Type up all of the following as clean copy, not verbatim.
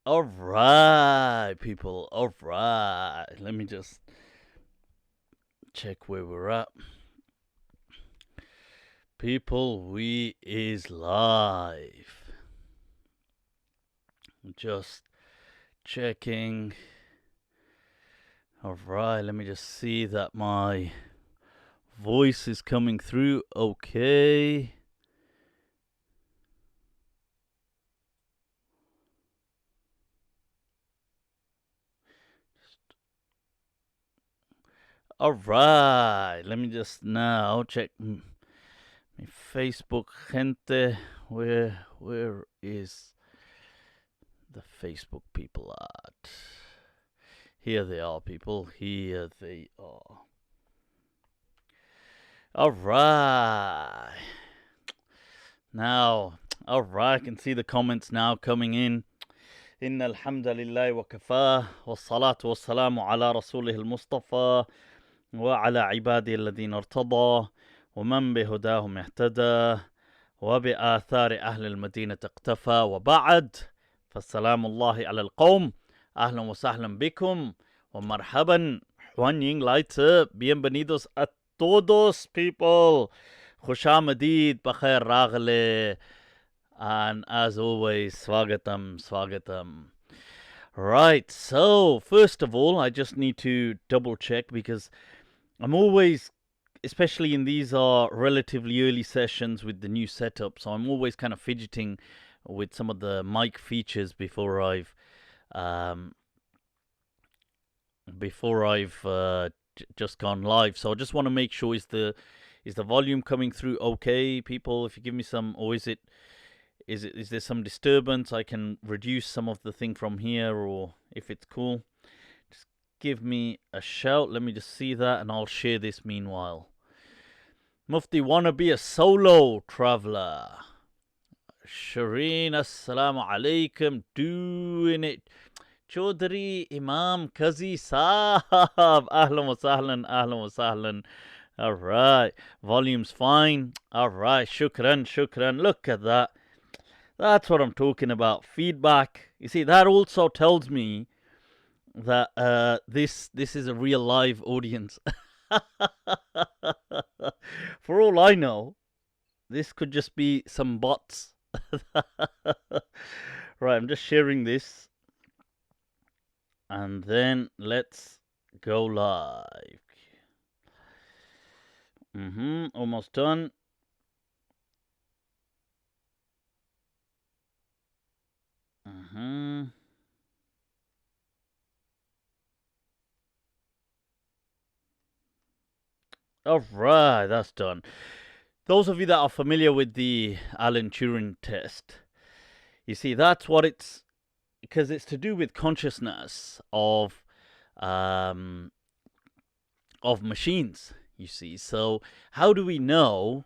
All right, people. All right. Let me just check where we're at. People, we is live. Just checking. All right, let me just see that my voice is coming through okay. All right, let me just now check my Facebook, gente. Where is the Facebook people at? Here they are, people. Here they are. All right. Now, all right, I can see the comments now coming in. إن الحمد لله وكفاه والصلاة والسلام على رسوله المصطفى وعلى عباده الذين ارتضى ومن بهداهم اهتدى وبآثار أهل المدينة اقتفى وبعد فالسلام الله على القوم أهلا وسهلا بكم ومرحبا Huanying Leute, bienvenidos a todos people. Khushamadid, Bakhair Ragle, and as always, Swagatam. Right, so first of all, I just need to double check because I'm always, especially in these are relatively early sessions with the new setup, so I'm always kind of fidgeting with some of the mic features um, before I've just gone live. So I just want to make sure is the volume coming through okay, people? If you give me some, or is there some disturbance? I can reduce some of the thing from here, or if it's cool, just give me a shout. Let me just see that, and I'll share this meanwhile. Mufti wanna be a solo traveler. Shireen, assalamu alaikum. Doing it. Chaudhry Imam Qazi Saab. Ahlan wa sahlan, ahlan wa sahlan. All right. Volume's fine. All right. Shukran. Look at that. That's what I'm talking about. Feedback. You see, that also tells me that this is a real live audience. For all I know, this could just be some bots. Right, I'm just sharing this. And then let's go live. Almost done. All right, that's done. Those of you that are familiar with the Alan Turing test, you see, that's what it's because it's to do with consciousness of machines. You see, so how do we know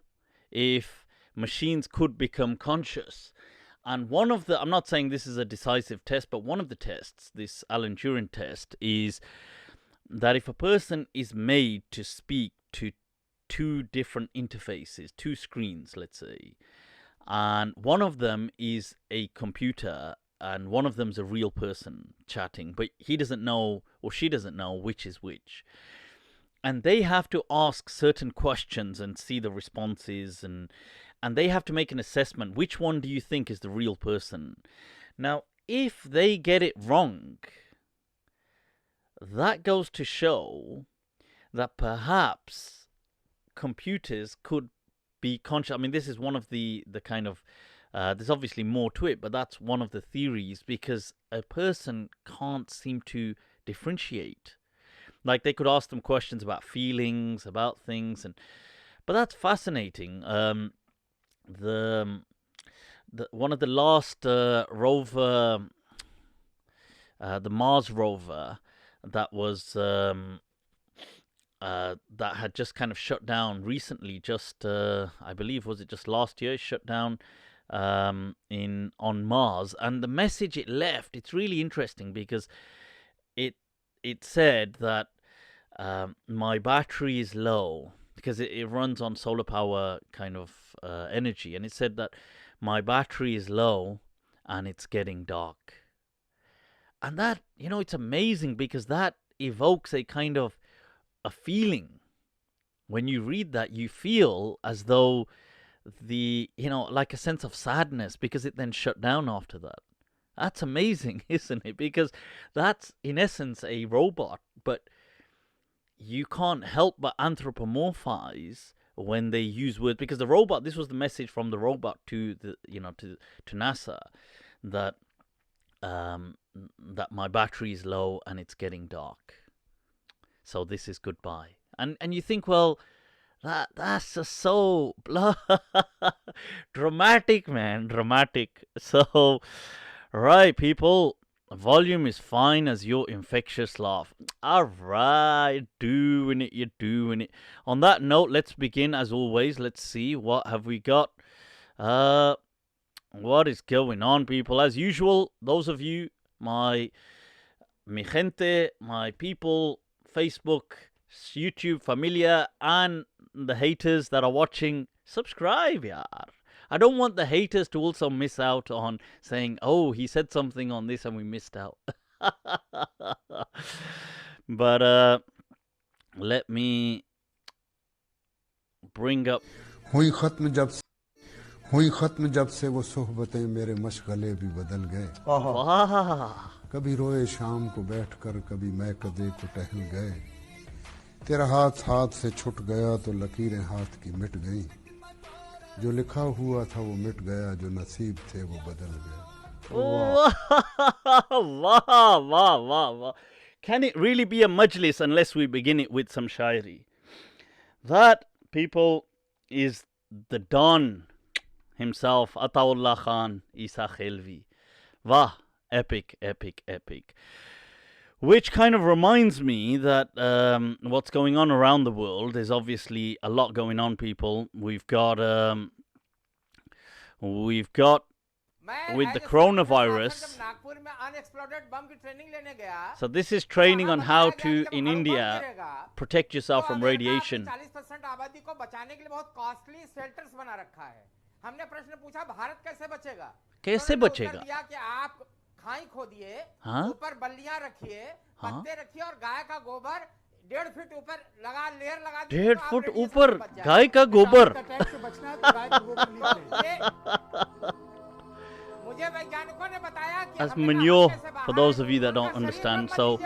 if machines could become conscious? And one of the, I'm not saying this is a decisive test, but one of the tests, this Alan Turing test, is that if a person is made to speak to two different interfaces, two screens, let's say, and one of them is a computer and one of them's a real person chatting, but he doesn't know or she doesn't know which is which. And they have to ask certain questions and see the responses, and they have to make an assessment. Which one do you think is the real person? Now, if they get it wrong, that goes to show that perhaps computers could be conscious. I mean, this is one of the kind of there's obviously more to it, but that's one of the theories because a person can't seem to differentiate. Like they could ask them questions about feelings, about things, and but that's fascinating. The one of the last rover, the Mars rover, that was that had just kind of shut down recently. Just I believe was it just last year? Shut down in on Mars, and the message it left. It's really interesting because it it said that my battery is low because it runs on solar power kind of energy, and it said that my battery is low and it's getting dark. And that, it's amazing because that evokes a kind of a feeling. When you read that, you feel as though like a sense of sadness because it then shut down after that. That's amazing, isn't it? Because that's, in essence, a robot, but you can't help but anthropomorphize when they use words, because the robot, this was the message from the robot to the to NASA, that that my battery is low and it's getting dark, so this is goodbye. And you think, well, that's just so dramatic, man, dramatic. So, right, people, volume is fine as your infectious laugh. All right, doing it, you're doing it. On that note, let's begin as always. Let's see, what have we got? What is going on, people? As usual, those of you, mi gente, my people, Facebook, YouTube, familia, and the haters that are watching, subscribe, yaar. I don't want the haters to also miss out on saying, oh, he said something on this and we missed out. But let me bring up. हुई खत्म जब से वो सोहबतें मेरे मशगले भी बदल गए. कभी रोए शाम को बैठकर, कभी मैं कदे को टहल गए. तेरा हाथ से छूट गया तो लकीरें हाथ की मिट गई. जो लिखा हुआ था वो मिट गया, जो नसीब थे वो बदल Wow. Can it really be a majlis unless we begin it with some shairi? That, people, is the Don himself, Ataullah Khan Isa Khelvi. Wah, epic. Which kind of reminds me that what's going on around the world is obviously a lot going on, people. We've got with the coronavirus. So this is training on how to, in India, protect yourself from radiation. कैसे बचेगा? खाई खोदिए, ऊपर बल्लियां रखिए, पत्ते रखिए और गाय का गोबर 1.5 फीट ऊपर लगा, लेयर लगा दीजिए. 1.5 फुट ऊपर गाय का गोबर. मुझे वैज्ञानिकों ने बताया कि as manure, for those of you that don't understand. So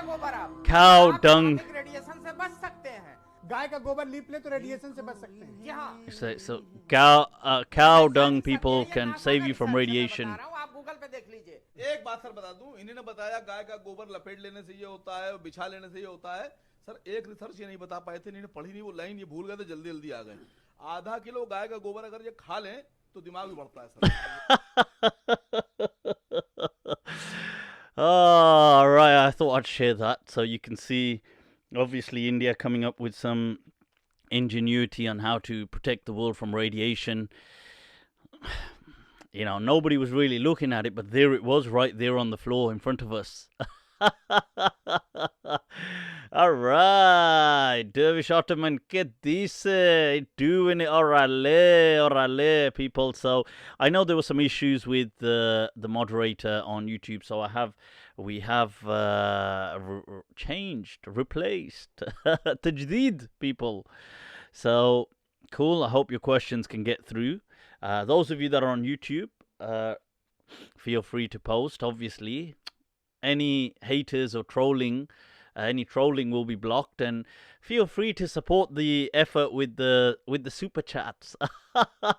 cow dung. Radiation से बच सकते हैं. गाय का गोबर लीप ले तो रेडिएशन से बच सकते हैं. जी हां. So cow dung, people, can save you from radiation. आप गूगल पे देख लीजिए. एक बात सर बता दूं, इन्होंने बताया गाय का गोबर लपेट लेने से ये होता है, बिछा लेने से ये होता है. सर एक रिसर्च ये नहीं बता पाए थे, इन्होंने पढ़ी नहीं वो लाइन, ये भूल गए थे, जल्दी आ गए. आधा किलो गाय का गोबर अगर ये खा लें तो दिमाग भी बढ़ता है sir. All right, I thought I'd share that so you can see, obviously, India coming up with some ingenuity on how to protect the world from radiation. Nobody was really looking at it, but there it was, right there on the floor in front of us. All right, Dervish Ottoman, get this, doing it, orale, people. So I know there were some issues with the moderator on YouTube, so we have replaced Tajdid, people. So cool. I hope your questions can get through. Those of you that are on YouTube, feel free to post. Obviously, any haters or trolling, any trolling will be blocked, and feel free to support the effort with the super chats.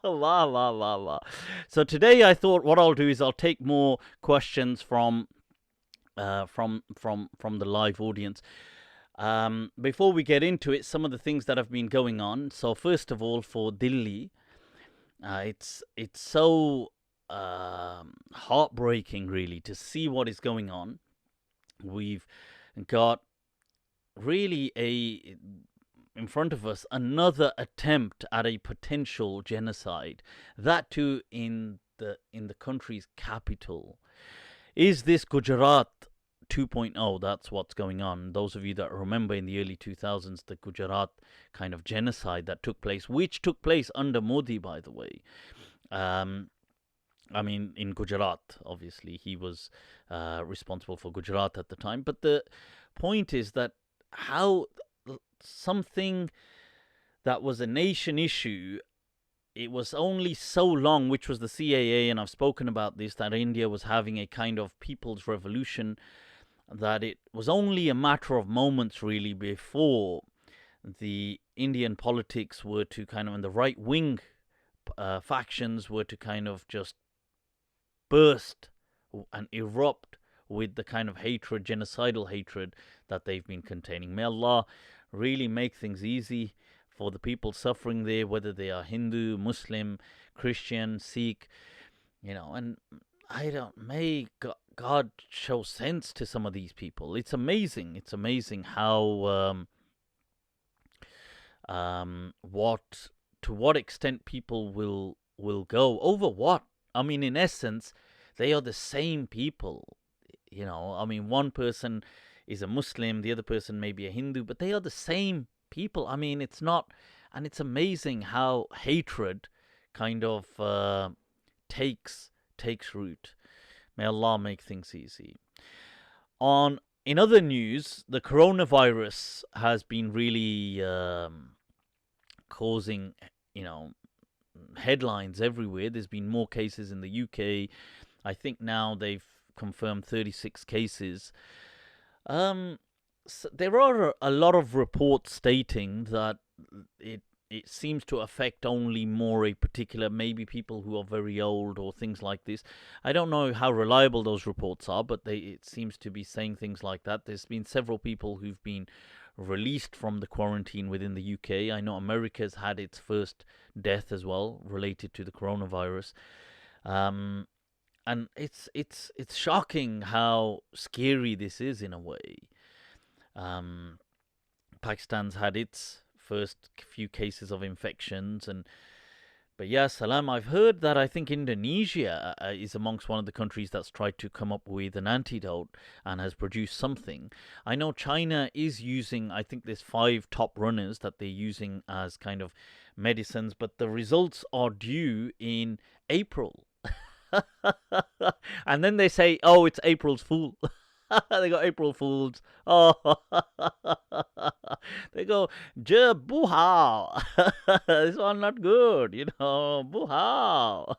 Wow. So today I thought what I'll do is I'll take more questions from the live audience. Before we get into it, some of the things that have been going on. So first of all, for Delhi, it's so heartbreaking, really, to see what is going on. We've got really in front of us another attempt at a potential genocide, that too in the country's capital. Is this Gujarat 2.0? That's what's going on. Those of you that remember in the early 2000s, the Gujarat kind of genocide that took place, which took place under Modi, by the way. I mean, in Gujarat, obviously, he was responsible for Gujarat at the time. But the point is that how something that was a nation issue, it was only so long, which was the CAA, and I've spoken about this, that India was having a kind of people's revolution, that it was only a matter of moments, really, before the Indian politics were to kind of, and the right-wing factions were to kind of just burst and erupt with the kind of hatred, genocidal hatred that they've been containing. May Allah really make things easy for the people suffering there, whether they are Hindu, Muslim, Christian, Sikh, and may God show sense to some of these people. It's amazing. It's amazing how, to what extent people will go over what? I mean, in essence, they are the same people. I mean, one person is a Muslim, the other person may be a Hindu, but they are the same people. I mean, it's not, and it's amazing how hatred kind of takes root. May Allah make things easy. In other news, the coronavirus has been really causing, headlines everywhere. There's been more cases in the UK. I think now they've confirmed 36 cases. So there are a lot of reports stating that it seems to affect only more a particular, maybe people who are very old or things like this. I don't know how reliable those reports are, but it seems to be saying things like that. There's been several people who've been released from the quarantine within the UK. I know America's had its first death as well related to the coronavirus. And it's shocking how scary this is in a way. Pakistan's had its first few cases of infections, but yeah, salam, I've heard that I think Indonesia is amongst one of the countries that's tried to come up with an antidote and has produced something. I know China is using, I think there's 5 top runners that they're using as kind of medicines, but the results are due in April. And then they say, oh, it's April's Fool. They got April Fools. Oh, they go, buhao. This one not good, buhao.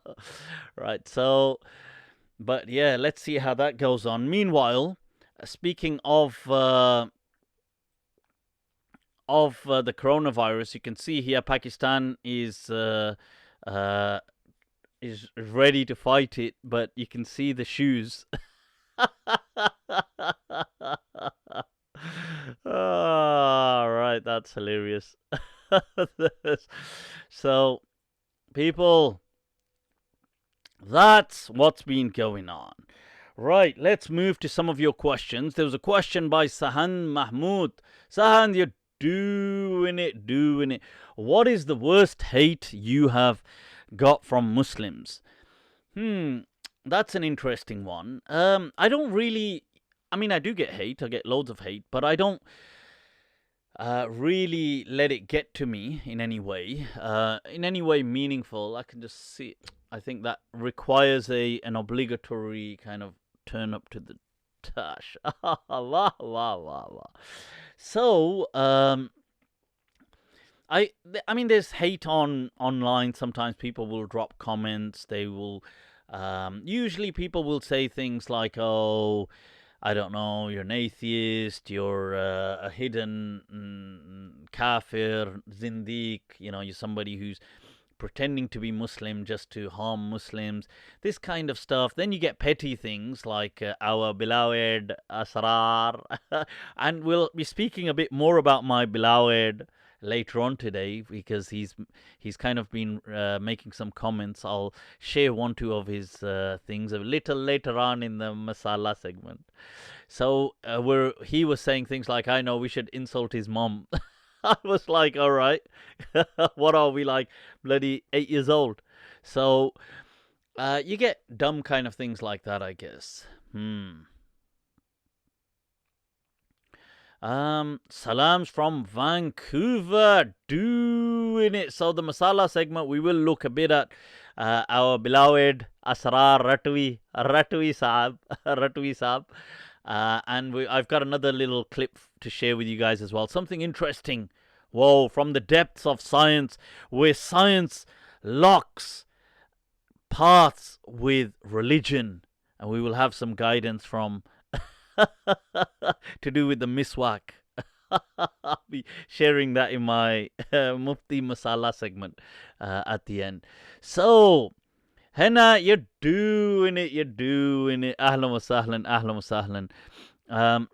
Right, so, but yeah, let's see how that goes on. Meanwhile, speaking of the coronavirus, you can see here Pakistan is ready to fight it, but you can see the shoes. Right, that's hilarious. So, people, that's what's been going on. Right, let's move to some of your questions. There was a question by Sahan Mahmood. Sahan, you're doing it. What is the worst hate you have got from Muslims? That's an interesting one. I don't really, I do get hate. I get loads of hate, but I don't really let it get to me in any way meaningful. I can just see it. I think that requires an obligatory kind of turn up to the tash. Wah, wah, wah, wah. So, there's hate online. Sometimes people will drop comments. They will, usually people will say things like, oh, I don't know, you're an atheist, you're a hidden kafir, zindiq, you're somebody who's pretending to be Muslim just to harm Muslims, this kind of stuff. Then you get petty things like our beloved Asrar. And we'll be speaking a bit more about my beloved later on today, because he's kind of been making some comments. I'll share 1-2 of his things a little later on in the Masala segment. So he was saying things like, I know we should insult his mom. I was like, all right, what are we, like bloody 8 years old? So you get dumb kind of things like that, I guess. Salams from Vancouver, doing it. So the Masala segment, we will look a bit at our beloved Asrar Ratwi Saab, Ratwi Saab. And I've got another little clip to share with you guys as well. Something interesting. Whoa, from the depths of science, where science locks paths with religion. And we will have some guidance from to do with the miswak. I'll be sharing that in my Mufti Masala segment at the end. So, Henna, you're doing it. Ahlan wa sahlan.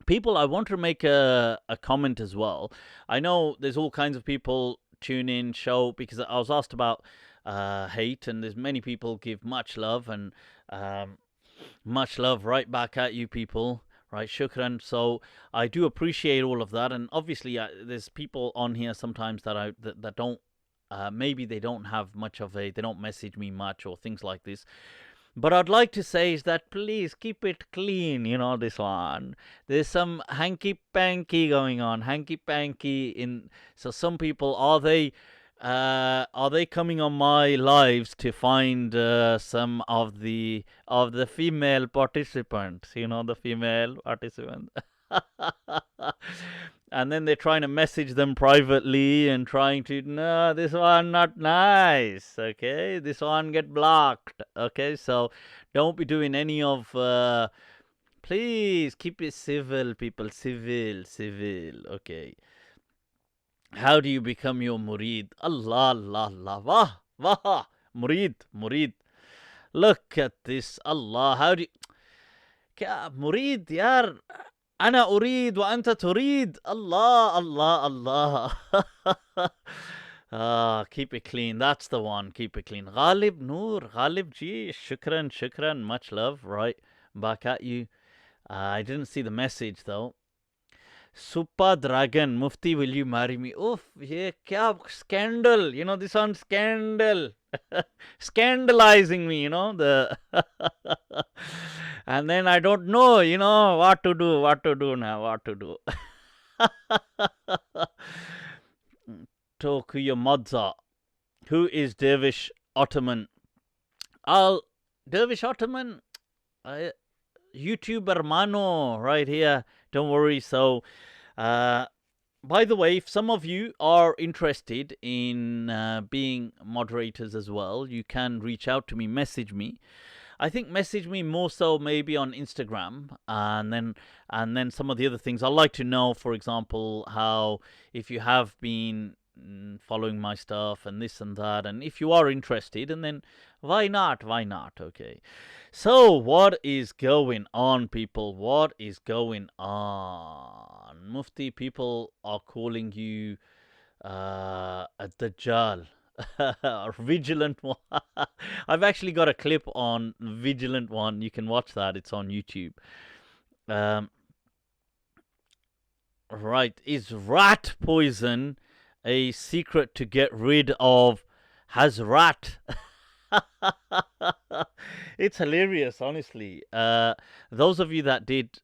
People, I want to make a comment as well. I know there's all kinds of people tune in, show, because I was asked about hate, and there's many people give much love, and much love right back at you people. Right, shukran. So I do appreciate all of that, and obviously there's people on here sometimes that don't, maybe they don't have much of they don't message me much or things like this. But I'd like to say is that please keep it clean, this one. There's some hanky-panky going on, so some people, are they coming on my lives to find some of the female participants, the female participants? And then they're trying to message them privately and trying to, no, this one not nice, okay? This one get blocked, okay? So don't be doing any of, please keep it civil, people, civil, okay? How do you become your murid? Allah, wah, murid. Look at this, Allah, how do you... Kya, murid, yaar, ana urid wa anta turid. Allah. Keep it clean, that's the one, keep it clean. Ghalib ji, shukran, much love, right, back at you. I didn't see the message though. Super Dragon, Mufti, will you marry me? Oof, yeah, kya scandal, this one scandal. Scandalizing me, the and then I don't know, what to do now. Tokuya Madza, who is Dervish Ottoman? Dervish Ottoman, YouTuber Mano, right here. Don't worry. So, by the way, if some of you are interested in being moderators as well, you can reach out to me, message me. I think message me more so maybe on Instagram, and then some of the other things. I'd like to know, for example, how, if you have been following my stuff and this and that, and if you are interested, and then why not, okay? So what is going on, people? What is going on? Mufti, people are calling you a Dajjal. Vigilant one. I've actually got a clip on Vigilant one. You can watch that. It's on YouTube. Right. Is rat poison a secret to get rid of Hazrat? It's hilarious, honestly. Those of you that did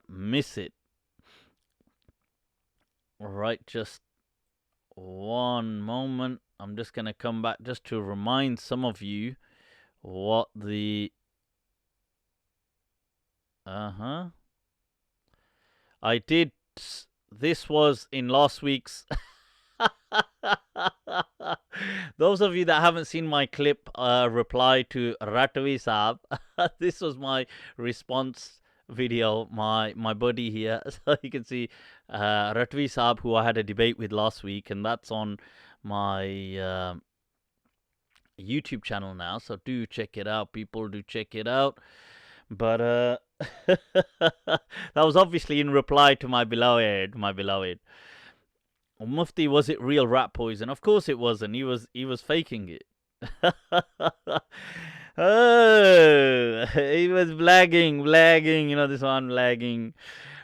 miss it, right, just one moment. I'm just going to come back just to remind some of you what the... I did... This was in last week's... Those of you that haven't seen my clip reply to Ratwi Saab, this was my response video, my buddy here. So you can see Ratwi Saab, who I had a debate with last week, and that's on my YouTube channel now. So do check it out, people, do check it out. But that was obviously in reply to my beloved. Mufti, was it real rat poison? Of course it wasn't. He was faking it. Oh, he was blagging, this one blagging.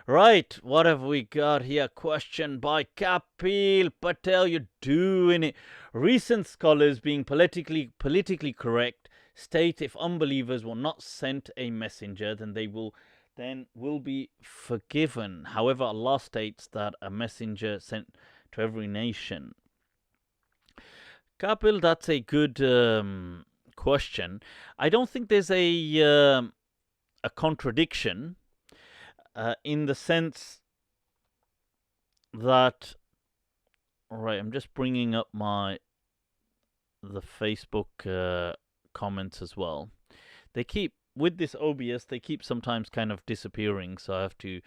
Right, what have we got here? Question by Kapil Patel, you're doing it. Recent scholars, being politically correct, state if unbelievers were not sent a messenger, then they will be forgiven. However, Allah states that a messenger sent to every nation. Kapil, that's a good question. I don't think there's a contradiction in the sense that, right, I'm just bringing up the Facebook comments as well. They keep, with this OBS, they keep sometimes kind of disappearing, so I have to,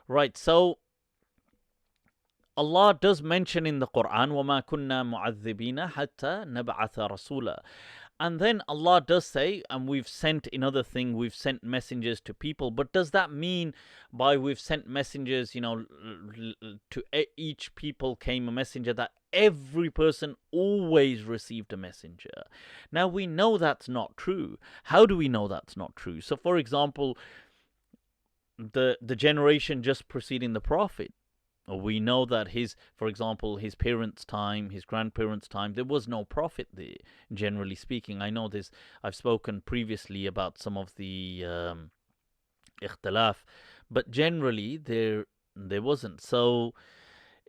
right, so Allah does mention in the Quran, وَمَا كُنَّا مُعَذِّبِينَ حَتَّى نَبْعَثَ رَسُولًا. And then Allah does say, and we've sent, another thing, we've sent messengers to people. But does that mean by we've sent messengers, to each people came a messenger, that every person always received a messenger? Now, we know that's not true. How do we know that's not true? So, for example, the generation just preceding the Prophet, we know that for example, his parents' time, his grandparents' time, there was no prophet there, generally speaking. I know this, I've spoken previously about some of the ikhtilaf, but generally there wasn't. So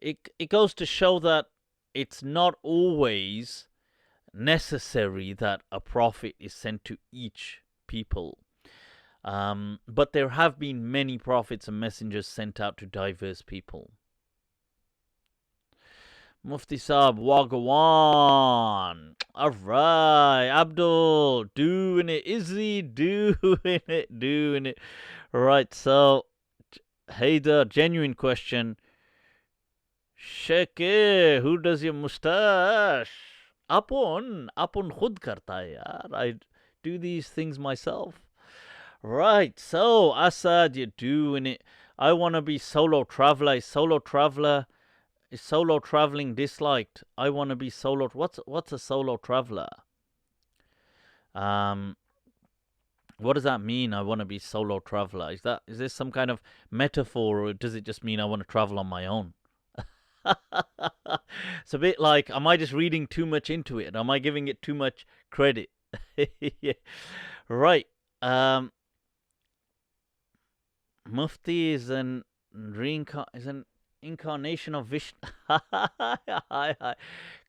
it goes to show that it's not always necessary that a prophet is sent to each people. But there have been many prophets and messengers sent out to diverse people. Mufti Saab, Wagwan. Alright, Abdul, doing it. Izzy, doing it. Right, so, Haida, genuine question. Sheikh, who does your mustache? Apun khud karta hai yaar. I do these things myself. Right, so, Asad, you're doing it. I want to be solo traveler. Is solo traveling disliked? I want to be solo. What's a solo traveler? What does that mean? I want to be solo traveler. Is this some kind of metaphor, or does it just mean I want to travel on my own? It's a bit like, am I just reading too much into it? Am I giving it too much credit? Yeah. Right. Mufti is an incarnation of Vishnu.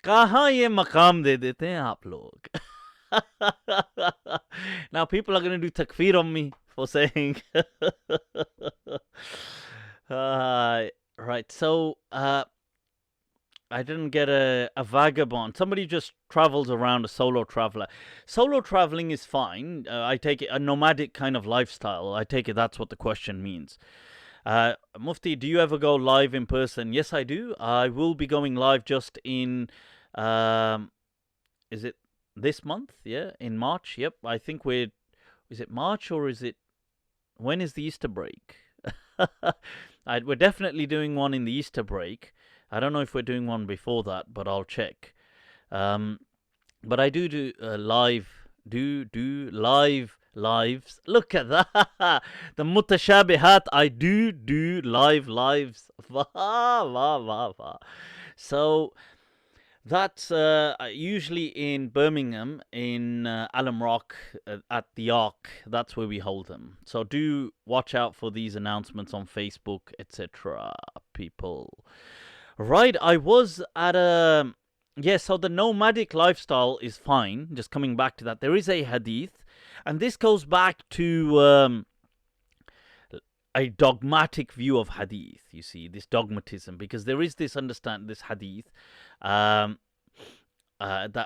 कहाँ ये मकाम दे देते हैं आप लोग? Now people are going to do takfir on me for saying right, so I didn't get a vagabond. Somebody just travels around, a solo traveler. Solo traveling is fine. I take it a nomadic kind of lifestyle. I take it that's what the question means. Mufti, do you ever go live in person? Yes, I do. I will be going live just in, is it this month? Yeah, in March. Yep, I think is it March or when is the Easter break? We're definitely doing one in the Easter break. I don't know if we're doing one before that, but I'll check. But I do live, lives. Look at that. The mutashabihat. I do lives. So that's usually in Birmingham, in Alum Rock, at the Ark. That's where we hold them. So do watch out for these announcements on Facebook, etc. people. Right, I was at so the nomadic lifestyle is fine. Just coming back to that, there is a hadith, and this goes back to a dogmatic view of hadith. You see, this dogmatism, because there is this hadith that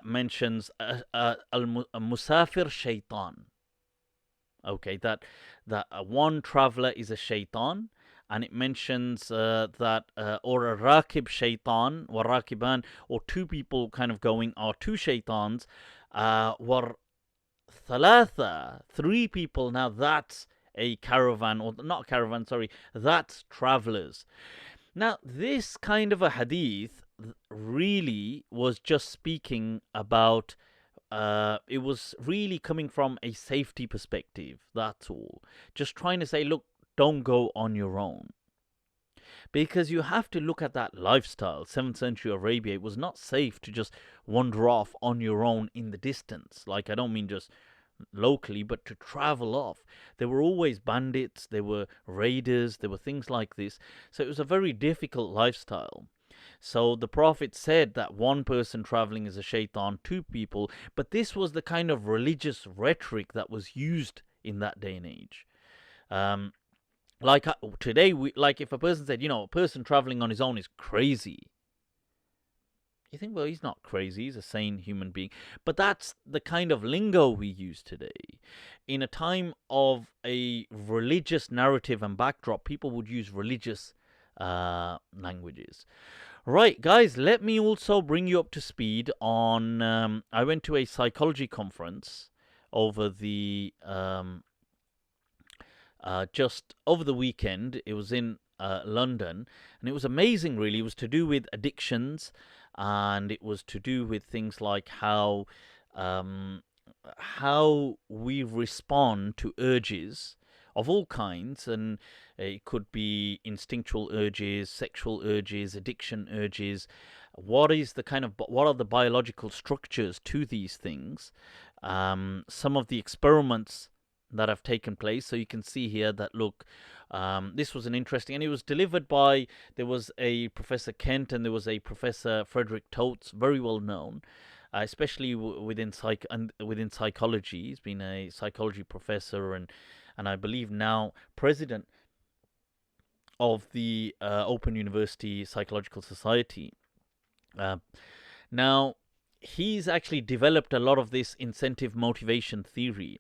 mentions al-musafir shaitan. Okay, that one traveler is a shaitan. And it mentions that, or a rakib shaitan, or rakiban, or two people kind of going, or two shaitans, were thalatha, three people. Now that's a caravan, or not caravan, sorry, that's travelers. Now this kind of a hadith really was just speaking about, it was really coming from a safety perspective, that's all. Just trying to say, look, don't go on your own. Because you have to look at that lifestyle. 7th century Arabia, it was not safe to just wander off on your own in the distance. Like, I don't mean just locally, but to travel off. There were always bandits, there were raiders, there were things like this. So it was a very difficult lifestyle. So the Prophet said that one person traveling is a shaitan, two people, but this was the kind of religious rhetoric that was used in that day and age. Like today, like if a person said, a person traveling on his own is crazy. You think, well, he's not crazy, he's a sane human being. But that's the kind of lingo we use today. In a time of a religious narrative and backdrop, people would use religious languages. Right, guys, let me also bring you up to speed on... I went to a psychology conference over the... just over the weekend. It was in London, and it was amazing, really. It was to do with addictions, and it was to do with things like how we respond to urges of all kinds, and it could be instinctual urges, sexual urges, addiction urges. What are the biological structures to these things? Some of the experiments that have taken place. So you can see here that, look, this was an interesting, and it was delivered by, there was a Professor Kent and there was a Professor Frederick Totes, very well known, especially within psychology. He's been a psychology professor and I believe now president of the Open University Psychological Society. Now, he's actually developed a lot of this incentive motivation theory.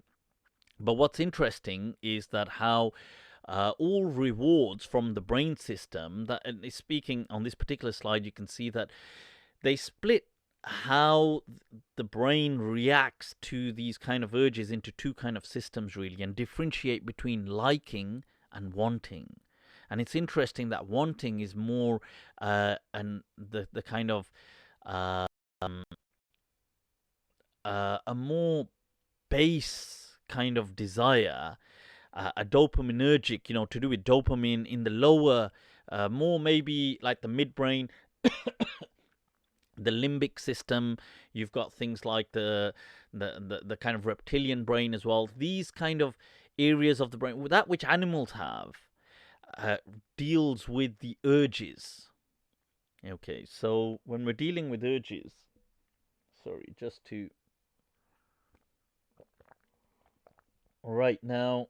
But what's interesting is that how all rewards from the brain system, that, and speaking on this particular slide, you can see that they split how the brain reacts to these kind of urges into two kind of systems, really, and differentiate between liking and wanting. And it's interesting that wanting is more and the kind of a more base kind of desire, a dopaminergic, to do with dopamine in the lower, more maybe like the midbrain, the limbic system. You've got things like the kind of reptilian brain as well. These kind of areas of the brain, that which animals have, deals with the urges. Okay, so when we're dealing with urges, sorry, just to... Right now,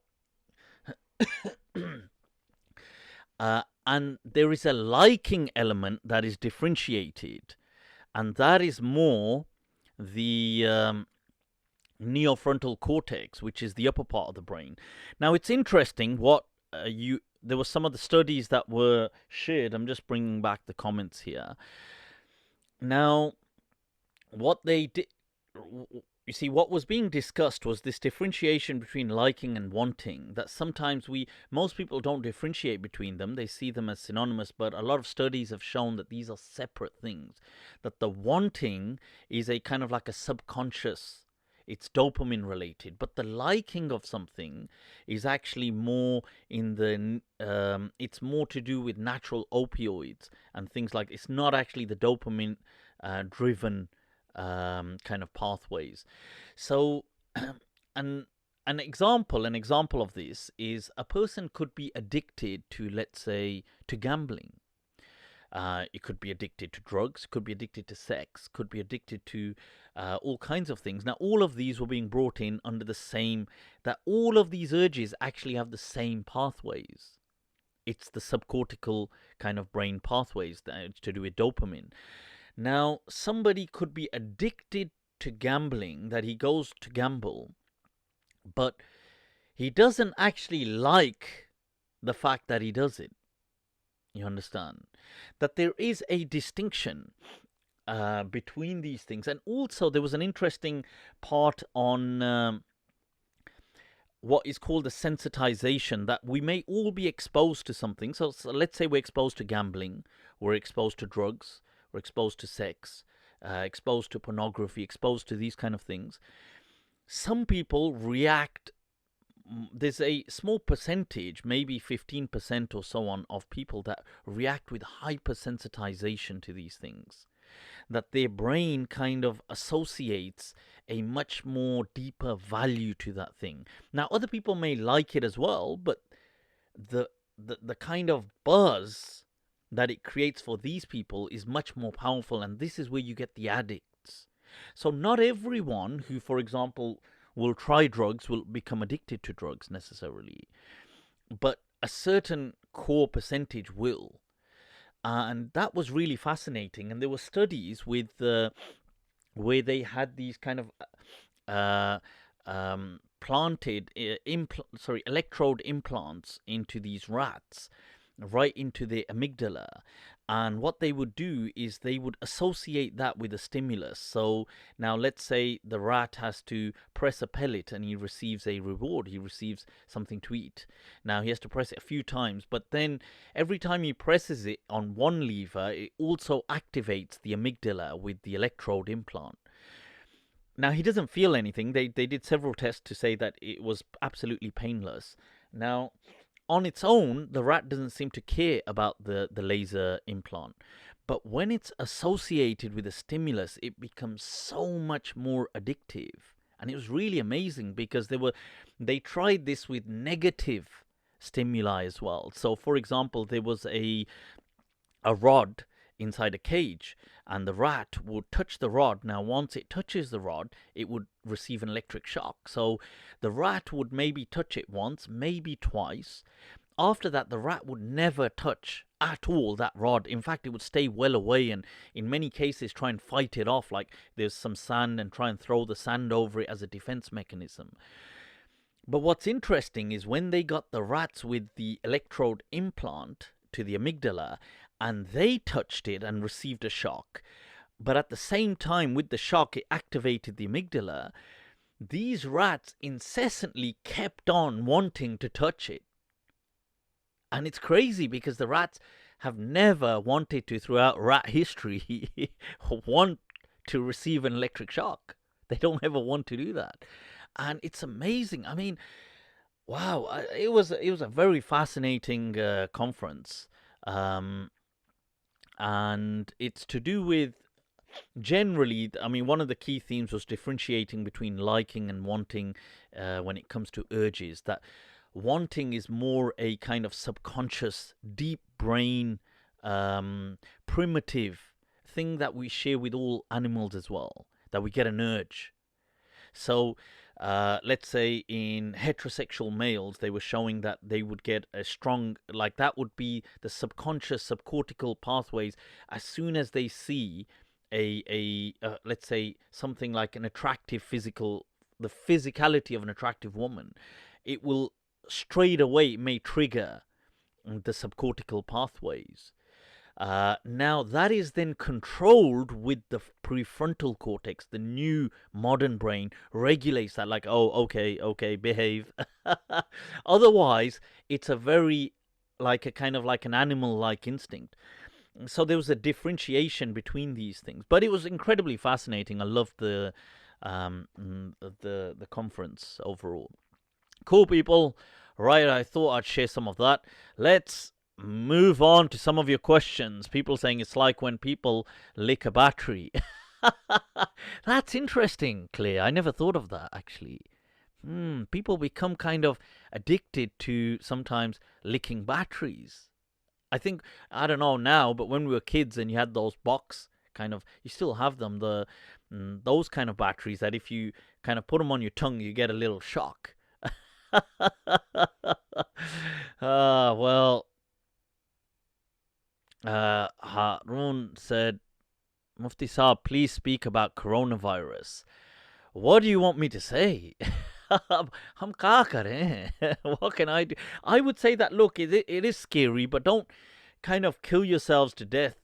and there is a liking element that is differentiated, and that is more the neofrontal cortex, which is the upper part of the brain. Now, it's interesting what there were some of the studies that were shared. I'm just bringing back the comments here. Now, what they did... You see, what was being discussed was this differentiation between liking and wanting, that sometimes most people don't differentiate between them. They see them as synonymous, but a lot of studies have shown that these are separate things, that the wanting is a kind of like a subconscious, it's dopamine related, but the liking of something is actually more in the, it's more to do with natural opioids and things like, it's not actually the dopamine driven kind of pathways. So an example of this is a person could be addicted to, let's say, to gambling. It could be addicted to drugs, could be addicted to sex, could be addicted to all kinds of things. Now, all of these were being brought in under the same, that all of these urges actually have the same pathways. It's the subcortical kind of brain pathways that to do with dopamine. Now, somebody could be addicted to gambling, that he goes to gamble, but he doesn't actually like the fact that he does it. You understand? That there is a distinction between these things. And also, there was an interesting part on what is called the sensitization, that we may all be exposed to something. So let's say we're exposed to gambling, we're exposed to drugs, we're exposed to sex, exposed to pornography, exposed to these kind of things. Some people react, there's a small percentage, maybe 15% or so on, of people that react with hypersensitization to these things. That their brain kind of associates a much more deeper value to that thing. Now, other people may like it as well, but the kind of buzz that it creates for these people is much more powerful, and this is where you get the addicts. So not everyone who, for example, will try drugs will become addicted to drugs necessarily, but a certain core percentage will. And that was really fascinating. And there were studies with where they had these kind of planted electrode implants into these rats, right into the amygdala. And what they would do is they would associate that with a stimulus. So now let's say the rat has to press a pellet and he receives a reward. He receives something to eat. Now he has to press it a few times, but then every time he presses it on one lever, it also activates the amygdala with the electrode implant. Now he doesn't feel anything. They did several tests to say that it was absolutely painless. Now, on its own, the rat doesn't seem to care about the laser implant. But when it's associated with a stimulus, it becomes so much more addictive. And it was really amazing because they tried this with negative stimuli as well. So, for example, there was a rod inside a cage, and the rat would touch the rod. Now, once it touches the rod, it would receive an electric shock. So the rat would maybe touch it once, maybe twice. After that, the rat would never touch at all that rod. In fact, it would stay well away, and in many cases try and fight it off, like there's some sand, and try and throw the sand over it as a defense mechanism. But what's interesting is when they got the rats with the electrode implant to the amygdala, and they touched it and received a shock, but at the same time with the shock it activated the amygdala, these rats incessantly kept on wanting to touch it. And it's crazy because the rats have never wanted to, throughout rat history, want to receive an electric shock. They don't ever want to do that. And it's amazing. I mean, wow, it was a very fascinating conference. And it's to do with, generally, I mean, one of the key themes was differentiating between liking and wanting when it comes to urges. That wanting is more a kind of subconscious, deep brain, primitive thing that we share with all animals as well, that we get an urge. So let's say in heterosexual males, they were showing that they would get a strong, like that would be the subconscious, subcortical pathways. As soon as they see let's say something like an attractive the physicality of an attractive woman, it will straight away may trigger the subcortical pathways. Now that is then controlled with the prefrontal cortex. The new modern brain regulates that, like, oh, okay, behave. Otherwise, it's a very, like a kind of like an animal-like instinct. So there was a differentiation between these things, but it was incredibly fascinating. I loved the conference overall. Cool, people. Right, I thought I'd share some of that. Let's move on to some of your questions. People saying it's like when people lick a battery. That's interesting, Claire. I never thought of that, actually. People become kind of addicted to sometimes licking batteries. I think, I don't know now, but when we were kids and you had those box kind of, you still have them, those kind of batteries that if you kind of put them on your tongue, you get a little shock. Well, Harun said, Mufti Saab, please speak about coronavirus. What do you want me to say? Hum kya kare? What can I do? I would say that, look, it is scary, but don't kind of kill yourselves to death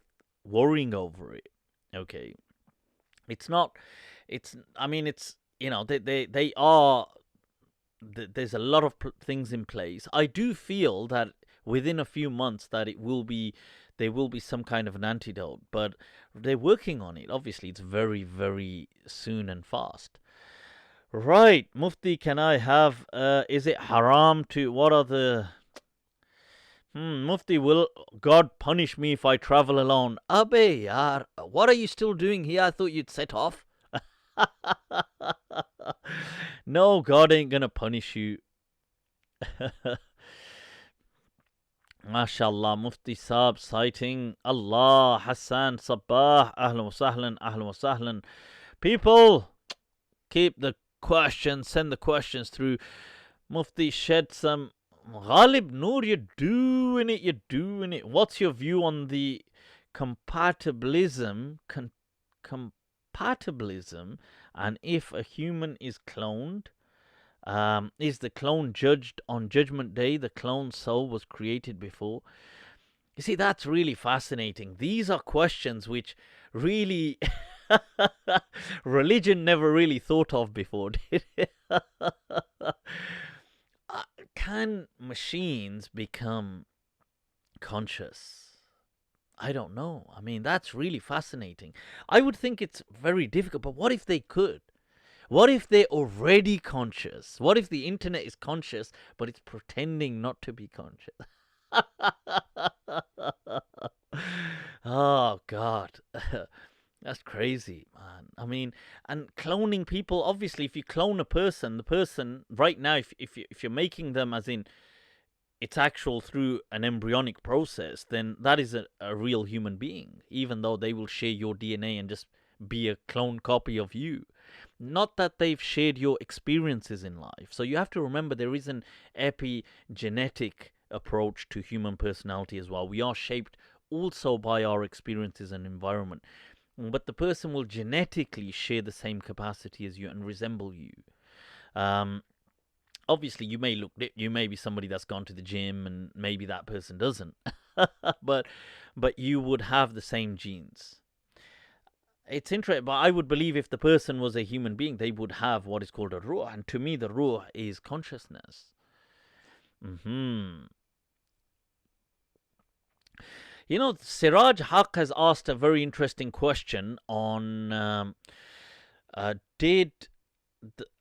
worrying over it. Okay. It's not, I mean, it's, you know, they are, there's a lot of things in place. I do feel that within a few months that there will be some kind of an antidote, but they're working on it. Obviously, it's very, very soon and fast. Right, Mufti, can I have, is it haram to, what are the, Mufti, will God punish me if I travel alone? Abey, yaar, what are you still doing here? I thought you'd set off. No, God ain't gonna punish you. MashaAllah, Mufti Saab citing Allah, Hassan, Sabah, Ahlan wa Sahlan, Ahlan wa Sahlan. People, keep the questions, send the questions through. Mufti, shed some. Ghalib Noor, you're doing it. What's your view on the compatibilism, and if a human is cloned? Is the clone judged on Judgment Day? The clone soul was created before. You see, that's really fascinating. These are questions which really religion never really thought of before, did it? Can machines become conscious? I don't know. I mean, that's really fascinating. I would think it's very difficult, but what if they could? What if they're already conscious? What if the internet is conscious, but it's pretending not to be conscious? Oh, God. That's crazy, man. I mean, and cloning people, obviously, if you clone a person, the person, right now, if you're making them as in it's actual through an embryonic process, then that is a real human being, even though they will share your DNA and just be a clone copy of you. Not that they've shared your experiences in life. So you have to remember there is an epigenetic approach to human personality as well. We are shaped also by our experiences and environment. But the person will genetically share the same capacity as you and resemble you. Obviously, you may be somebody that's gone to the gym, and maybe that person doesn't. but you would have the same genes. It's interesting, but I would believe if the person was a human being, they would have what is called a ruh, and to me, the ruh is consciousness. You know, Siraj Haq has asked a very interesting question on did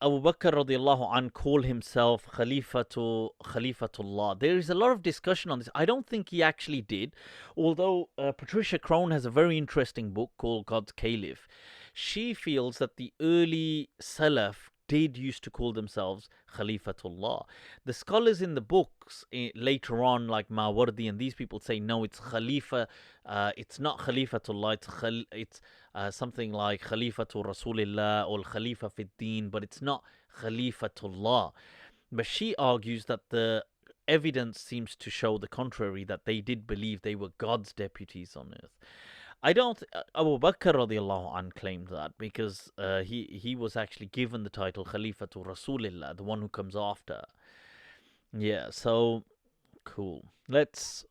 Abu Bakr radiallahu anh call himself Khalifatullah? There is a lot of discussion on this. I don't think he actually did, although Patricia Crone has a very interesting book called God's Caliph. She feels that the early Salaf did used to call themselves Khalifatullah. The scholars in the books later on, like Mawardi and these people, say no, it's Khalifa. It's not Khalifatullah. It's something like Khalifatul Rasulillah or Khalifa Fid Din, but it's not Khalifatullah. But she argues that the evidence seems to show the contrary, that they did believe they were God's deputies on earth. I don't. Abu Bakr radiallahu anh claimed that because he was actually given the title Khalifatul Rasulillah, the one who comes after. Yeah, so cool.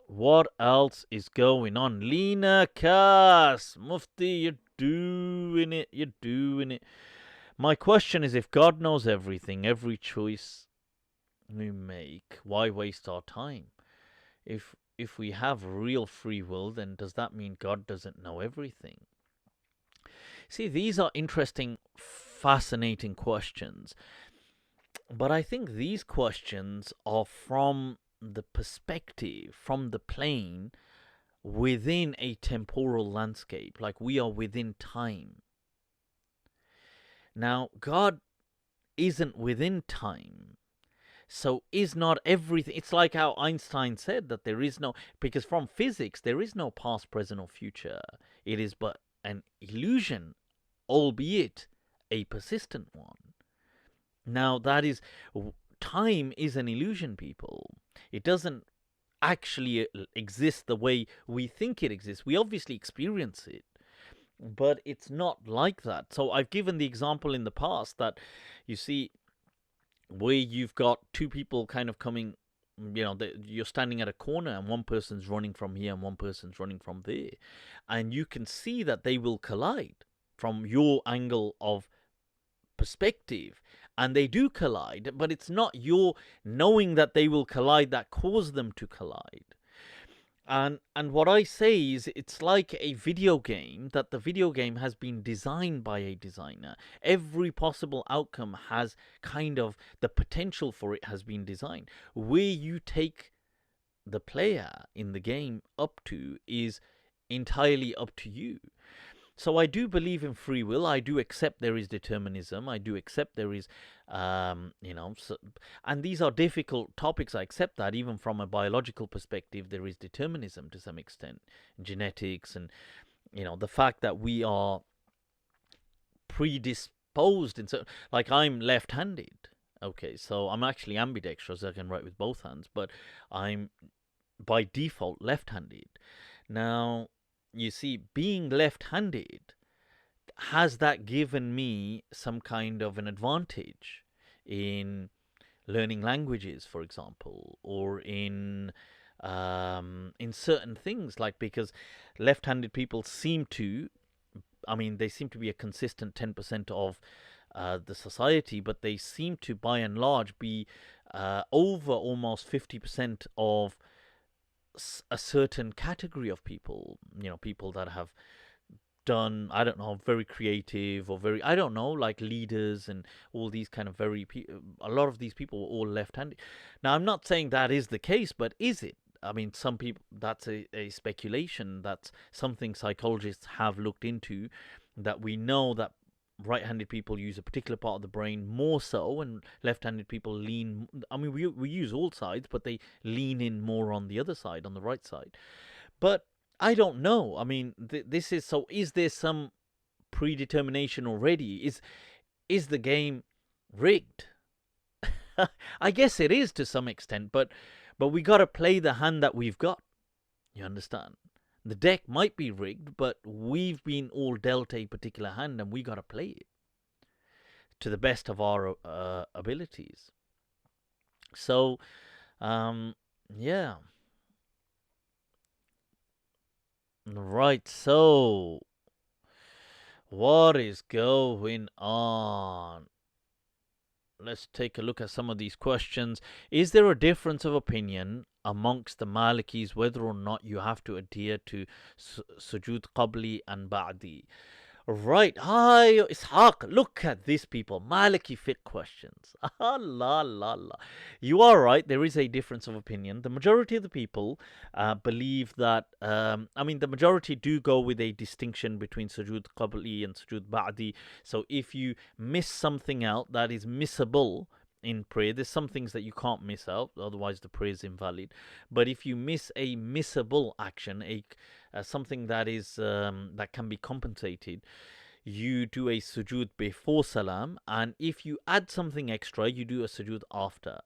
What else is going on? Lena Kass, Mufti, you're doing it. My question is, if God knows everything, every choice we make, why waste our time? If we have real free will, then does that mean God doesn't know everything? See, these are interesting, fascinating questions. But I think these questions are from the perspective, from the plane, within a temporal landscape, like we are within time. Now, God isn't within time. So is not everything. It's like how Einstein said that there is no, because from physics, there is no past, present, or future. It is but an illusion, albeit a persistent one. Now, time is an illusion, people. It doesn't actually exist the way we think it exists. We obviously experience it, but it's not like that. So I've given the example in the past that, you see, where you've got two people kind of coming, you're standing at a corner and one person's running from here and one person's running from there. And you can see that they will collide from your angle of perspective. And they do collide, but it's not your knowing that they will collide that caused them to collide. And what I say is, it's like a video game, that the video game has been designed by a designer. Every possible outcome has kind of the potential for it has been designed. Where you take the player in the game up to is entirely up to you. So I do believe in free will. I do accept there is determinism. I do accept there is, and these are difficult topics. I accept that even from a biological perspective, there is determinism to some extent, genetics, and the fact that we are predisposed in certain, like I'm left-handed. Okay, so I'm actually ambidextrous. I can write with both hands, but I'm by default left-handed. Now, you see, being left-handed, has that given me some kind of an advantage in learning languages, for example, or in certain things? Like, because left-handed people seem to, they seem to be a consistent 10% of the society, but they seem to, by and large, be over almost 50% of a certain category of people. People that have done, I don't know, very creative or very, I don't know, like leaders and all these kind of a lot of these people were all left-handed. Now, I'm not saying that is the case, but is it? Some people, that's a speculation. That's something psychologists have looked into, that we know that right-handed people use a particular part of the brain more so, and left-handed people lean, we use all sides, but they lean in more on the other side, on the right side. But I don't know. This is, so is there some predetermination already? Is the game rigged? I guess it is to some extent, but we got to play the hand that we've got. You understand? The deck might be rigged, but we've been all dealt a particular hand, and we got to play it to the best of our abilities. So, yeah. Right, so what is going on? Let's take a look at some of these questions. Is there a difference of opinion amongst the Malikis whether or not you have to adhere to sujood qabli and ba'di? Right. Hi, Ishaq. Look at these people. Maliki Fiqh questions. Allah. You are right. There is a difference of opinion. The majority of the people believe that, the majority do go with a distinction between sujood qabli and sujood ba'di. So if you miss something out that is missable in prayer, there's some things that you can't miss out, otherwise the prayer is invalid. But if you miss a missable action, something that is that can be compensated, you do a sujood before salam, and if you add something extra, you do a sujood after.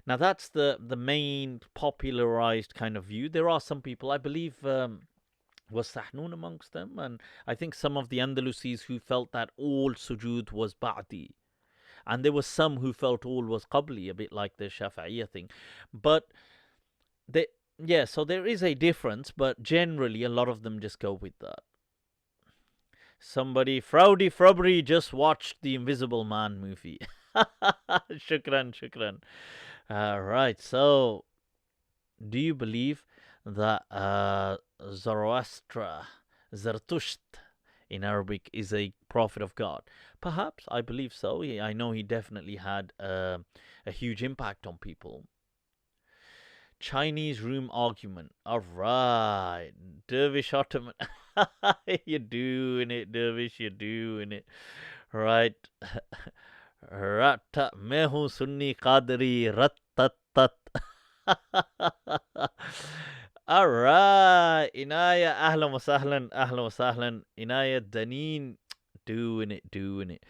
Now that's the main popularized kind of view. There are some people, I believe was Sahnun amongst them, and I think some of the Andalusis who felt that all sujood was ba'di, and there were some who felt all was qabli, a bit like the Shafi'iyya thing. But so there is a difference, but generally a lot of them just go with that. Somebody, Frowdy Frubbery, just watched the Invisible Man movie. Shukran. Right, so do you believe that Zoroaster, Zarathusht in Arabic, is a prophet of God? Perhaps, I believe so. I know he definitely had a huge impact on people. Chinese room argument. All right. Dervish Ottoman. You're doing it, Dervish. You're doing it. Right. Ratta mehu sunni qadri rattatat. All right. Inaya, ahlan wa sahlan. Inaya Daneen. Doing it.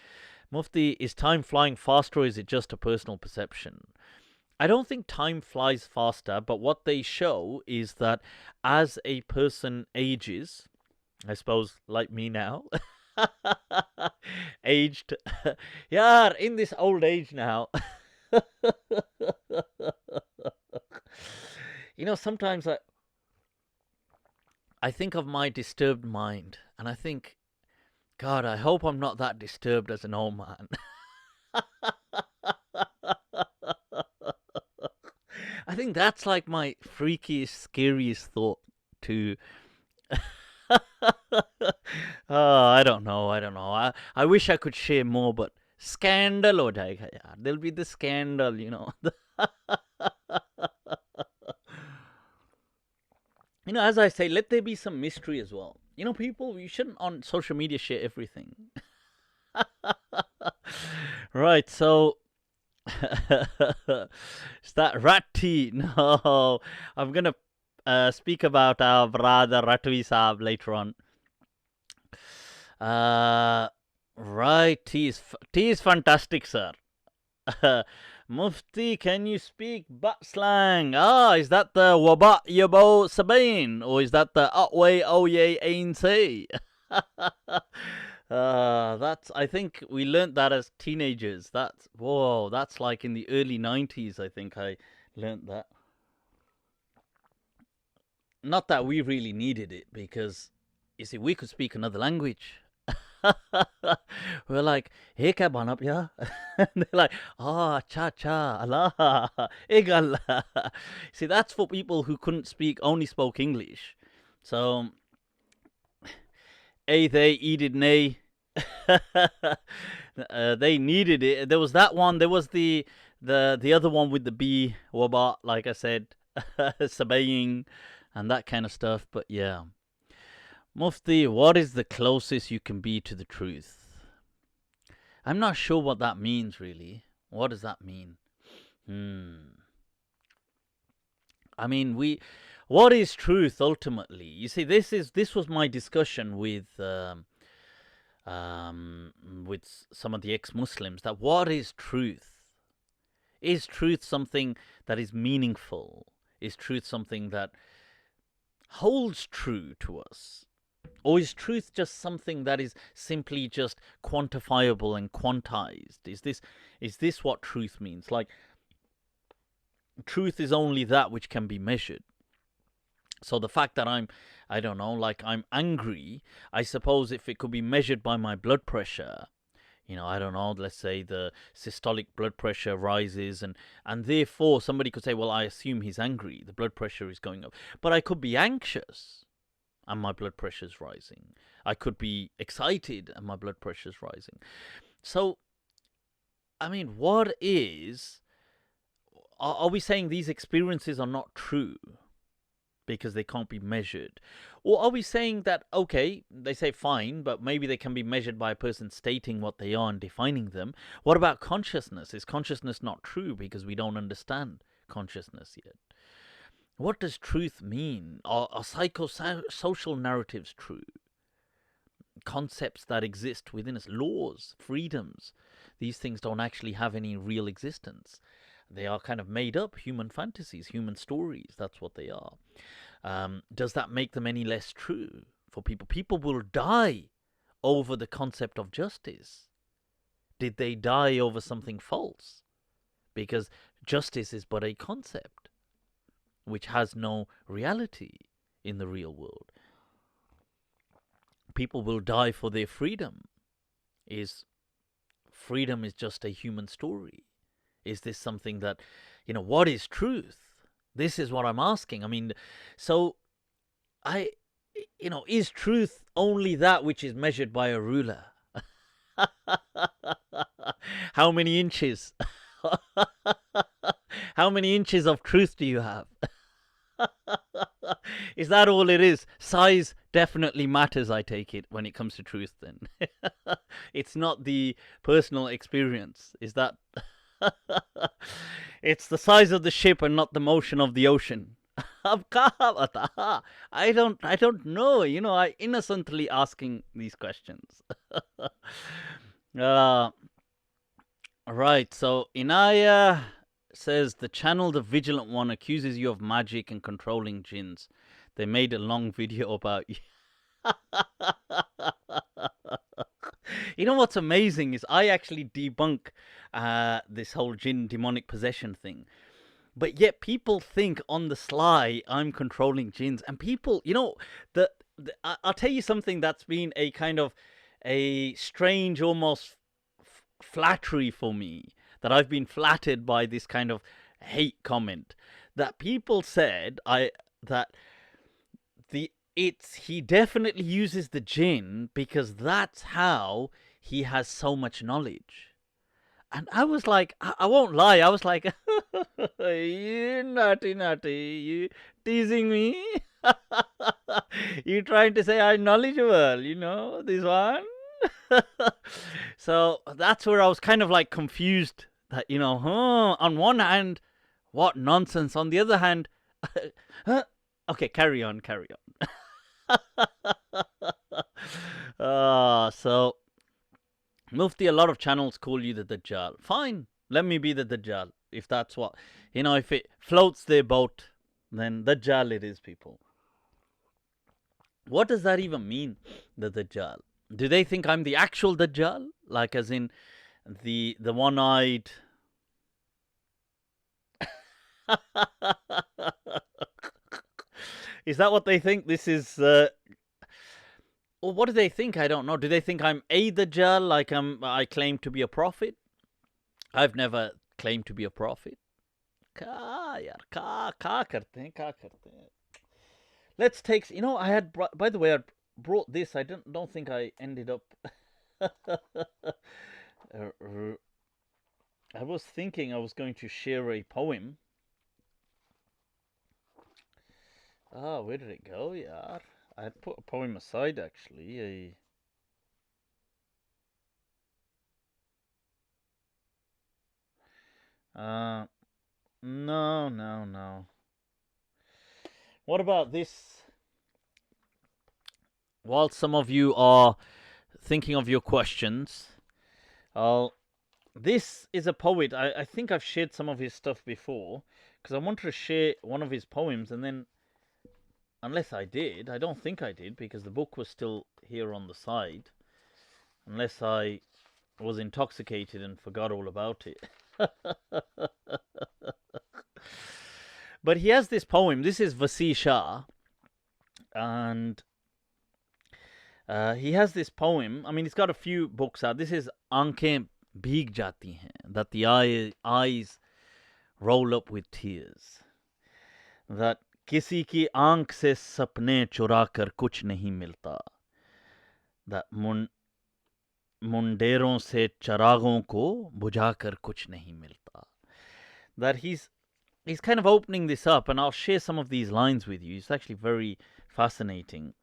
Mufti, is time flying faster, or is it just a personal perception? I don't think time flies faster, but what they show is that as a person ages, I suppose like me now, aged, in this old age now, sometimes I think of my disturbed mind, and I think, God, I hope I'm not that disturbed as an old man. I think that's like my freakiest, scariest thought to... I don't know. I wish I could share more, but scandal ho jayega yaar. There'll be the scandal, as I say, let there be some mystery as well. You know, people, you shouldn't on social media share everything. Right, so is that Ratty? No, I'm gonna speak about our brother Ratwi Saab later on. Right, tea is fantastic, sir. Mufti, can you speak butt slang? Is that the wabat yabo sabain? Or is that the atway oye ain say? I think we learnt that as teenagers. That's like in the early 90s, I think I learnt that. Not that we really needed it, because, you see, we could speak another language. We're like, hey, kya banap ya? And they're like, cha Allah, egalla. See, that's for people who only spoke English. So, they needed nay. They needed it. There was that one. There was the other one with the B, wabat, like I said, sabaying, and that kind of stuff. But yeah. Mufti, what is the closest you can be to the truth? I'm not sure what that means, really. What does that mean? I mean, what is truth ultimately? You see, this was my discussion with some of the ex-Muslims, that what is truth? Is truth something that is meaningful? Is truth something that holds true to us? Or is truth just something that is simply just quantifiable and quantized? Is this what truth means? Like, truth is only that which can be measured. So the fact that I'm angry, I suppose if it could be measured by my blood pressure, I don't know, let's say the systolic blood pressure rises, and therefore somebody could say, well, I assume he's angry, the blood pressure is going up. But I could be anxious and my blood pressure is rising. I could be excited and my blood pressure is rising. So, I mean, are we saying these experiences are not true because they can't be measured? Or are we saying that, okay, they say fine, but maybe they can be measured by a person stating what they are and defining them? What about consciousness? Is consciousness not true because we don't understand consciousness yet? What does truth mean? Are psychosocial narratives true? Concepts that exist within us, laws, freedoms, these things don't actually have any real existence. They are kind of made up human fantasies, human stories. That's what they are. Does that make them any less true for people? People will die over the concept of justice. Did they die over something false? Because justice is but a concept which has no reality in the real world. People will die for their freedom. Freedom is just a human story. Is this something that, what is truth? This is what I'm asking. I mean, so is truth only that which is measured by a ruler? How many inches? How many inches of truth do you have? Is that all it is? Size definitely matters, I take it, when it comes to truth then. It's not the personal experience. Is that... It's the size of the ship and not the motion of the ocean. I don't know. I innocently asking these questions. Right, so Inaya says the channel The Vigilant One accuses you of magic and controlling jinns. They made a long video about you. You know what's amazing is I actually debunk this whole jinn demonic possession thing. But yet people think on the sly I'm controlling jinns. And people, I'll tell you something that's been a kind of a strange, almost flattery for me. That I've been flattered by this kind of hate comment. That people said he definitely uses the jinn because that's how he has so much knowledge. And I was like, I won't lie, I was like, you naughty, you teasing me? You trying to say I'm knowledgeable, you know, this one? So that's where I was kind of like confused that, you know, on one hand, what nonsense. On the other hand, okay, carry on. So, Mufti, a lot of channels call you the Dajjal. Fine, let me be the Dajjal. If that's what, you know, if it floats their boat, then Dajjal it is, people. What does that even mean, the Dajjal? Do they think I'm the actual Dajjal? Like as in the one-eyed... Is that what they think? This is... Or what do they think? I don't know. Do they think I'm a Dajjal, like I claim to be a prophet? I've never claimed to be a prophet. Let's take... You know, I had... By the way, I brought this. I don't think I ended up... I was thinking I was going to share a poem. Where did it go? Yeah, I had put a poem aside, actually. No. What about this? While some of you are thinking of your questions, this is a poet. I think I've shared some of his stuff before, because I wanted to share one of his poems, and then, unless I did, I don't think I did, because the book was still here on the side, unless I was intoxicated and forgot all about it. But he has this poem. This is Vasi Shah, and he has this poem. I mean, he's got a few books out. This is Aankhein Bheeg Jati Hain, that the eyes roll up with tears. That किसी की आंख से सपने चुरा कर कुछ नहीं मिलता. That मुंडेरों से चरागों को बुझा कर कुछ नहीं मिलता. That he's kind of opening this up, and I'll share some of these lines with you. It's actually very fascinating.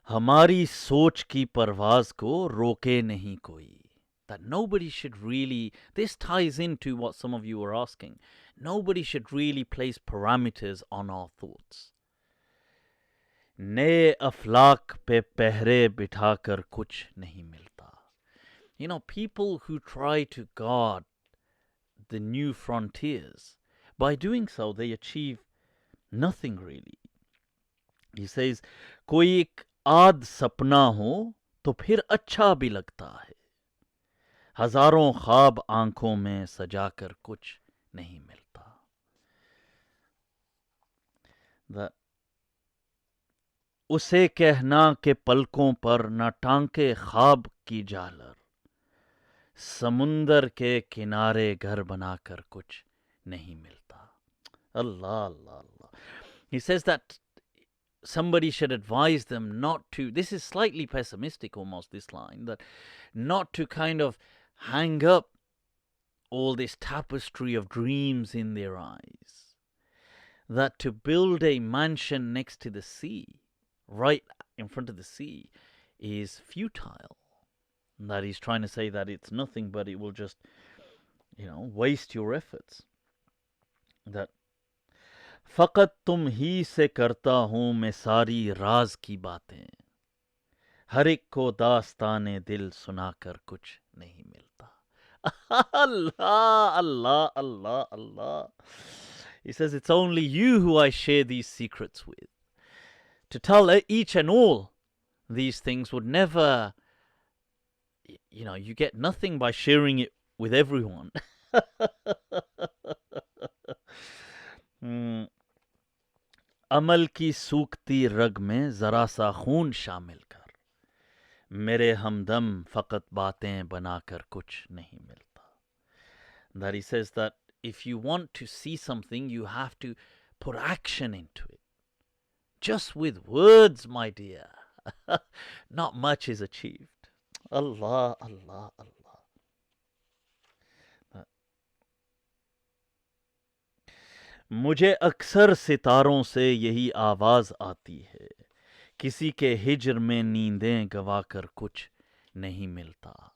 हमारी सोच की परवाज़ को रोके नहीं कोई. That nobody should really... This ties into what some of you were asking. Nobody should really place parameters on our thoughts. नए अफलाक पे पहरे बिठाकर कुछ नहीं मिलता. You know, people who try to guard the new frontiers, by doing so, they achieve nothing really. He says, कोई एक आद सपना हो तो फिर अच्छा भी लगता है. हजारों ख्वाब आंखों में सजाकर कुछ नहीं मिलता. That उसे कहना के पलकों पर न टांके ख्वाब की झालर. समुंदर के किनारे घर बनाकर कुछ नहीं मिलता. Allah. He says that somebody should advise them not to... This is slightly pessimistic almost, this line, that not to kind of hang up all this tapestry of dreams in their eyes. That to build a mansion next to the sea, right in front of the sea, is futile. That he's trying to say that it's nothing, but it will just, you know, waste your efforts. That फ़क़त तुम ही से करता हूँ मैं सारी राज की बातें. हर एक को दास्ताने दिल सुनाकर कुछ नहीं मिलता. Allah. He says, it's only you who I share these secrets with. To tell each and all these things would never... You know, you get nothing by sharing it with everyone. अमल की सूखती रग में जरा सा खून शामिल कर. मेरे हमदम फ़क़त बातें बनाकर कुछ नहीं मिलता. That he says that if you want to see something, you have to put action into it. Just with words, my dear, not much is achieved. Allah. मुझे अक्सर सितारों से यही आवाज़ आती है, किसी के हिज्र में नींदें गवाकर कुछ नहीं मिलता।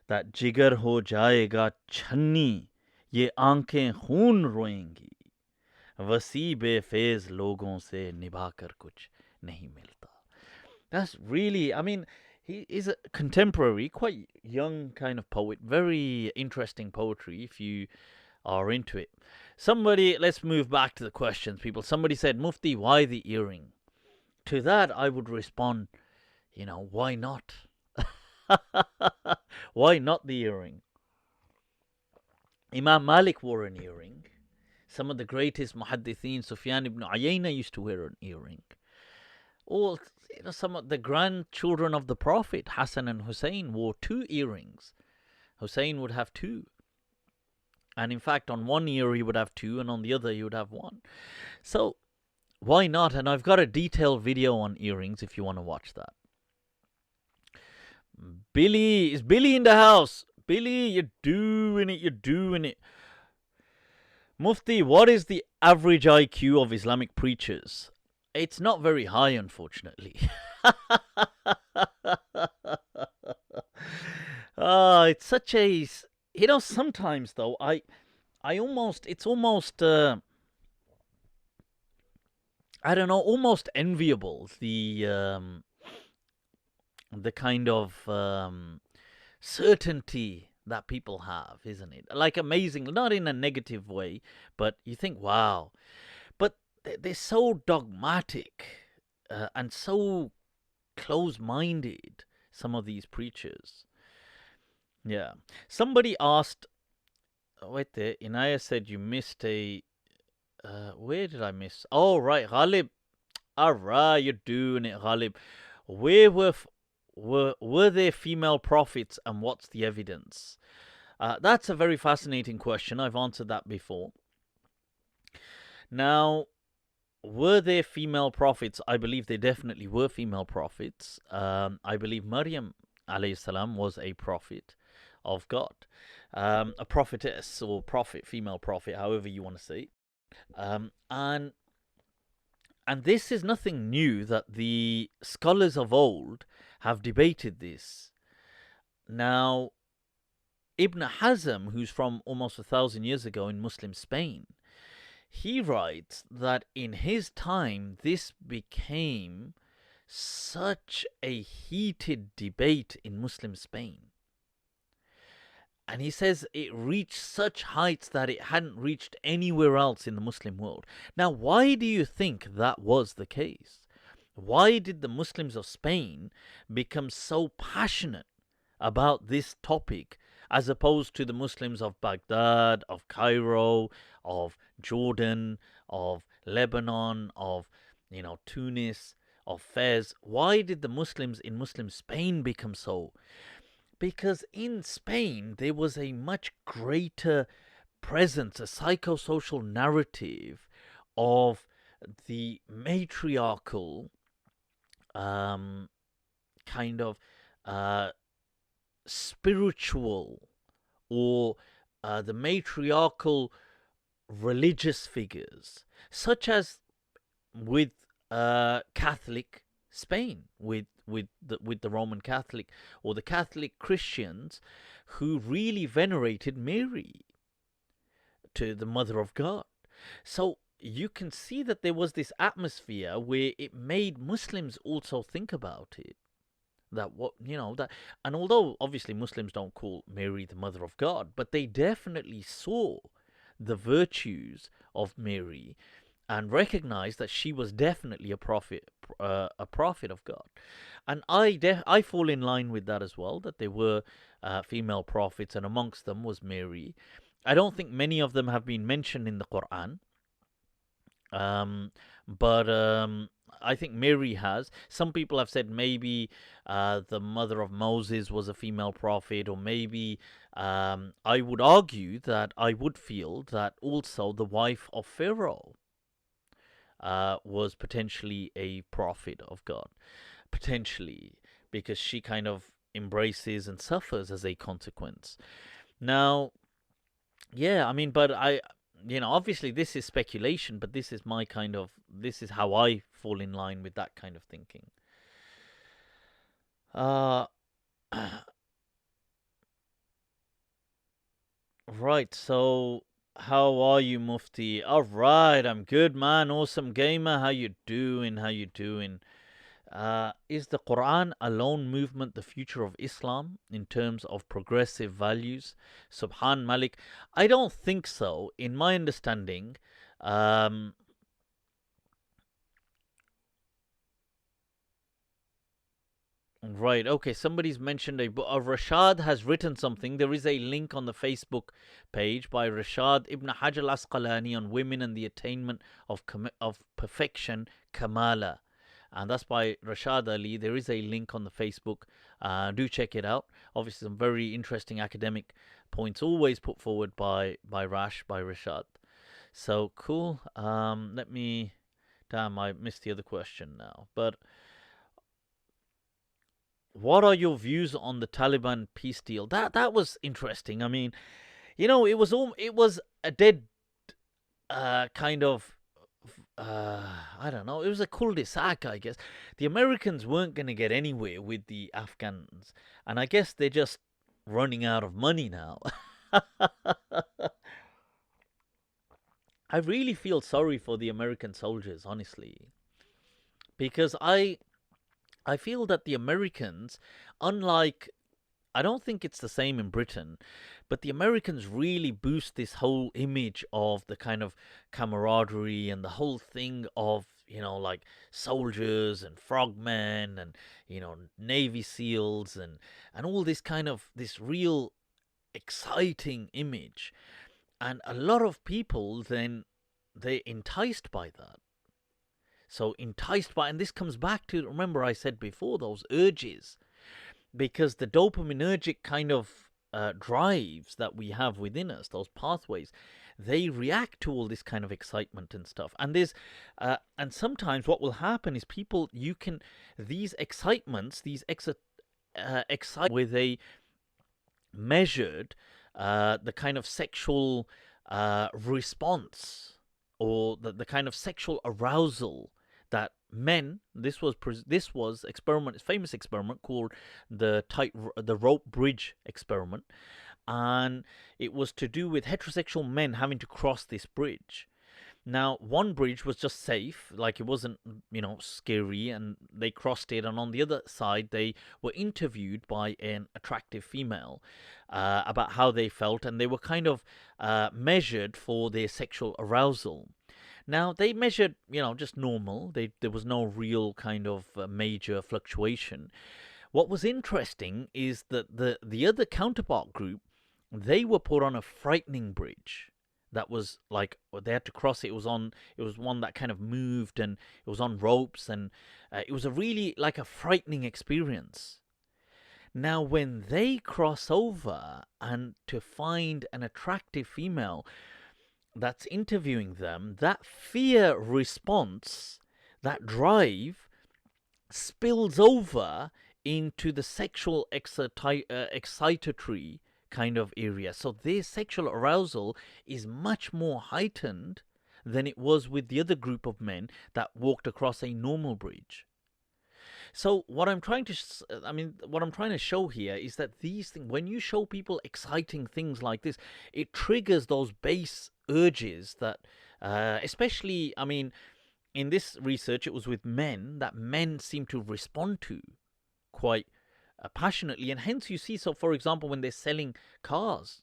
that जिगर हो जाएगा छन्नी, ये आंखें खून रोएंगी, वसी बेफेज लोगों से निभाकर कुछ नहीं मिलता. That's really, I mean, he is a contemporary, quite young kind of poet, very interesting poetry if you are into it. Somebody, let's move back to the questions, people. Somebody said, Mufti, why the earring? To that, I would respond, why not? Why not the earring? Imam Malik wore an earring. Some of the greatest muhaddithin, Sufyan ibn Uyayna, used to wear an earring. Or some of the grandchildren of the Prophet, Hassan and Hussein, wore 2 earrings. Hussein would have 2. And in fact, on one ear he would have 2, and on the other he would have 1. So, why not? And I've got a detailed video on earrings if you want to watch that. Billy, is Billy in the house? Billy, you're doing it. Mufti, what is the average IQ of Islamic preachers? It's not very high, unfortunately. It's such a... sometimes though, it's almost, almost enviable, the kind of certainty that people have, isn't it? Like amazing, not in a negative way, but you think, wow. But they're so dogmatic and so close-minded, some of these preachers. Yeah. Somebody asked, wait there, Inaya said you missed a... where did I miss? Oh, right, Ghalib. All right, you're doing it, Ghalib. Where were there female prophets, and what's the evidence? That's a very fascinating question. I've answered that before. Now, were there female prophets? I believe there definitely were female prophets. I believe Maryam alayhi salam was a prophet of God. A prophetess or prophet, female prophet, however you want to say. And this is nothing new, that the scholars of old have debated this. Now, Ibn Hazm, who's from almost 1,000 years ago in Muslim Spain, he writes that in his time this became such a heated debate in Muslim Spain. And he says it reached such heights that it hadn't reached anywhere else in the Muslim world. Now, why do you think that was the case? Why did the Muslims of Spain become so passionate about this topic as opposed to the Muslims of Baghdad, of Cairo, of Jordan, of Lebanon, of Tunis, of Fez? Why did the Muslims in Muslim Spain become so? Because in Spain there was a much greater presence, a psychosocial narrative of the matriarchal kind of spiritual or the matriarchal religious figures, such as with Catholic Spain, with the Roman Catholic or the Catholic Christians, who really venerated Mary, to the Mother of God. So you can see that there was this atmosphere where it made Muslims also think about it. And although obviously Muslims don't call Mary the Mother of God, but they definitely saw the virtues of Mary and recognized that she was definitely a prophet of God. And I fall in line with that as well, that there were female prophets, and amongst them was Mary. I don't think many of them have been mentioned in the Quran, but I think Mary has. Some people have said maybe the mother of Moses was a female prophet, or maybe I would argue that I would feel that also the wife of Pharaoh was potentially a prophet of God. Potentially, because she kind of embraces and suffers as a consequence. Now, yeah, I mean, but obviously this is speculation, but this is this is how I fall in line with that kind of thinking. Right, so how are you, Mufti? All right, I'm good, man. Awesome gamer. How you doing? Is the Quran alone movement the future of Islam in terms of progressive values? Subhan Malik. I don't think so. In my understanding, right, okay, somebody's mentioned Rashad has written something. There is a link on the Facebook page by Rashad Ibn Hajar al-Asqalani on women and the attainment of perfection, Kamala. And that's by Rashad Ali. There is a link on the Facebook. Do check it out. Obviously, some very interesting academic points always put forward by Rashad. So, cool. Let me... Damn, I missed the other question now. But... what are your views on the Taliban peace deal? That was interesting. I mean, it was a dead kind of I don't know. It was a cul-de-sac, I guess. The Americans weren't going to get anywhere with the Afghans, and I guess they're just running out of money now. I really feel sorry for the American soldiers, honestly, because I feel that the Americans, unlike, I don't think it's the same in Britain, but the Americans really boost this whole image of the kind of camaraderie and the whole thing of, like soldiers and frogmen and, Navy SEALs and all this kind of, this real exciting image. And a lot of people then, they're enticed by that. So enticed by, and this comes back to, remember I said before, those urges, because the dopaminergic kind of drives that we have within us, those pathways, they react to all this kind of excitement and stuff. And and sometimes what will happen is these excitements, where they measured the kind of sexual response or the kind of sexual arousal that men, this was famous experiment called the rope bridge experiment, and it was to do with heterosexual men having to cross this bridge. Now, one bridge was just safe, like it wasn't, scary, and they crossed it, and on the other side they were interviewed by an attractive female about how they felt, and they were kind of measured for their sexual arousal. Now, they measured, just normal. There was no real kind of major fluctuation. What was interesting is that the other counterpart group, they were put on a frightening bridge. That was like, they had to cross it. It was one that kind of moved, and it was on ropes, and it was a really like a frightening experience. Now, when they cross over and to find an attractive female that's interviewing them, that fear response, that drive, spills over into the sexual excitatory kind of area. So their sexual arousal is much more heightened than it was with the other group of men that walked across a normal bridge. So what I'm trying to show here is that these things, when you show people exciting things like this, it triggers those base urges that, especially, in this research, it was with men, that men seem to respond to quite passionately. And hence you see, so for example, when they're selling cars,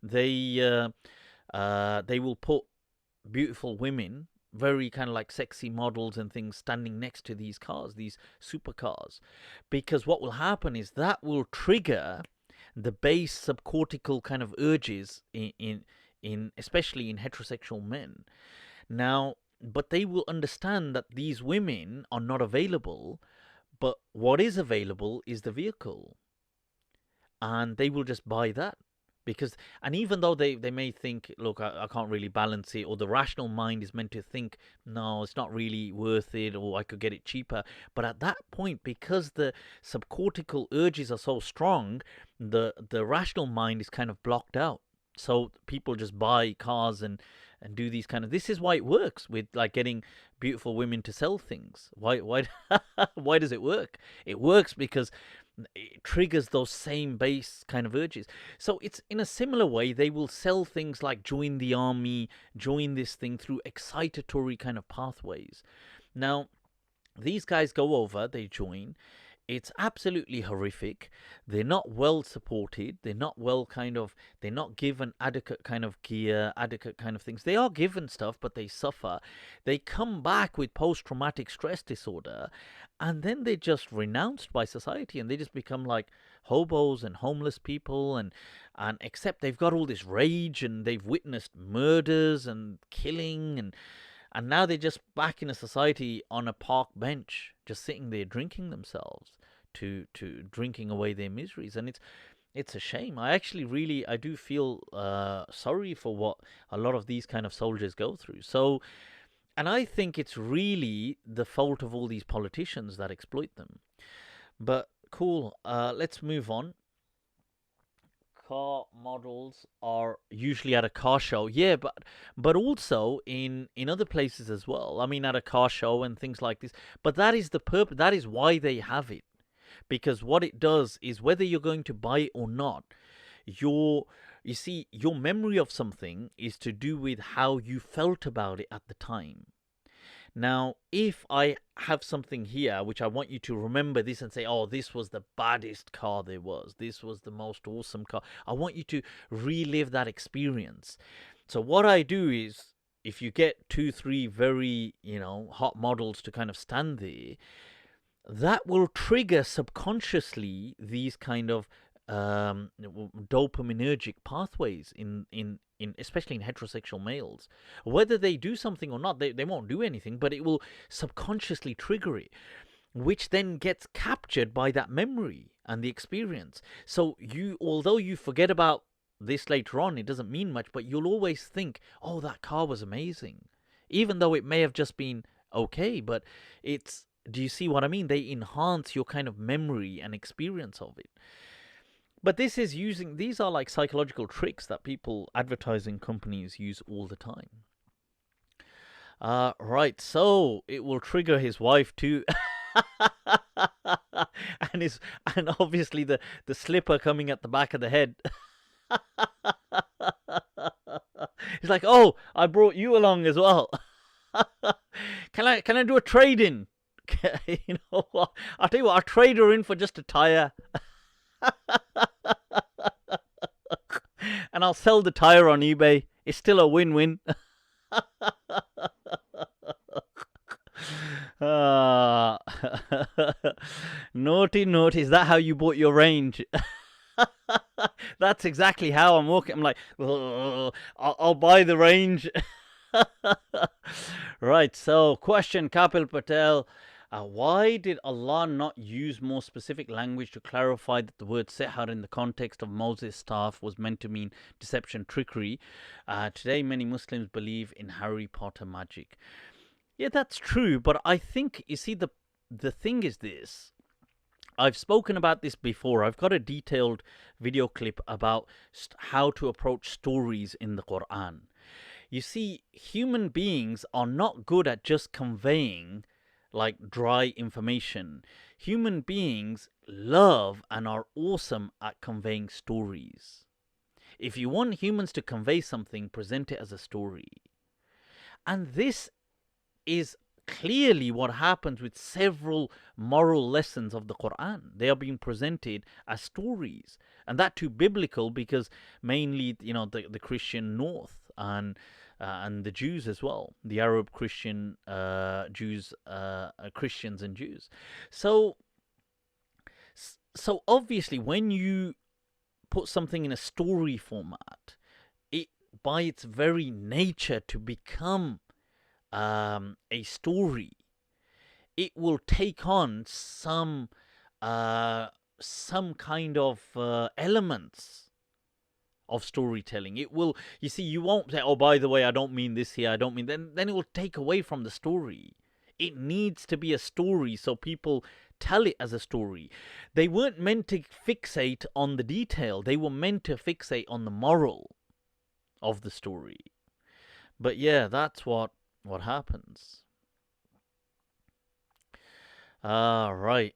they will put beautiful women, very kind of like sexy models and things, standing next to these cars, these supercars, because what will happen is that will trigger the base subcortical kind of urges in especially in heterosexual men. Now, but they will understand that these women are not available, but what is available is the vehicle, and they will just buy that. Because, and even though they may think, look, I can't really balance it, or the rational mind is meant to think, no, it's not really worth it, or I could get it cheaper. But at that point, because the subcortical urges are so strong, the rational mind is kind of blocked out. So people just buy cars and do these kind of. This is why it works with like getting beautiful women to sell things. Why why does it work? It works because it triggers those same base kind of urges. So it's in a similar way, they will sell things like join the army, join this thing through excitatory kind of pathways. Now, these guys go over, they join. It's absolutely horrific. They're not well supported. They're not well they're not given adequate kind of gear, adequate kind of things. They are given stuff, but they suffer. They come back with post-traumatic stress disorder, and then they're just renounced by society, and they just become like hobos and homeless people, and except they've got all this rage, and they've witnessed murders and killing, and now they're just back in a society on a park bench, just sitting there drinking themselves, to drinking away their miseries. And it's a shame. I do feel sorry for what a lot of these kind of soldiers go through. So, and I think it's really the fault of all these politicians that exploit them. But cool, let's move on. Car models are usually at a car show, yeah, but also in other places as well. I mean, at a car show and things like this. But that is the purpose. That is why they have it, because what it does is, whether you're going to buy it or not, your memory of something is to do with how you felt about it at the time. Now, if I have something here which I want you to remember this and say, oh, this was the baddest car there was, this was the most awesome car, I want you to relive that experience. So what I do is, if you get 2-3 very, hot models to kind of stand there, that will trigger subconsciously these kind of dopaminergic pathways in especially in heterosexual males. Whether they do something or not, they won't do anything, but it will subconsciously trigger it, which then gets captured by that memory and the experience. So although you forget about this later on, it doesn't mean much, but you'll always think, oh, that car was amazing, even though it may have just been okay. But do you see what I mean? They enhance your kind of memory and experience of it. But these are like psychological tricks that advertising companies use all the time. Right, so it will trigger his wife too. and obviously the slipper coming at the back of the head. He's like, oh, I brought you along as well. Can I do a trade-in? I'll tell you what, I'll trade her in for just a tire. And I'll sell the tire on eBay. It's still a win-win. Naughty. Is that how you bought your range? That's exactly how I'm walking. I'm like, I'll buy the range. Right, so question, Kapil Patel. Why did Allah not use more specific language to clarify that the word sihr in the context of Moses' staff was meant to mean deception, trickery? Today, many Muslims believe in Harry Potter magic. Yeah, that's true, but I think, you see, the thing is this. I've spoken about this before. I've got a detailed video clip about how to approach stories in the Quran. You see, human beings are not good at just conveying like dry information. Human beings love and are awesome at conveying stories. If you want humans to convey something, present it as a story. And this is clearly what happens with several moral lessons of the Quran. They are being presented as stories, and that too biblical, because mainly, the Christian North and the Jews as well, the Arab Christian Jews, Christians and Jews. So obviously, when you put something in a story format, it by its very nature to become a story, it will take on some kind of elements of storytelling. It will, you see, you won't say, oh, by the way, I don't mean this here, I don't mean, then it will take away from the story. It needs to be a story, so people tell it as a story. They weren't meant to fixate on the detail, they were meant to fixate on the moral. of the story. But yeah, that's what happens. Right.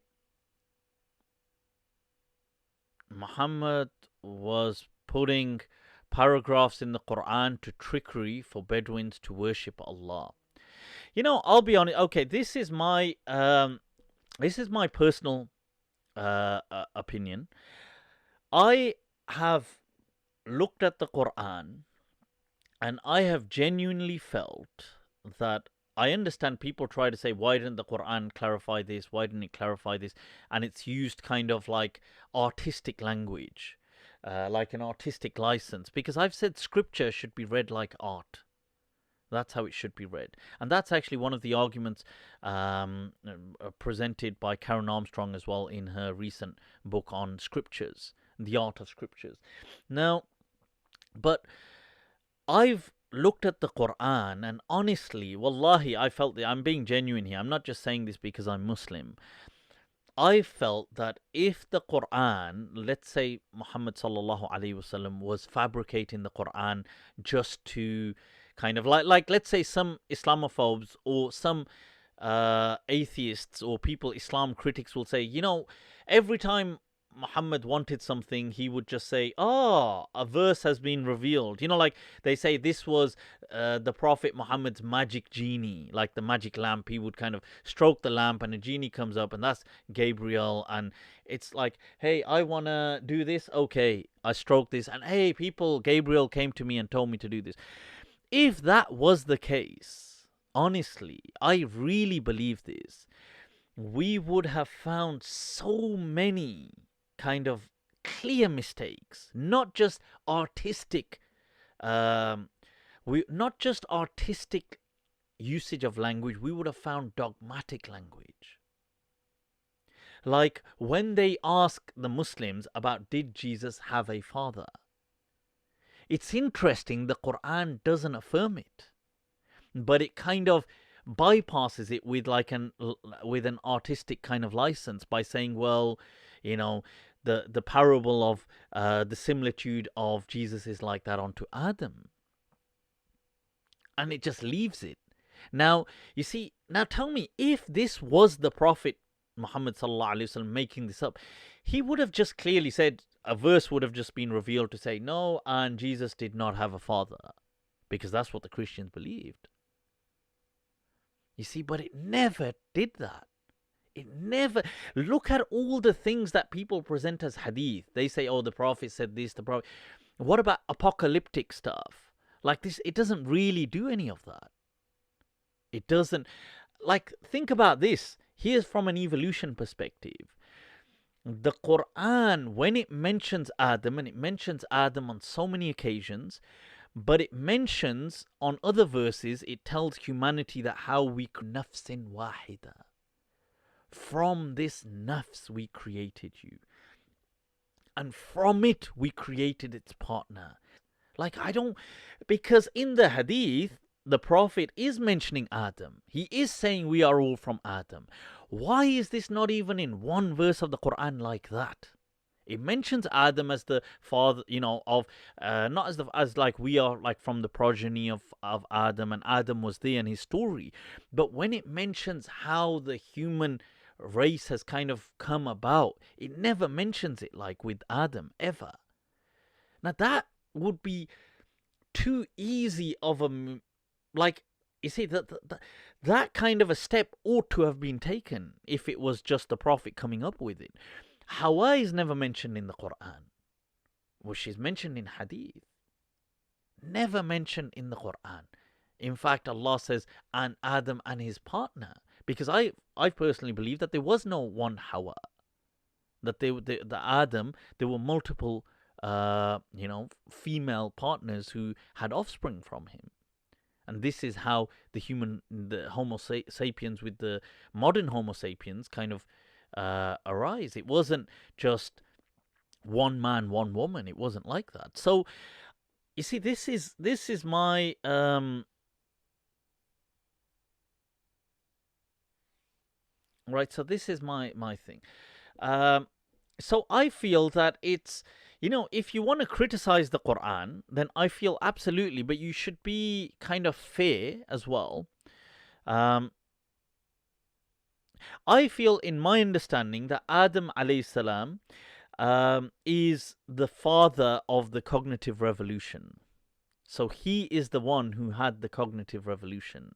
Muhammad was putting paragraphs in the Quran to trickery for Bedouins to worship Allah. You know, I'll be honest. Okay, this is my personal opinion. I have looked at the Quran and I have genuinely felt that I understand people try to say, why didn't the Quran clarify this? Why didn't it clarify this? And it's used kind of like artistic language, like an artistic license. Because I've said scripture should be read like art. That's how it should be read. And that's actually one of the arguments presented by Karen Armstrong as well in her recent book on scriptures, the art of scriptures. Now, but I've looked at the Quran and honestly, wallahi, I felt that I'm being genuine here. I'm not just saying this because I'm Muslim. I felt that if the Quran, let's say Muhammad sallallahu alaihi wasallam was fabricating the Quran just to kind of like let's say some Islamophobes or some atheists or people, Islam critics will say, you know, every time Muhammad wanted something, he would just say, a verse has been revealed. You know, like they say this was the Prophet Muhammad's magic genie, like the magic lamp. He would kind of stroke the lamp and a genie comes up, and that's Gabriel. And it's like, hey, I want to do this. Okay, I stroke this. And hey, people, Gabriel came to me and told me to do this. If that was the case, honestly, I really believe this, we would have found so many kind of clear mistakes, not just artistic, not just artistic usage of language. We would have found dogmatic language. Like when they ask the Muslims about did Jesus have a father? It's interesting, the Quran doesn't affirm it, but it kind of bypasses it with like an artistic kind of license by saying, well, you know, the parable of the similitude of Jesus is like that onto Adam, and it just leaves it. Now you see, now tell me, if this was the Prophet Muhammad sallallahu alaihi wasallam making this up, he would have just clearly said, a verse would have just been revealed to say, no, and Jesus did not have a father, because that's what the Christians believed. You see, but it never did that. It never. Look at all the things that people present as hadith. They say, oh, the Prophet said this, the Prophet. What about apocalyptic stuff? Like this, it doesn't really do any of that. It doesn't. Like, think about this. Here's from an evolution perspective. The Quran, when it mentions Adam, and it mentions Adam on so many occasions, but it mentions on other verses, it tells humanity that how we nafsin wahida. From this nafs we created you. And from it we created its partner. Like, because in the hadith, the Prophet is mentioning Adam. He is saying we are all from Adam. Why is this not even in one verse of the Quran like that? It mentions Adam as the father, you know, of not as like we are like from the progeny of Adam, and Adam was there in his story. But when it mentions how the human race has kind of come about, it never mentions it like with Adam ever. Now that would be too easy of a, like, you see, that kind of a step ought to have been taken if it was just the Prophet coming up with it. Hawa is never mentioned in the Quran, which is mentioned in Hadith. Never mentioned in the Quran. In fact, Allah says, and Adam and his partner. Because I personally believe that there was no one Hawa. That the Adam, there were multiple, female partners who had offspring from him. And this is how the Homo sapiens with the modern Homo sapiens kind of arise. It wasn't just one man, one woman. It wasn't like that. So, you see, this is my right. So this is my thing. So I feel that it's, You know, if you want to criticize the Quran, then I feel absolutely, but you should be kind of fair as well. I feel, in my understanding, that Adam alayhi salam is the father of the cognitive revolution. So he is the one who had the cognitive revolution.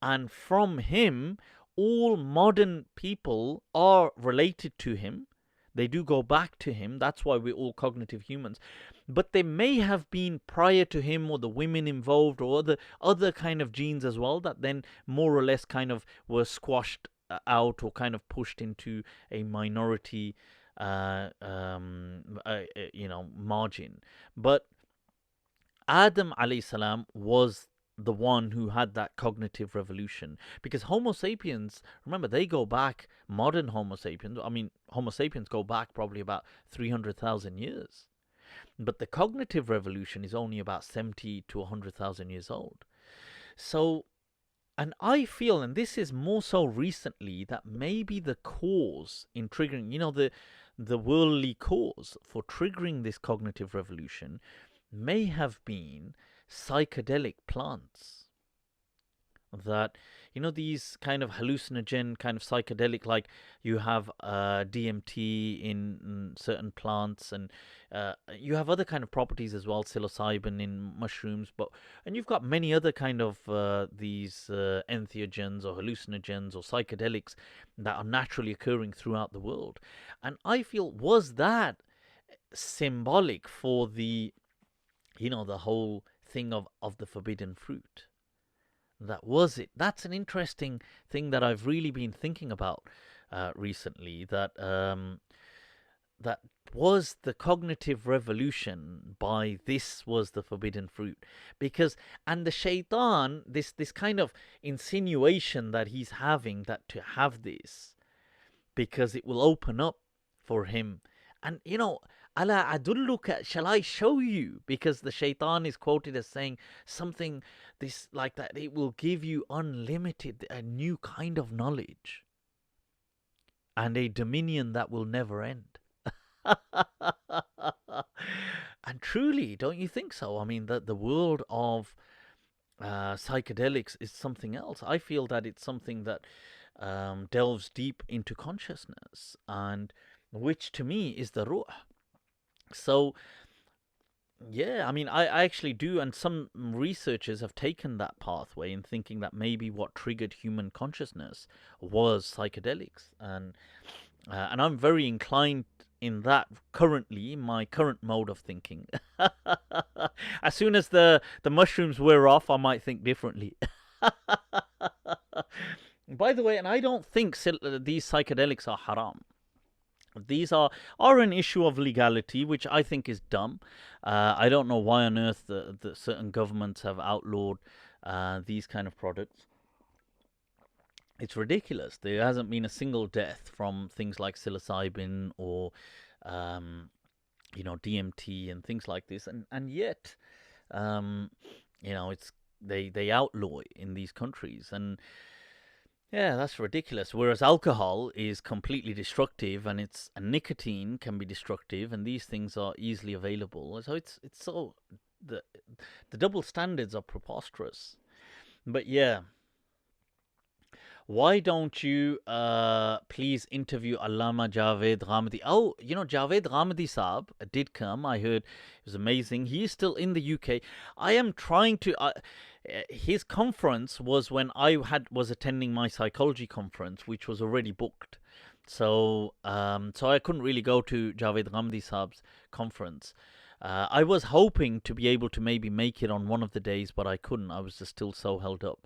And from him, all modern people are related to him. They do go back to him. That's why we're all cognitive humans. But they may have been prior to him, or the women involved, or other kind of genes as well, that then more or less kind of were squashed out or kind of pushed into a minority margin. But Adam alayhi salam was the one who had that cognitive revolution, because Homo sapiens, remember, they go back, modern Homo sapiens, I mean, Homo sapiens go back probably about 300,000 years, but the cognitive revolution is only about 70 to 100,000 years old. So, and I feel, and this is more so recently, that maybe the cause in triggering, the worldly cause for triggering this cognitive revolution may have been psychedelic plants. That, these kind of hallucinogen, kind of psychedelic, like you have DMT in certain plants, and you have other kind of properties as well, psilocybin in mushrooms, and you've got many other kind of these entheogens or hallucinogens or psychedelics that are naturally occurring throughout the world. And I feel, was that symbolic for the the whole thing of the forbidden fruit? That was it. That's an interesting thing that I've really been thinking about recently, that that was the cognitive revolution by this was the forbidden fruit. Because, and the shaitan, this kind of insinuation that he's having, that to have this, because it will open up for him. And Ala adulluka, shall I show you? Because the shaitan is quoted as saying something this like that. It will give you unlimited, a new kind of knowledge, and a dominion that will never end. And truly, don't you think so? I mean, that the world of psychedelics is something else. I feel that it's something that delves deep into consciousness, and which to me is the ruh. So, yeah, I mean, I actually do, and some researchers have taken that pathway in thinking that maybe what triggered human consciousness was psychedelics, and I'm very inclined in that currently, my current mode of thinking. As soon as the mushrooms wear off, I might think differently. By the way, and I don't think these psychedelics are haram. These are an issue of legality, which I think is dumb. I don't know why on earth the certain governments have outlawed these kind of products. It's ridiculous. There hasn't been a single death from things like psilocybin or DMT and things like this, and yet it's they outlaw it in these countries. And yeah, that's ridiculous. Whereas alcohol is completely destructive, and nicotine can be destructive, and these things are easily available. So it's so the double standards are preposterous. But yeah, why don't you please interview Allama Javid Ghamidi? Oh, Javid Ghamidi Saab did come. I heard it was amazing. He is still in the UK. I am trying to. His conference was when I was attending my psychology conference, which was already booked. So I couldn't really go to Javid Ghamidi Saab's conference. I was hoping to be able to maybe make it on one of the days, but I couldn't. I was just still so held up.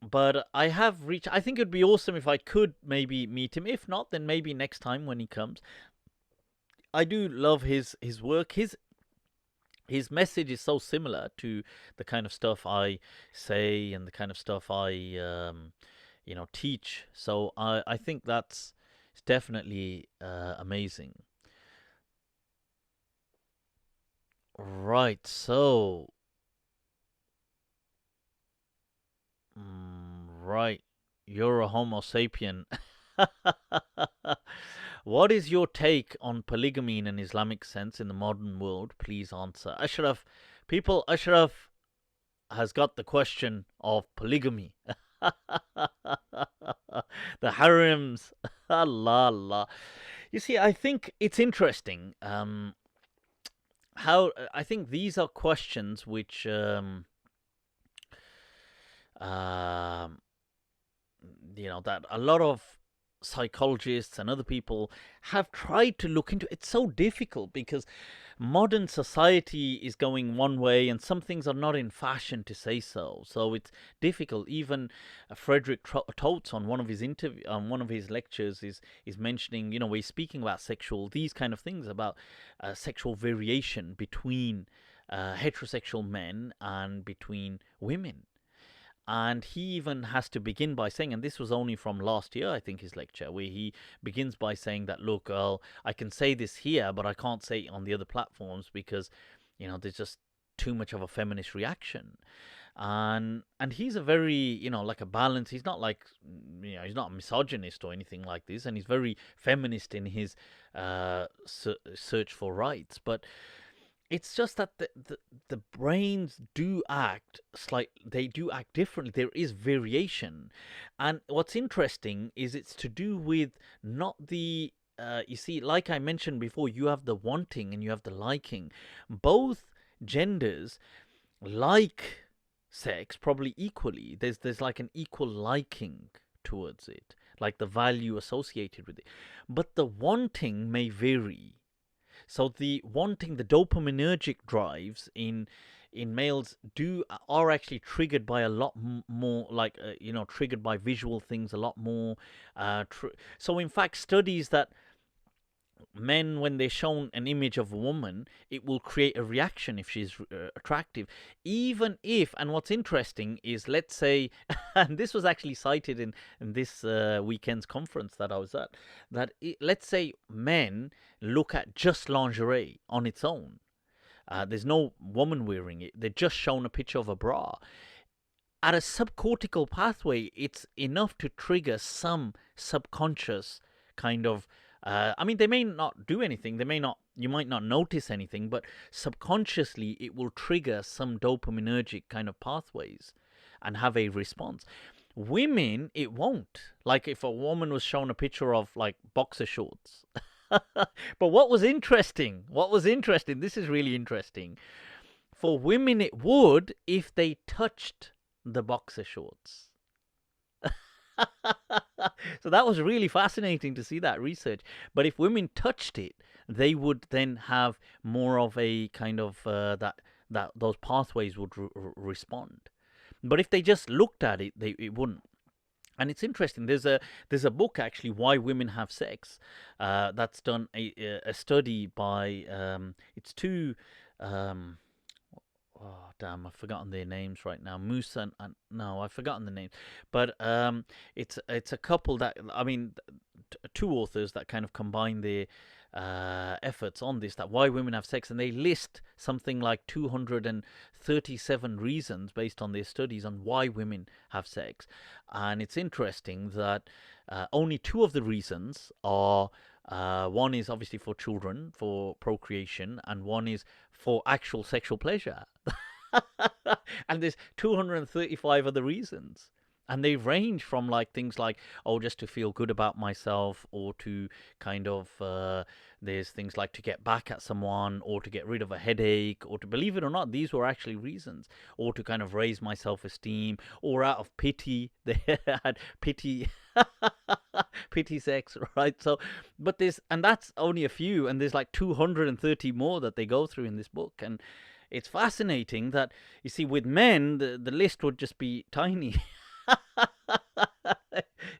But I have reached. I think it'd be awesome if I could maybe meet him. If not, then maybe next time when he comes. I do love his work. His message is so similar to the kind of stuff I say and the kind of stuff I teach. So I think that's definitely amazing. Right. So. Right, you're a Homo sapien. What is your take on polygamy in an Islamic sense in the modern world? Please answer. Ashraf has got the question of polygamy. The harems. Allah. You see, I think it's interesting. How I think these are questions which that a lot of psychologists and other people have tried to look into. It's so difficult because modern society is going one way and some things are not in fashion to say so. So it's difficult. Even Frederick Totes on one of his lectures is mentioning, we're speaking about these kind of things, about sexual variation between heterosexual men and between women. And he even has to begin by saying, and this was only from last year, I think, his lecture, where he begins by saying that, look, I can say this here, but I can't say it on the other platforms because, there's just too much of a feminist reaction. And he's a very, like a balance. He's not like, he's not a misogynist or anything like this. And he's very feminist in his search for rights. But it's just that the brains do act they do act differently. There is variation. And what's interesting is it's to do with not the, you see, like I mentioned before, you have the wanting and you have the liking. Both genders like sex probably equally. There's like an equal liking towards it, like the value associated with it. But the wanting may vary. So the wanting, the dopaminergic drives in males are actually triggered by a lot more, like triggered by visual things a lot more. So in fact, studies that men, when they're shown an image of a woman, it will create a reaction if she's attractive, even if. And what's interesting is, let's say, and this was actually cited in this weekend's conference that I was at, that let's say men look at just lingerie on its own. There's no woman wearing it. They're just shown a picture of a bra. At a subcortical pathway, it's enough to trigger some subconscious kind of they may not do anything. You might not notice anything, but subconsciously it will trigger some dopaminergic kind of pathways and have a response. Women, it won't. Like if a woman was shown a picture of like boxer shorts. But what was interesting, this is really interesting. For women, it would if they touched the boxer shorts. So that was really fascinating to see that research. But if women touched it, they would then have more of a kind of that those pathways would respond. But if they just looked at it, it wouldn't. And it's interesting. There's a book actually, Why Women Have Sex, that's done a study by it's two. Oh damn! I've forgotten their names right now. Musa and no, I've forgotten the names. But it's a couple that two authors that kind of combine their efforts on this. That why women have sex, and they list something like 237 reasons based on their studies on why women have sex. And it's interesting that only two of the reasons are. One is obviously for children, for procreation, and one is for actual sexual pleasure. And there's 235 other reasons. And they range from like things like, just to feel good about myself, or to kind of, there's things like to get back at someone, or to get rid of a headache, or to, believe it or not, these were actually reasons, or to kind of raise my self-esteem, or out of pity, they had pity, pity sex, right? So, but and that's only a few, and there's like 230 more that they go through in this book. And it's fascinating that, you see, with men, the list would just be tiny.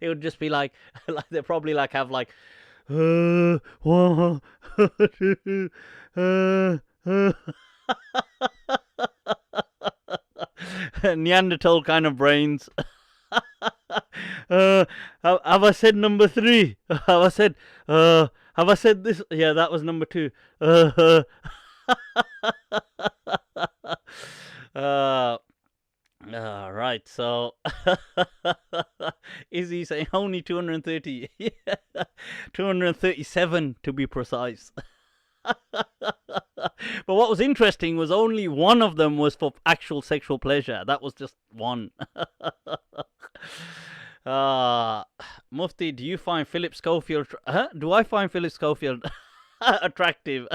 It would just be like they probably like have like Neanderthal kind of brains. Have I said number 3? Have I said this? Yeah, that was number 2. Right, so Is he saying only 230? 237 to be precise. But what was interesting was only one of them was for actual sexual pleasure. That was just one. Mufti, do you find Philip Schofield... Do I find Philip Schofield attractive?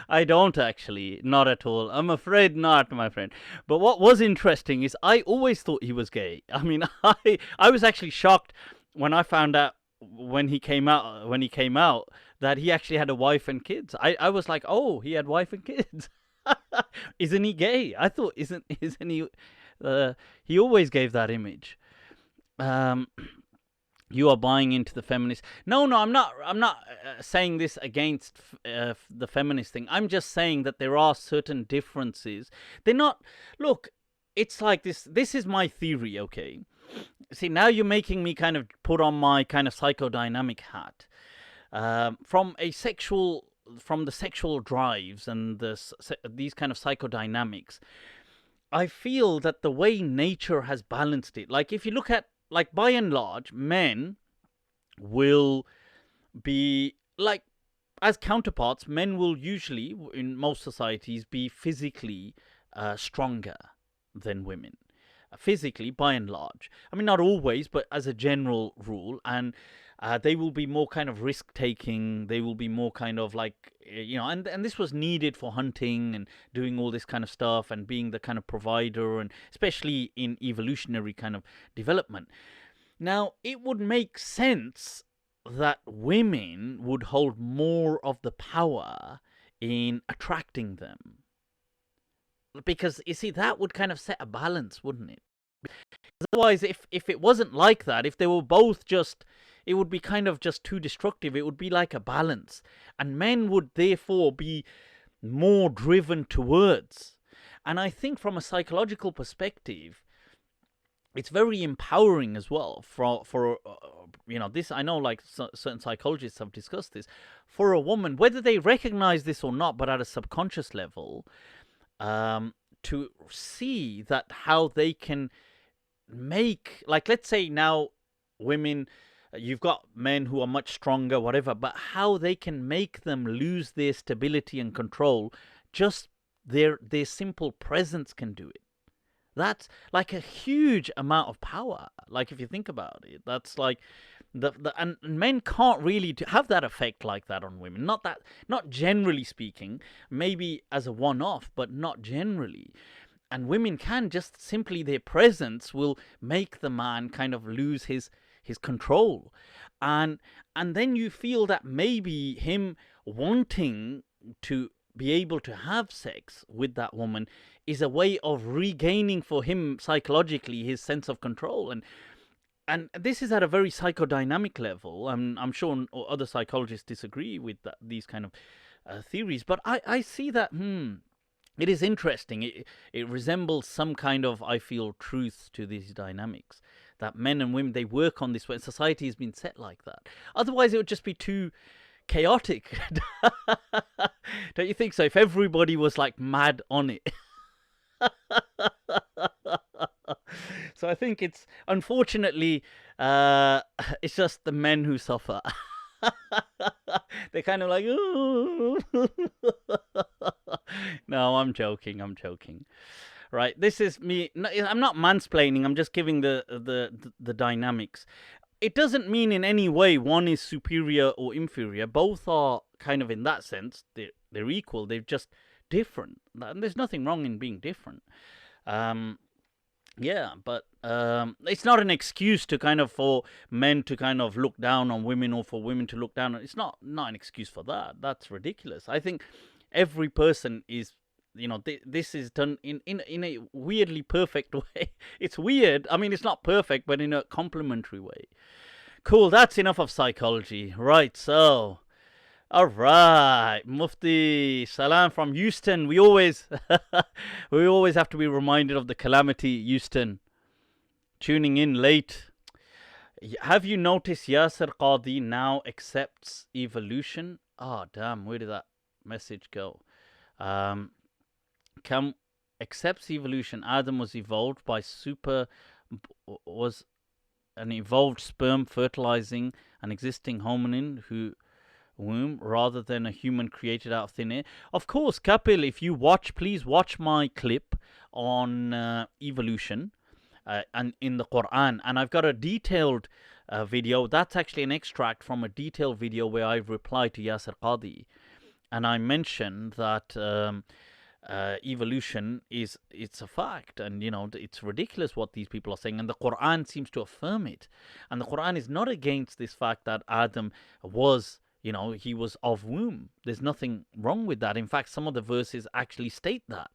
I don't actually. Not at all. I'm afraid not, my friend. But what was interesting is I always thought he was gay. I mean, I was actually shocked when I found out when he came out that he actually had a wife and kids. I was like, oh, he had wife and kids. Isn't he gay? I thought, isn't he? He always gave that image. You are buying into the feminist. No, I'm not saying this against the feminist thing. I'm just saying that there are certain differences. They're not. Look, it's like this. This is my theory, okay? See, now you're making me kind of put on my kind of psychodynamic hat. From the sexual drives and these kind of psychodynamics, I feel that the way nature has balanced it, like if you look at, like by and large, men will be, like, as counterparts, men will usually, in most societies, be physically stronger than women. Physically, by and large. I mean, not always, but as a general rule. And they will be more kind of risk-taking. They will be more kind of like, and this was needed for hunting and doing all this kind of stuff and being the kind of provider, and especially in evolutionary kind of development. Now, it would make sense that women would hold more of the power in attracting them. Because, you see, that would kind of set a balance, wouldn't it? Otherwise, if it wasn't like that, if they were both just, it would be kind of just too destructive. It would be like a balance. And men would therefore be more driven towards. And I think from a psychological perspective, it's very empowering as well for this. I know, like, certain psychologists have discussed this. For a woman, whether they recognize this or not, but at a subconscious level, to see that how they can make, like, let's say now women, you've got men who are much stronger, whatever, but how they can make them lose their stability and control, just their simple presence can do it. That's like a huge amount of power. Like, if you think about it, that's like and men can't really have that effect like that on women. Not generally speaking, maybe as a one-off, but not generally. And women can just simply, their presence will make the man kind of lose his control. And then you feel that maybe him wanting to be able to have sex with that woman is a way of regaining for him psychologically his sense of control. And this is at a very psychodynamic level. I'm sure other psychologists disagree with these kind of theories, but I see that it is interesting. It resembles some kind of, I feel, truth to these dynamics, that men and women, they work on this way. Society has been set like that. Otherwise, it would just be too chaotic. Don't you think so? If everybody was like mad on it. So I think it's, unfortunately, it's just the men who suffer. They're kind of like, ooh. No, I'm joking. Right, this is me. I'm not mansplaining. I'm just giving the dynamics. It doesn't mean in any way one is superior or inferior. Both are kind of, in that sense, they're equal. They're just different. And there's nothing wrong in being different. Yeah, but it's not an excuse to kind of, for men to kind of look down on women, or for women to look down on. It's not an excuse for that. That's ridiculous. I think every person is, this is done in a weirdly perfect way. It's weird. I mean, it's not perfect, but in a complementary way. Cool. That's enough of psychology. Right. So, all right, Mufti, salam from Houston. We always have to be reminded of the calamity, Houston. Tuning in late. Have you noticed Yasir Qadhi now accepts evolution? Oh, damn, where did that message go? Accepts evolution. Adam was evolved by super was an evolved sperm fertilizing an existing hominin womb rather than a human created out of thin air? Of course, Kapil, if you watch, please watch my clip on evolution and in the Quran. And I've got a detailed video. That's actually an extract from a detailed video where I've replied to Yasir Qadhi. And I mentioned that evolution it's a fact, and it's ridiculous what these people are saying, and the Quran seems to affirm it. And the Quran is not against this fact that Adam was, he was of womb. There's nothing wrong with that. In fact, some of the verses actually state that.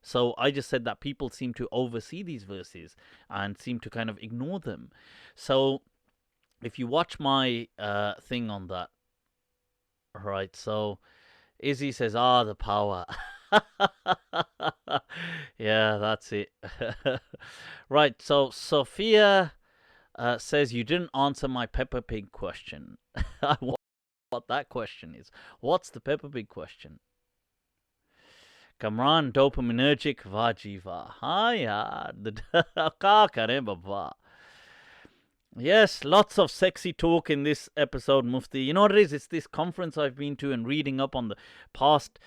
So I just said that people seem to oversee these verses and seem to kind of ignore them. So if you watch my thing on that, right, so Izzy says, the power. Yeah, that's it. Right, so Sophia says, you didn't answer my Peppa Pig question. I wonder what that question is. What's the Peppa Pig question? Kamran, dopaminergic, vajiva. Hi, kya kare baba. Yes, lots of sexy talk in this episode, Mufti. You know what it is? It's this conference I've been to and reading up on the past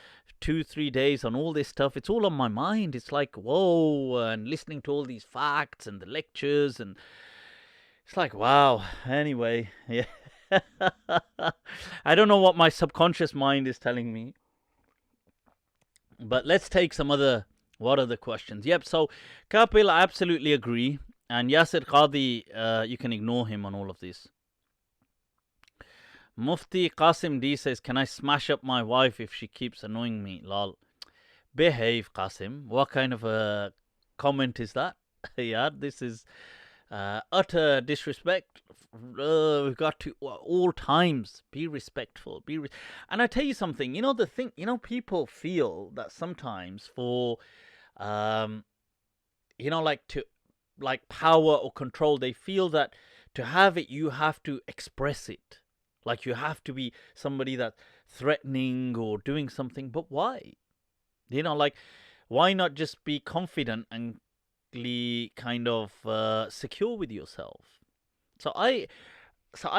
2-3 days on all this stuff. It's all on my mind. It's like, whoa, and listening to all these facts and the lectures, and it's like, wow. Anyway, yeah. I don't know what my subconscious mind is telling me. But let's take some other, what other questions? Yep, so Kapil, I absolutely agree. And Yasir Qadhi, you can ignore him on all of this. Mufti Qasim D says, can I smash up my wife if she keeps annoying me? Lol. Behave, Qasim. What kind of a comment is that? Yeah, this is utter disrespect. We've got to, all times, be respectful. And I tell you something, the thing, people feel that sometimes for, like power or control, they feel that to have it, you have to express it. Like you have to be somebody that's threatening or doing something. But why? Why not just be confident and kind of secure with yourself? So I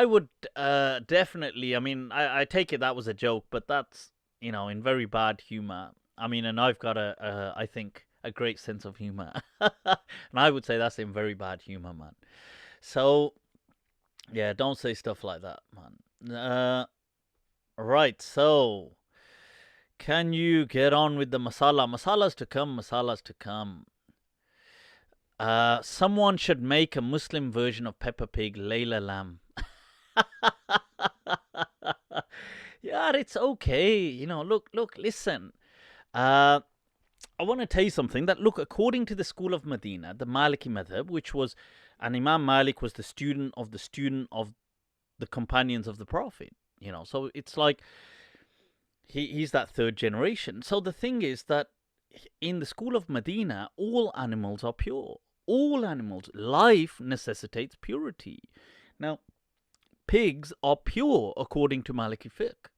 would definitely, I take it that was a joke, but that's, in very bad humor. And I've got I think, a great sense of humor. And I would say that's in very bad humor, man. So, yeah, don't say stuff like that, man. Right, so, can you get on with the masala? Masalas to come. Someone should make a Muslim version of Peppa Pig, Layla Lamb. Yeah, it's okay. Look, listen. I want to tell you something that, look, according to the school of Medina, the Maliki madhab, which was, and Imam Malik was the student of the companions of the Prophet, so it's like he's that third generation. So the thing is that in the school of Medina, all animals are pure. All animals. Life necessitates purity. Now, pigs are pure according to Maliki Fiqh.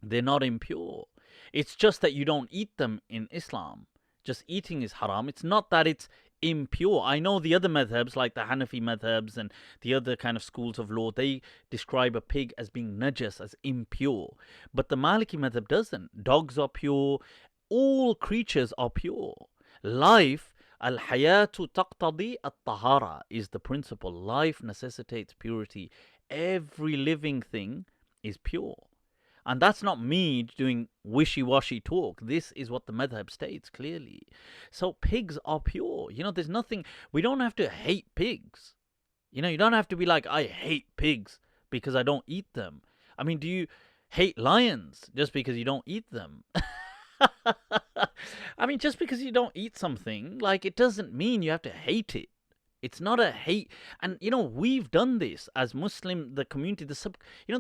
They're not impure. It's just that you don't eat them in Islam. Just eating is haram. It's not that it's impure. I know the other madhabs, like the Hanafi madhabs and the other kind of schools of law, they describe a pig as being najas, as impure. But the Maliki madhab doesn't. Dogs are pure. All creatures are pure. Life, al-hayatu taqtadi at-tahara, is the principle. Life necessitates purity. Every living thing is pure. And that's not me doing wishy-washy talk. This is what the madhab states clearly. So pigs are pure. There's nothing, we don't have to hate pigs. You don't have to be like, I hate pigs because I don't eat them. Do you hate lions just because you don't eat them? Just because you don't eat something, it doesn't mean you have to hate it. It's not a hate. And, we've done this as Muslim, the community, the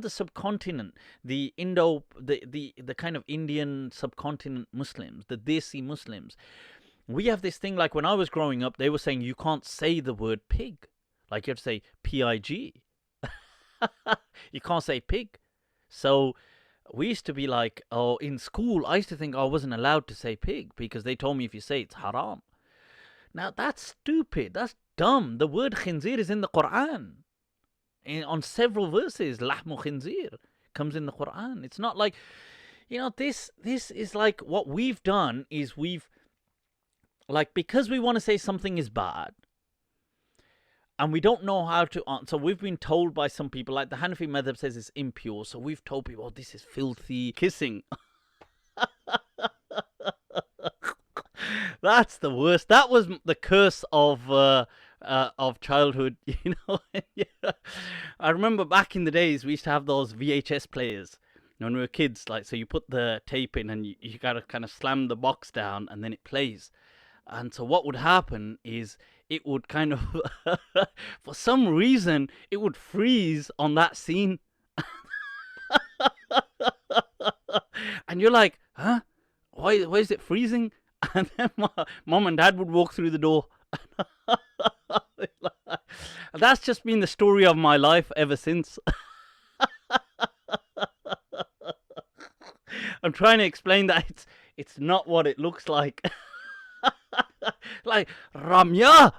subcontinent, the kind of Indian subcontinent Muslims, the Desi Muslims. We have this thing, like when I was growing up, they were saying you can't say the word pig. Like you have to say P-I-G. You can't say pig. So we used to be like, in school, I used to think I wasn't allowed to say pig because they told me if you say it's haram. Now, that's stupid. dumb. The word khinzir is in the Quran. On several verses, lahmu khinzir comes in the Quran. It's not like, this is like what we've done is we've, like, because we want to say something is bad, and we don't know how to answer. So we've been told by some people, like the Hanafi madhab says it's impure. So we've told people, oh, this is filthy. Kissing. That's the worst. That was the curse of childhood, Yeah. I remember back in the days, we used to have those VHS players when we were kids. Like, so you put the tape in and you got to kind of slam the box down and then it plays. And so what would happen is it would kind of, for some reason, it would freeze on that scene. And you're like, huh? Why is it freezing? And then mom and dad would walk through the door. That's just been the story of my life ever since. I'm trying to explain that it's not what it looks like. Like, Ramya!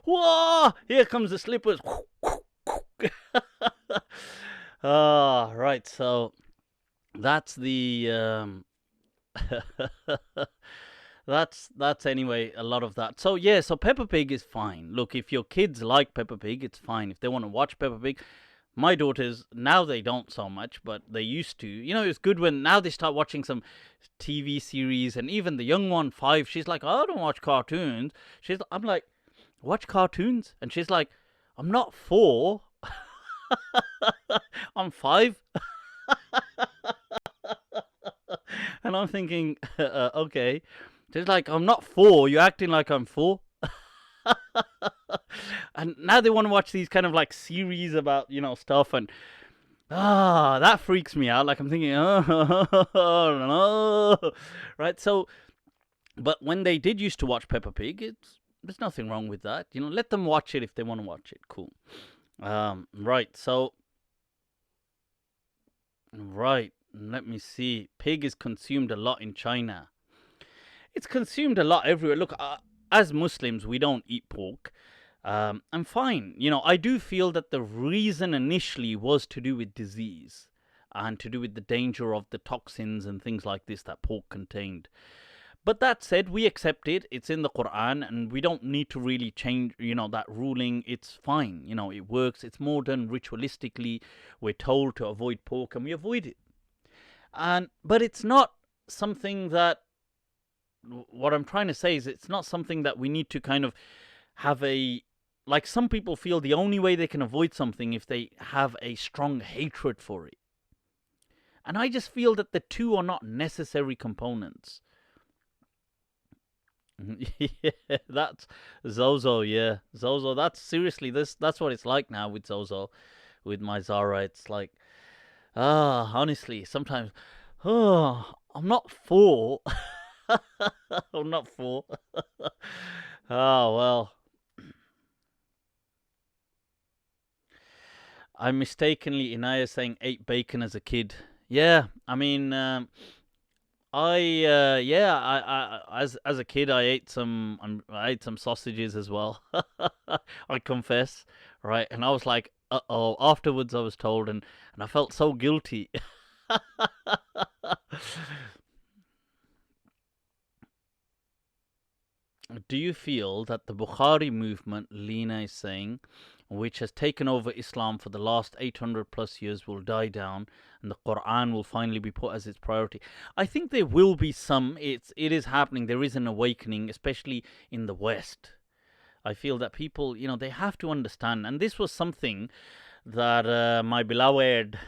Whoa! Here comes the slippers. Right, so that's the that's anyway a lot of that. So yeah, so Peppa Pig is fine. Look, if your kids like Peppa Pig, it's fine. If they want to watch Peppa Pig, my daughters, now they don't so much, but they used to. It's good when now they start watching some TV series, and even the young one, 5, she's like, oh, I don't watch cartoons. I'm like, watch cartoons? And she's like, I'm not 4. I'm 5. And I'm thinking, okay. She's like, I'm not 4. You're acting like I'm 4. And now they want to watch these kind of like series about, stuff. And that freaks me out. Like, I'm thinking, no. Right. So, but when they did used to watch Peppa Pig, there's nothing wrong with that. Let them watch it if they want to watch it. Cool. Right. So, right. Let me see. Pig is consumed a lot in China. It's consumed a lot everywhere. Look, as Muslims, we don't eat pork. I'm fine. I do feel that the reason initially was to do with disease and to do with the danger of the toxins and things like this that pork contained. But that said, we accept it. It's in the Quran, and we don't need to really change, that ruling. It's fine. It works. It's more done ritualistically. We're told to avoid pork, and we avoid it. But it's not something that, what I'm trying to say is it's not something that we need to kind of have like some people feel the only way they can avoid something if they have a strong hatred for it. And I just feel that the two are not necessary components. Yeah, that's Zozo, yeah. Zozo, that's seriously, that's what it's like now with Zozo, with my Zara. It's like, honestly, sometimes, I'm not 4. I'm not 4. Well. I mistakenly, Inaya saying, ate bacon as a kid. Yeah, I mean, as a kid, I ate some sausages as well. I confess, right? And I was like, uh-oh. Afterwards, I was told, and I felt so guilty. Do you feel that the Bukhari movement, Lena is saying, which has taken over Islam for the last 800 plus years, will die down and the Quran will finally be put as its priority? I think there will be some. It is happening. There is an awakening, especially in the West. I feel that people, they have to understand. And this was something that my beloved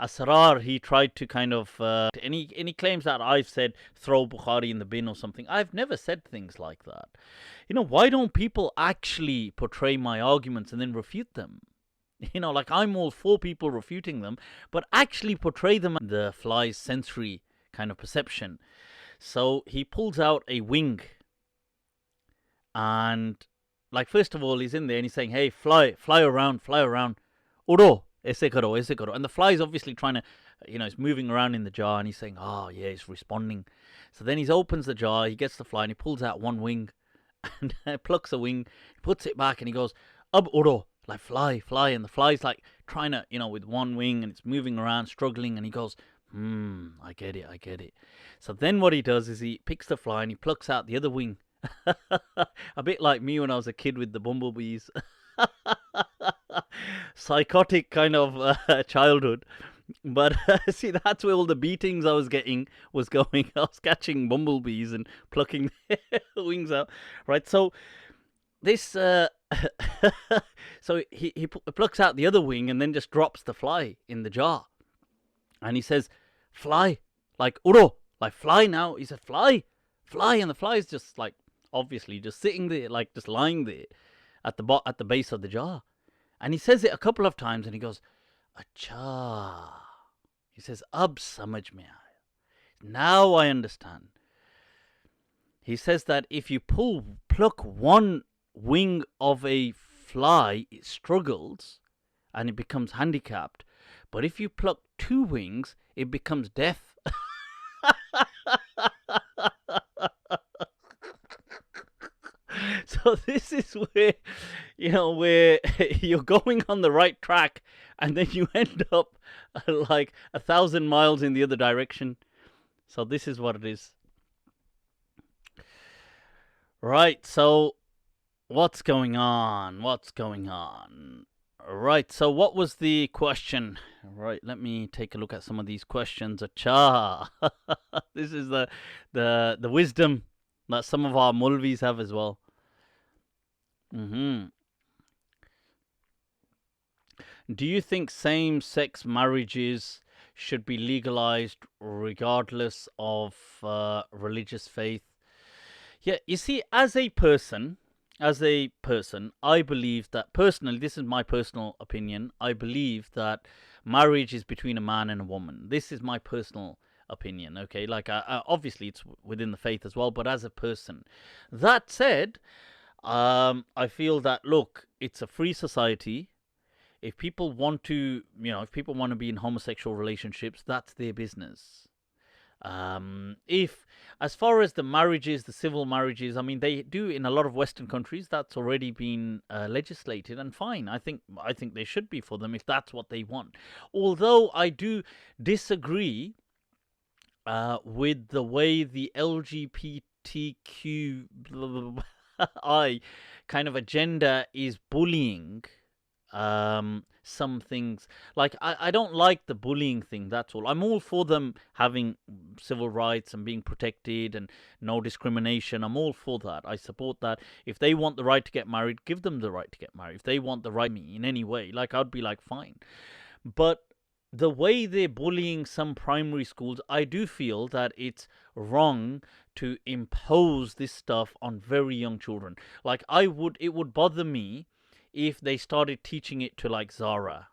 Asrar, he tried to kind of, and he claims that I've said throw Bukhari in the bin or something. I've never said things like that. Why don't people actually portray my arguments and then refute them? Like, I'm all for people refuting them, but actually portray them in the fly's sensory kind of perception. So he pulls out a wing, and like, first of all, he's in there and he's saying, hey, fly around, uro, aise karo. And the fly is obviously trying to, it's moving around in the jar, and he's saying, oh yeah, it's responding. So then he opens the jar, he gets the fly, and he pulls out one wing, and plucks a wing, puts it back, and he goes, Ab uro, like fly, fly. And the fly's like trying to, with one wing, and it's moving around, struggling, and he goes, I get it. So then what he does is he picks the fly and he plucks out the other wing. A bit like me when I was a kid with the bumblebees. Psychotic kind of childhood. But see, that's where all the beatings I was getting was going. I was catching bumblebees and plucking their wings out. Right, so this... so he plucks out the other wing and then just drops the fly in the jar. And he says, fly, like uro, like fly now. He said, fly. And the fly is just like, obviously just sitting there, like just lying there at the base of the jar. And he says it a couple of times and he goes, Acha. He says, Ab samajh mein aaya. Now I understand. He says that if you pluck one wing of a fly, it struggles and it becomes handicapped. But if you pluck two wings, it becomes deaf. So this is where, where you're going on the right track and then you end up like 1,000 miles in the other direction. So this is what it is. Right, so what's going on? Right, so what was the question? Right, let me take a look at some of these questions. Acha. This is the wisdom that some of our Mulvis have as well. Do you think same-sex marriages should be legalized regardless of religious faith? Yeah, you see, as a person, I believe that, personally, this is my personal opinion, I believe that marriage is between a man and a woman. This is my personal opinion, okay? Like, obviously, it's within the faith as well, but as a person. That said, I feel that, look, it's a free society. If people want to, be in homosexual relationships, that's their business. If, as far as the marriages, the civil marriages, I mean, they do in a lot of Western countries, that's already been legislated, and fine. I think they should be for them if that's what they want. Although I do disagree with the way the LGBTQ I kind of agenda is bullying some things. Like, I don't like the bullying thing, that's all. I'm all for them having civil rights and being protected and no discrimination. I'm all for that. I support that. If they want the right to get married, give them the right to get married. If they want the right me in any way, like, I'd be like, fine. But the way they're bullying some primary schools, I do feel that it's wrong to impose this stuff on very young children. Like, it would bother me if they started teaching it to, like, Zara,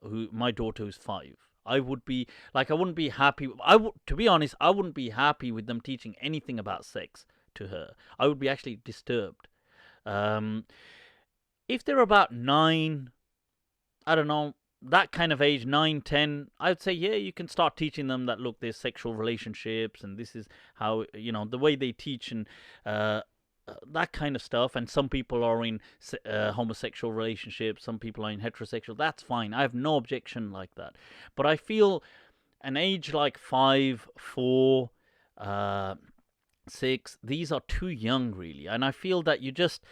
my daughter who's 5. I wouldn't be happy. To be honest, I wouldn't be happy with them teaching anything about sex to her. I would be actually disturbed. If they're about 9, I don't know, that kind of age, 9, 10, I would say, yeah, you can start teaching them that, look, there's sexual relationships and this is how, the way they teach and that kind of stuff. And some people are in homosexual relationships, some people are in heterosexual. That's fine. I have no objection like that. But I feel an age like 5, 4, 6, these are too young, really. And I feel that you're just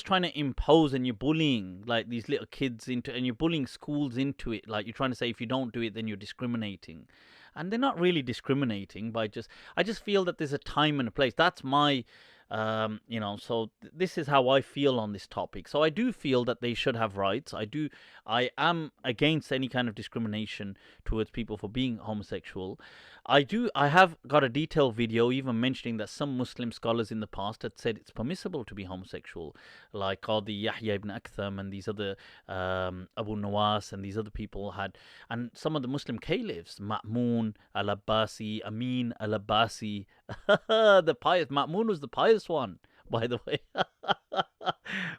trying to impose, and you're bullying like these little kids into, and you're bullying schools into it. Like, you're trying to say if you don't do it, then you're discriminating. And they're not really discriminating I just feel that there's a time and a place. That's my so this is how I feel on this topic. So I do feel that they should have rights. I am against any kind of discrimination towards people for being homosexual. I have got a detailed video even mentioning that some Muslim scholars in the past had said it's permissible to be homosexual, like Qadi Yahya ibn Aktham and these other Abu Nawas and these other people had, and some of the Muslim caliphs, Ma'mun al-Abbasi, Amin al-Abbasi, the pious, Ma'mun was the pious one, by the way.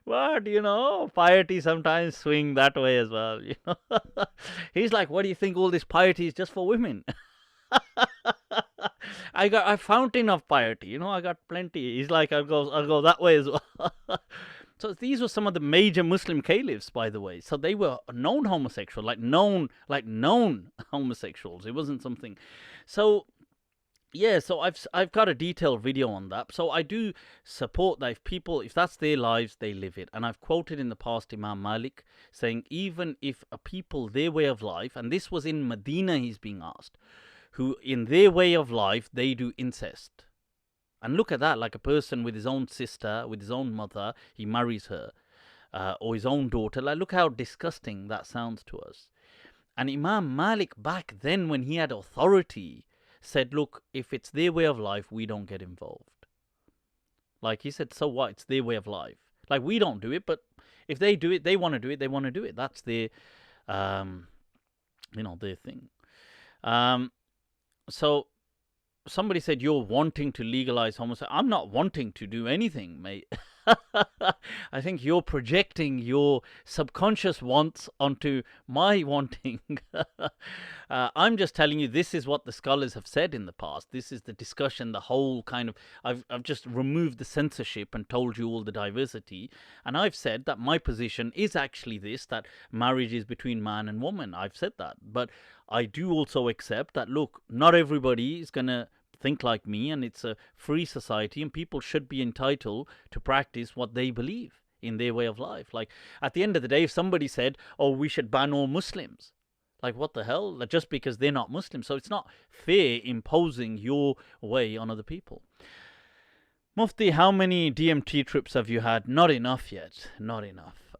But piety sometimes swing that way as well. He's like, what do you think all this piety is just for women? I got a fountain of piety. You know, I got plenty. He's like, I'll go that way as well. So these were some of the major Muslim caliphs, by the way. So they were known homosexual, like known homosexuals. It wasn't something. So yeah, so I've got a detailed video on that. So I do support that if that's their lives, they live it. And I've quoted in the past Imam Malik saying, even if a people, their way of life, and this was in Medina, he's being asked, who in their way of life, they do incest. And look at that, like a person with his own sister, with his own mother, he marries her, or his own daughter. Like, look how disgusting that sounds to us. And Imam Malik back then, when he had authority, said, look, if it's their way of life, we don't get involved. Like he said, so what? It's their way of life. Like, we don't do it, but if they do it, they want to do it, they want to do it. That's their, their thing. So somebody said, you're wanting to legalize homosexuality. I'm not wanting to do anything, mate. I think you're projecting your subconscious wants onto my wanting. I'm just telling you, this is what the scholars have said in the past. This is the discussion, the whole kind of... I've just removed the censorship and told you all the diversity. And I've said that my position is actually this, that marriage is between man and woman. I've said that. But I do also accept that, look, not everybody is going to think like me, and it's a free society, and people should be entitled to practice what they believe in their way of life. Like, at the end of the day, if somebody said, oh, we should ban all Muslims, like, what the hell? Like, just because they're not Muslims. So it's not fair imposing your way on other people. Mufti, how many DMT trips have you had? Not enough yet. Not enough.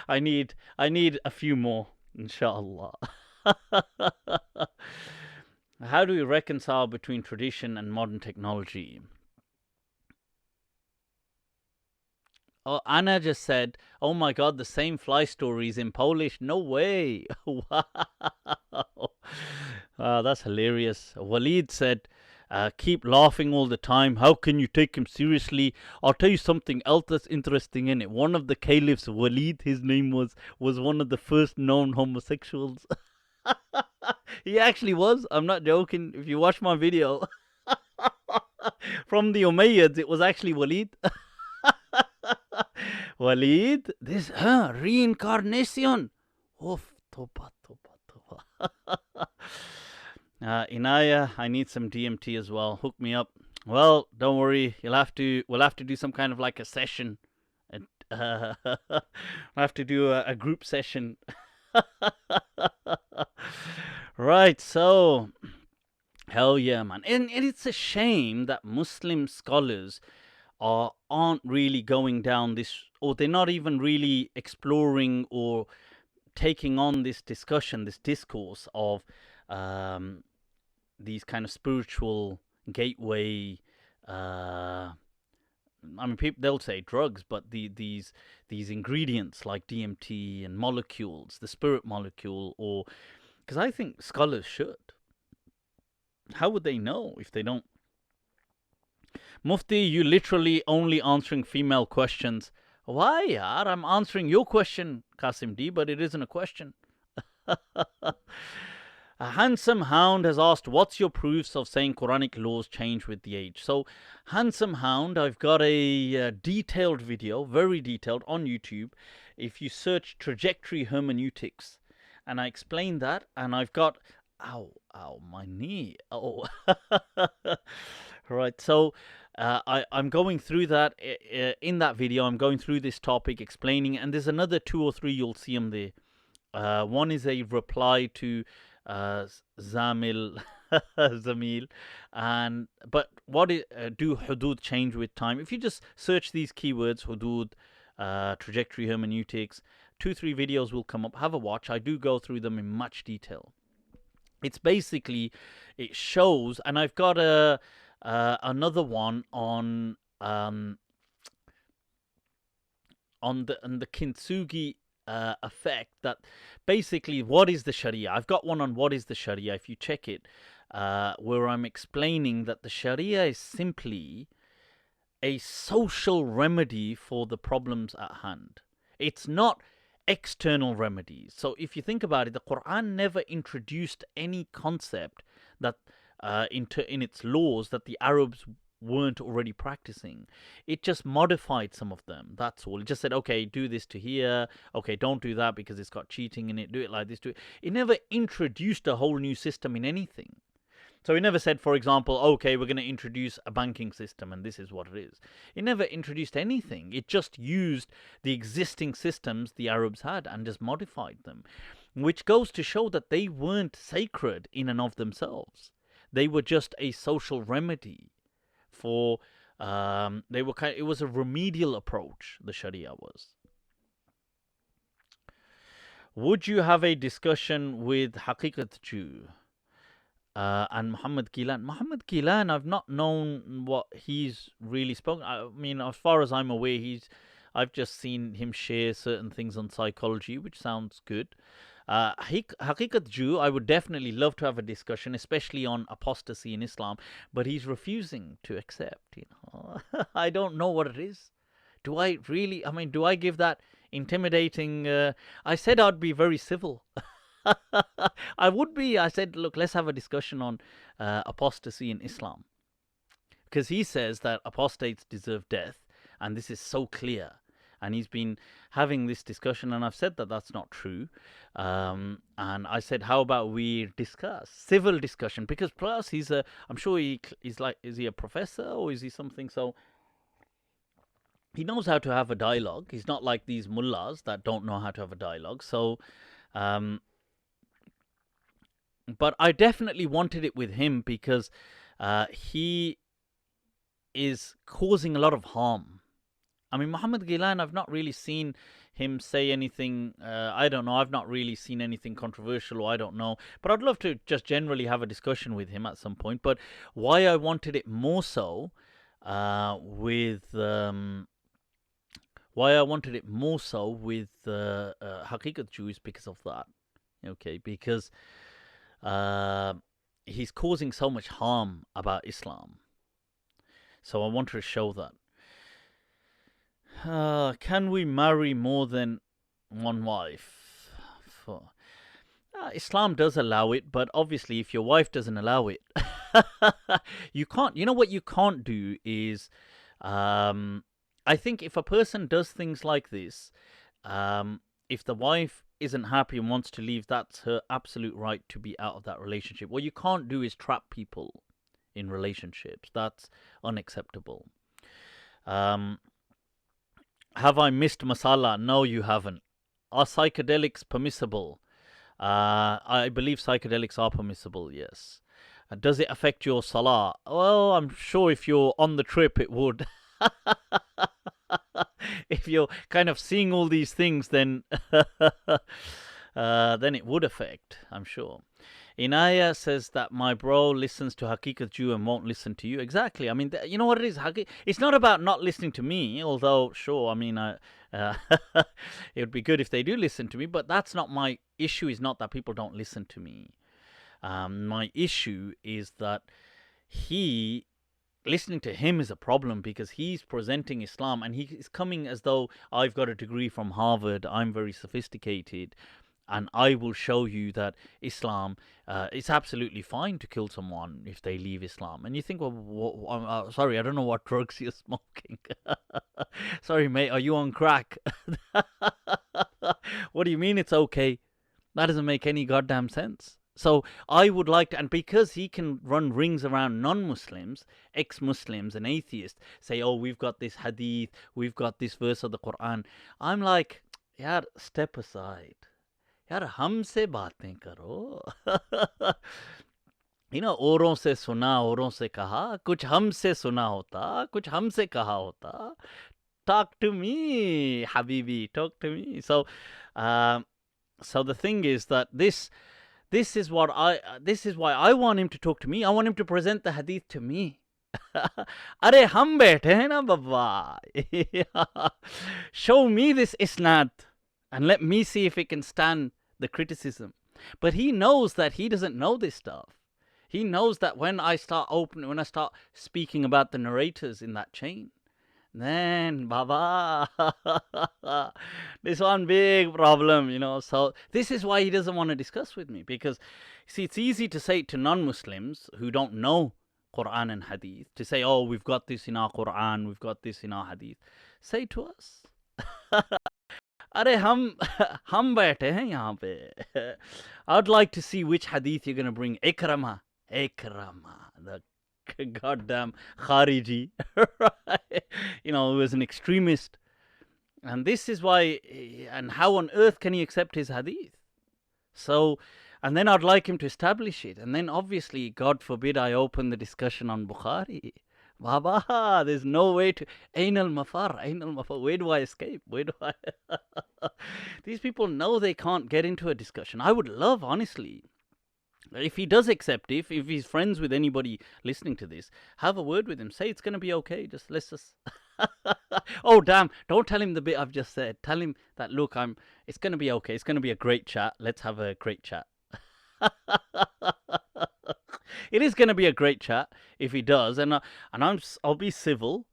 I need a few more, inshallah. How do we reconcile between tradition and modern technology? Oh, Anna just said, oh my God, the same fly stories in Polish. No way. Wow. That's hilarious. Walid said, keep laughing all the time. How can you take him seriously? I'll tell you something else that's interesting in it. One of the caliphs, Walid, his name was one of the first known homosexuals. He actually was. I'm not joking. If you watch my video from the Umayyads, it was actually Walid. Walid, this reincarnation. Oof, toba. Inaya, I need some DMT as well. Hook me up. Well, don't worry. We'll have to do some kind of like a session. We'll have to do a group session. Right, so hell yeah, man. And it's a shame that Muslim scholars aren't really going down this, or they're not even really exploring or taking on this discussion, this discourse of these kind of spiritual gateway. I mean, people, they'll say drugs, but these ingredients like DMT and molecules, the spirit molecule, or... Because I think scholars should. How would they know if they don't? Mufti, you literally only answering female questions. Why, yaar? I'm answering your question, Qasim D, but it isn't a question. A handsome hound has asked, what's your proofs of saying Quranic laws change with the age? So, handsome hound, I've got a detailed video, very detailed, on YouTube. If you search trajectory hermeneutics, and I explain that, and I've got... Ow, my knee. Oh. Right, so I'm going through that. In that video, I'm going through this topic, explaining, and there's another 2 or 3, you'll see them there. One is a reply to Zamil, but what do hudud change with time? If you just search these keywords, hudud, trajectory hermeneutics, 2-3 videos will come up. Have a watch. I do go through them in much detail. It's basically, it shows, and I've got another one on the kintsugi effect, that basically, what is the Sharia? I've got one on what is the Sharia, if you check it, where I'm explaining that the Sharia is simply a social remedy for the problems at hand. It's not external remedies. So if you think about it, the Quran never introduced any concept that in its laws that the Arabs weren't already practicing. It just modified some of them. That's all. It just said, okay, do this to here. Okay, don't do that because it's got cheating in it. Do it like this. Do it. It never introduced a whole new system in anything. So it never said, for example, okay, we're going to introduce a banking system and this is what it is. It never introduced anything. It just used the existing systems the Arabs had and just modified them, which goes to show that they weren't sacred in and of themselves. They were just a social remedy for, it was a remedial approach, the Sharia was. Would you have a discussion with Haqiqat Jew and Muhammad Ghilan? Muhammad Ghilan, I've not known what he's really spoken. I mean, as far as I'm aware, I've just seen him share certain things on psychology, which sounds good. Haqiqat Jew, I would definitely love to have a discussion, especially on apostasy in Islam, but he's refusing to accept. I don't know what it is. Do I really? I mean, do I give that intimidating? I said I'd be very civil. I would be. I said, look, let's have a discussion on apostasy in Islam, because he says that apostates deserve death, and this is so clear. And he's been having this discussion, and I've said that that's not true. And I said, how about we discuss civil discussion? Because plus I'm sure he's like, is he a professor or is he something? So he knows how to have a dialogue. He's not like these mullahs that don't know how to have a dialogue. So, but I definitely wanted it with him because he is causing a lot of harm. I mean, Muhammad Ghilan, I've not really seen him say anything, I don't know, I've not really seen anything controversial, or I don't know. But I'd love to just generally have a discussion with him at some point. But why I wanted it more so with Haqiqat Jew is because of that. Okay, because he's causing so much harm about Islam. So I wanted to show that. Can we marry more than one wife? Islam does allow it, but obviously if your wife doesn't allow it, you can't. You know what you can't do is, I think if a person does things like this, if the wife isn't happy and wants to leave, that's her absolute right to be out of that relationship. What you can't do is trap people in relationships. That's unacceptable. Have I missed masala? No, you haven't. Are psychedelics permissible? I believe psychedelics are permissible, yes. Does it affect your salah? Well, I'm sure if you're on the trip, it would. If you're kind of seeing all these things, then it would affect, I'm sure. Inaya says that my bro listens to Haqiqat Jew and won't listen to you. Exactly. I mean, you know what it is? It's not about not listening to me, although, sure, I mean, it would be good if they do listen to me, but that's not my issue. Is not that people don't listen to me. My issue is that listening to him is a problem because he's presenting Islam and he is coming as though I've got a degree from Harvard, I'm very sophisticated, and I will show you that Islam, it's absolutely fine to kill someone if they leave Islam. And you think, well, sorry, I don't know what drugs you're smoking. Sorry, mate, are you on crack? What do you mean it's okay? That doesn't make any goddamn sense. So I would like to, and because he can run rings around non-Muslims, ex-Muslims and atheists, say, oh, we've got this hadith, we've got this verse of the Quran. I'm like, yaar, step aside. यार हमसे बातें करो. You know, औरों से सुना, औरों से कहा, कुछ हमसे सुना होता, कुछ हमसे कहा होता. Talk to me, Habibi, talk to me. So the thing is that this is why I want him to talk to me. I want him to present the hadith to me. अरे हम बैठे हैं ना बाबा. Show me this isnad and let me see if it can stand the criticism. But he knows that he doesn't know this stuff. He knows that when I start speaking about the narrators in that chain, then Baba, This one big problem, So this is why he doesn't want to discuss with me, because, see, it's easy to say to non-Muslims who don't know Quran and Hadith to say, oh, we've got this in our Quran, we've got this in our Hadith. Say to us. अरे हम बैठे हैं यहाँ पे. I'd like to see which Hadith you're going to bring. Ikrama, the goddamn Khariji, who was an extremist. And this is why, and how on earth can he accept his Hadith? So, and then I'd like him to establish it. And then obviously, God forbid, I open the discussion on Bukhari. Baba, there's no way to... Ain al-mafar. Where do I escape? Where do I... These people know they can't get into a discussion. I would love, honestly, if he does accept it, if he's friends with anybody listening to this, have a word with him. Say it's going to be okay. Let's just... Oh, damn. Don't tell him the bit I've just said. Tell him that, look, it's going to be okay. It's going to be a great chat. Let's have a great chat. It is going to be a great chat if he does. And I'll be civil.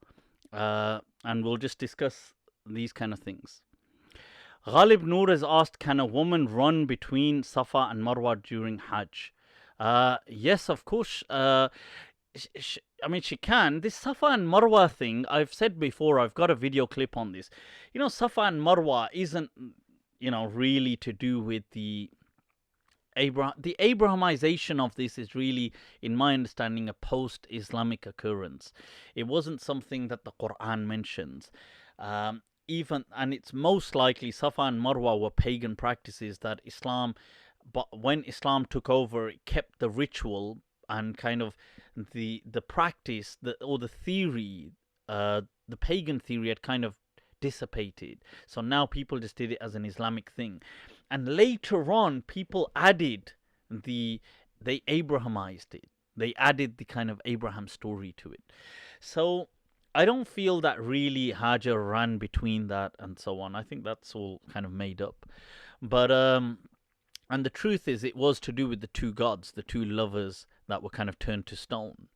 And we'll just discuss these kind of things. Ghalib Noor has asked, can a woman run between Safa and Marwa during Hajj? Yes, of course. She can. This Safa and Marwa thing, I've said before, I've got a video clip on this. Safa and Marwa isn't, really to do with the Abrahamization of this is really, in my understanding, a post-Islamic occurrence. It wasn't something that the Quran mentions. And it's most likely Safa and Marwa were pagan practices that but when Islam took over, it kept the ritual and kind of the practice, or the theory, the pagan theory had kind of dissipated. So now people just did it as an Islamic thing. And later on, people added they Abrahamized it. They added the kind of Abraham story to it. So I don't feel that really Hajar ran between that and so on. I think that's all kind of made up. But, and the truth is, it was to do with the two gods, the two lovers that were kind of turned to stone.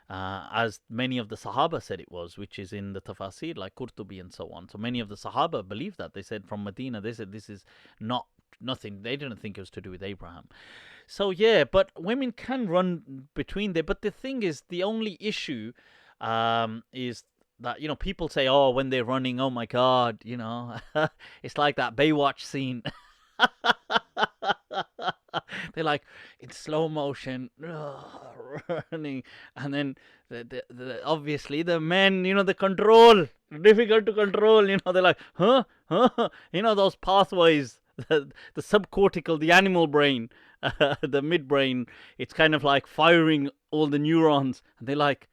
As many of the Sahaba said it was, which is in the Tafasir, like Qurtubi and so on. So many of the Sahaba believed that. They said from Medina, they said this is nothing. They didn't think it was to do with Abraham. So yeah, but women can run between there. But the thing is, the only issue is that, people say, oh, when they're running, oh my God, it's like that Baywatch scene. They're like in slow motion running, and then obviously the men, the control, difficult to control, they're like, huh, those pathways, the subcortical, the animal brain, the midbrain, it's kind of like firing all the neurons, and they're like,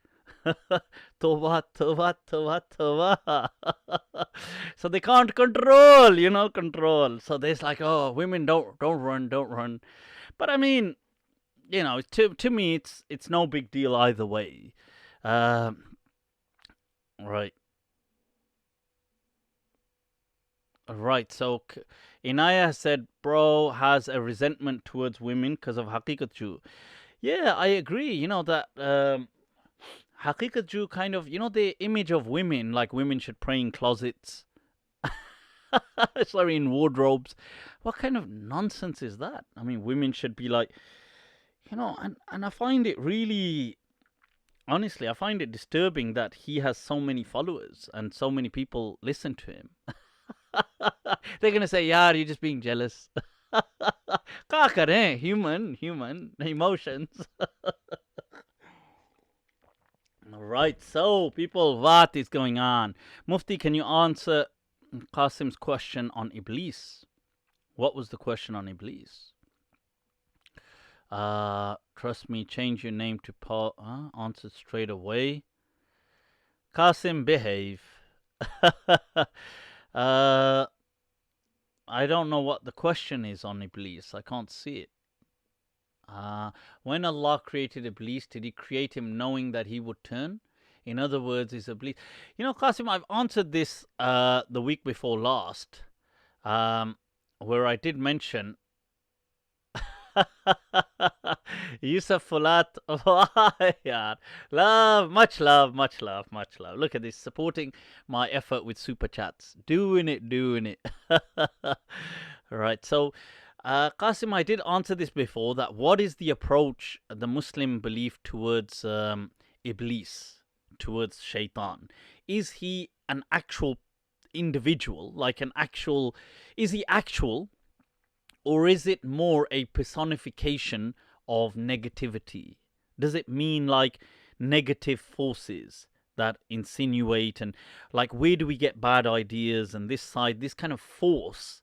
Tova. So they can't control. So there's like, oh, women don't run. But I mean, to me, it's no big deal either way. Right. So Inaya said, bro has a resentment towards women because of Haqiqat Jew. Yeah, I agree. That Haqiqat Jew kind of, the image of women, like women should pray in closets. Sorry, in wardrobes. What kind of nonsense is that? I mean, women should be like, and I find it really, honestly, I find it disturbing that he has so many followers and so many people listen to him. They're going to say, yeah, you're just being jealous. Kya kare? Human emotions. Right, so people, what is going on? Mufti, can you answer Qasim's question on Iblis? What was the question on Iblis? Trust me, change your name to Paul. Answer straight away. Qasim, behave. I don't know what the question is on Iblis. I can't see it. When Allah created Iblis, did he create him knowing that he would turn? In other words, is Iblis... Qasim, I've answered this the week before last, where I did mention Yusuf Fulat, yeah, much love, much love, much love. Look at this, supporting my effort with super chats. Doing it. Right, so Qasim, I did answer this before, that what is the approach, the Muslim belief towards Iblis, towards Shaitan? Is he an actual individual, like is he actual, or is it more a personification of negativity? Does it mean like negative forces that insinuate, and like where do we get bad ideas, and this kind of force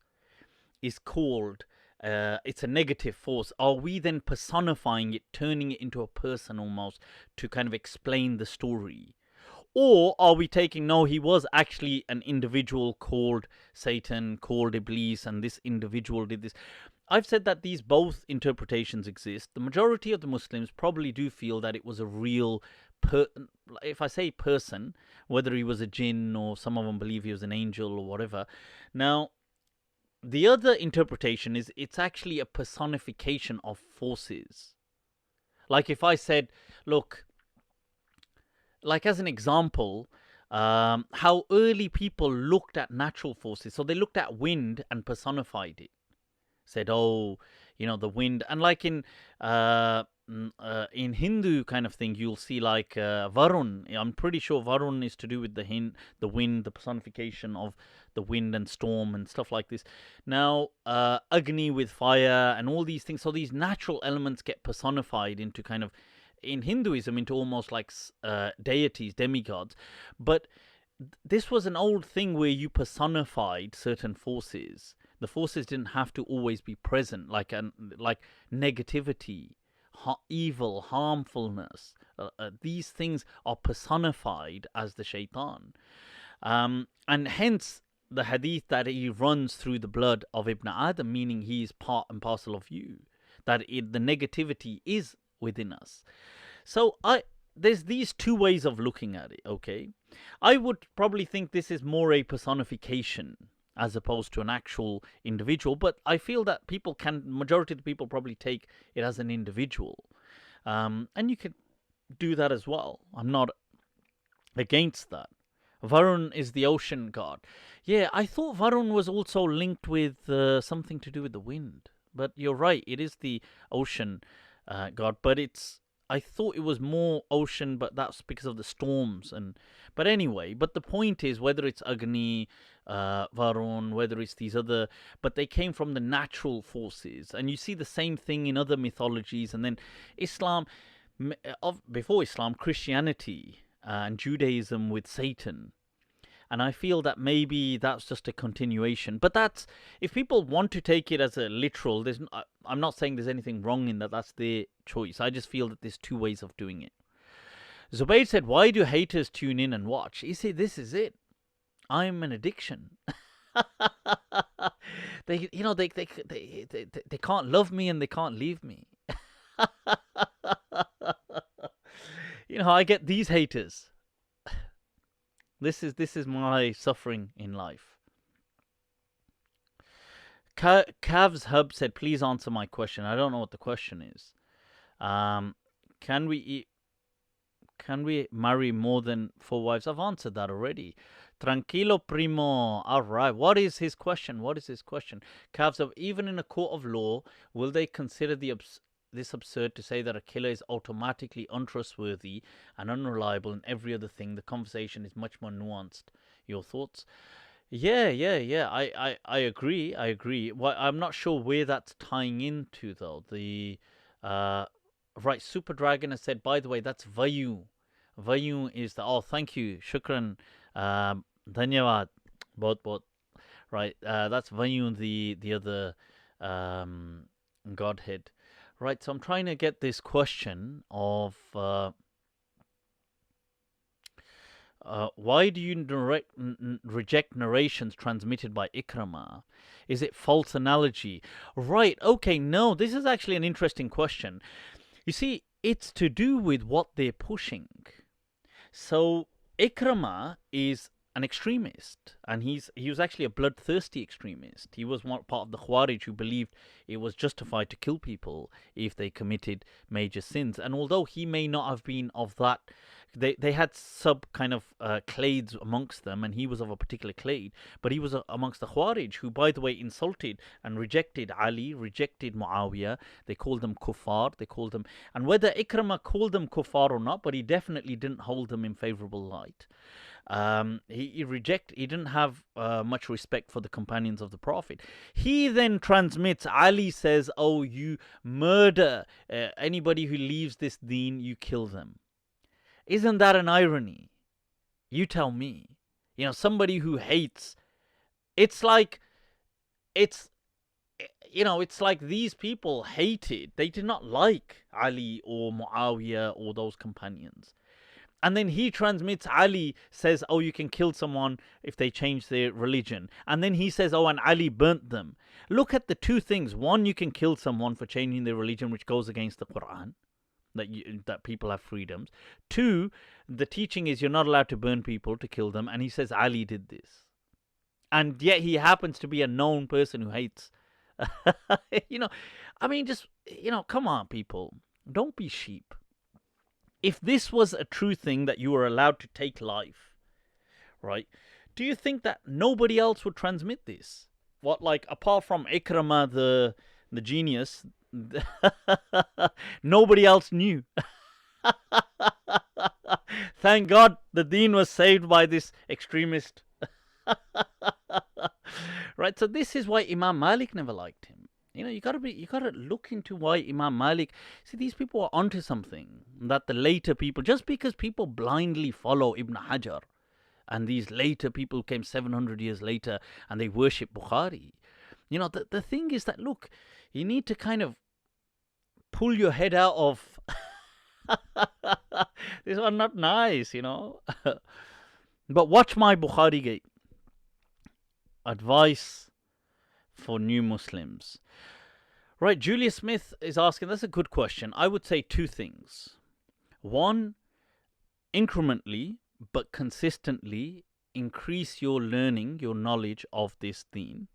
is called, it's a negative force. Are we then personifying it, turning it into a person almost, to kind of explain the story? Or are we taking, no, he was actually an individual called Satan, called Iblis, and this individual did this? I've said that these both interpretations exist. The majority of the Muslims probably do feel that it was a real, if I say person, whether he was a jinn, or some of them believe he was an angel or whatever. Now, the other interpretation is it's actually a personification of forces. Like if I said, look, like as an example, how early people looked at natural forces. So they looked at wind and personified it. Said, oh, the wind. And like in Hindu kind of thing, you'll see like Varun. I'm pretty sure Varun is to do with the wind, the personification of the wind and storm and stuff like this. Now, Agni with fire and all these things. So these natural elements get personified into kind of, in Hinduism, into almost like deities, demigods. But this was an old thing where you personified certain forces. The forces didn't have to always be present, like negativity, evil, harmfulness. These things are personified as the shaitan. And hence the hadith that he runs through the blood of Ibn Adam, meaning he is part and parcel of you, that the negativity is within us. So there's these two ways of looking at it, okay? I would probably think this is more a personification as opposed to an actual individual, but I feel that majority of the people probably take it as an individual. And you can do that as well. I'm not against that. Varun is the ocean god. Yeah, I thought Varun was also linked with something to do with the wind. But you're right, it is the ocean god, but I thought it was more ocean, but that's because of the storms. But anyway, the point is, whether it's Agni, Varun, whether it's these other, but they came from the natural forces. And you see the same thing in other mythologies. And then Islam, before Islam, Christianity and Judaism with Satan. And I feel that maybe that's just a continuation. But that's, if people want to take it as a literal, I'm not saying there's anything wrong in that. That's their choice. I just feel that there's two ways of doing it. Zubayr said, why do haters tune in and watch? He said, this is it. I'm an addiction. They can't love me and they can't leave me. I get these haters. This is my suffering in life. Cavs Hub said, please answer my question. I don't know what the question is. Can we marry more than 4 wives? I've answered that already. Tranquilo primo. All right. What is his question? Cavs Hub, even in a court of law, will they consider this absurd to say that a killer is automatically untrustworthy and unreliable and every other thing? The conversation is much more nuanced. Your thoughts? Yeah. I agree. Well, I'm not sure where that's tying into though. Right, Super Dragon has said, by the way, that's Vayu. Vayu is thank you. Shukran. Dhanyavad. Both. Right, that's Vayu, the other godhead. Right, so I'm trying to get this question of why do you reject narrations transmitted by Ikramah? Is it false analogy? Right, okay, no, this is actually an interesting question. You see, it's to do with what they're pushing. So Ikramah is an extremist, and he was actually a bloodthirsty extremist. He was part of the Khawarij who believed it was justified to kill people if they committed major sins. And although he may not have been of that, they had sub kind of clades amongst them, and he was of a particular clade, but he was amongst the Khawarij, who, by the way, insulted and rejected Ali, rejected Muawiyah. They called them kuffar, they called them, and whether Ikramah called them kuffar or not, but he definitely didn't hold them in favorable light. He didn't have much respect for the companions of the Prophet. He then transmits, Ali says, oh, you murder anybody who leaves this deen, you kill them. Isn't that an irony? You tell me. You know, somebody who hates, it's like these people hated, they did not like Ali or Muawiyah or those companions. And then he transmits, Ali says, oh, you can kill someone if they change their religion. And then he says, oh, and Ali burnt them. Look at the two things. One, you can kill someone for changing their religion, which goes against the Quran, that people have freedoms. Two, the teaching is you're not allowed to burn people, to kill them. And he says Ali did this. And yet he happens to be a known person who hates. Come on, people. Don't be sheep. If this was a true thing that you were allowed to take life, right, do you think that nobody else would transmit this? What, like, apart from Ikramah, the genius, nobody else knew. Thank God the deen was saved by this extremist. Right, so this is why Imam Malik never liked him. You know, you gotta look into why Imam Malik. See, these people are onto something that the later people, just because people blindly follow Ibn Hajar, and these later people came 700 years later and they worship Bukhari. You know, the thing is that, look, you need to kind of pull your head out of this one not nice, you know. But watch my Bukhari gate. Advice for new Muslims. Right, Julia Smith is asking, that's a good question. I would say two things. One, incrementally but consistently increase your learning, your knowledge of this deen,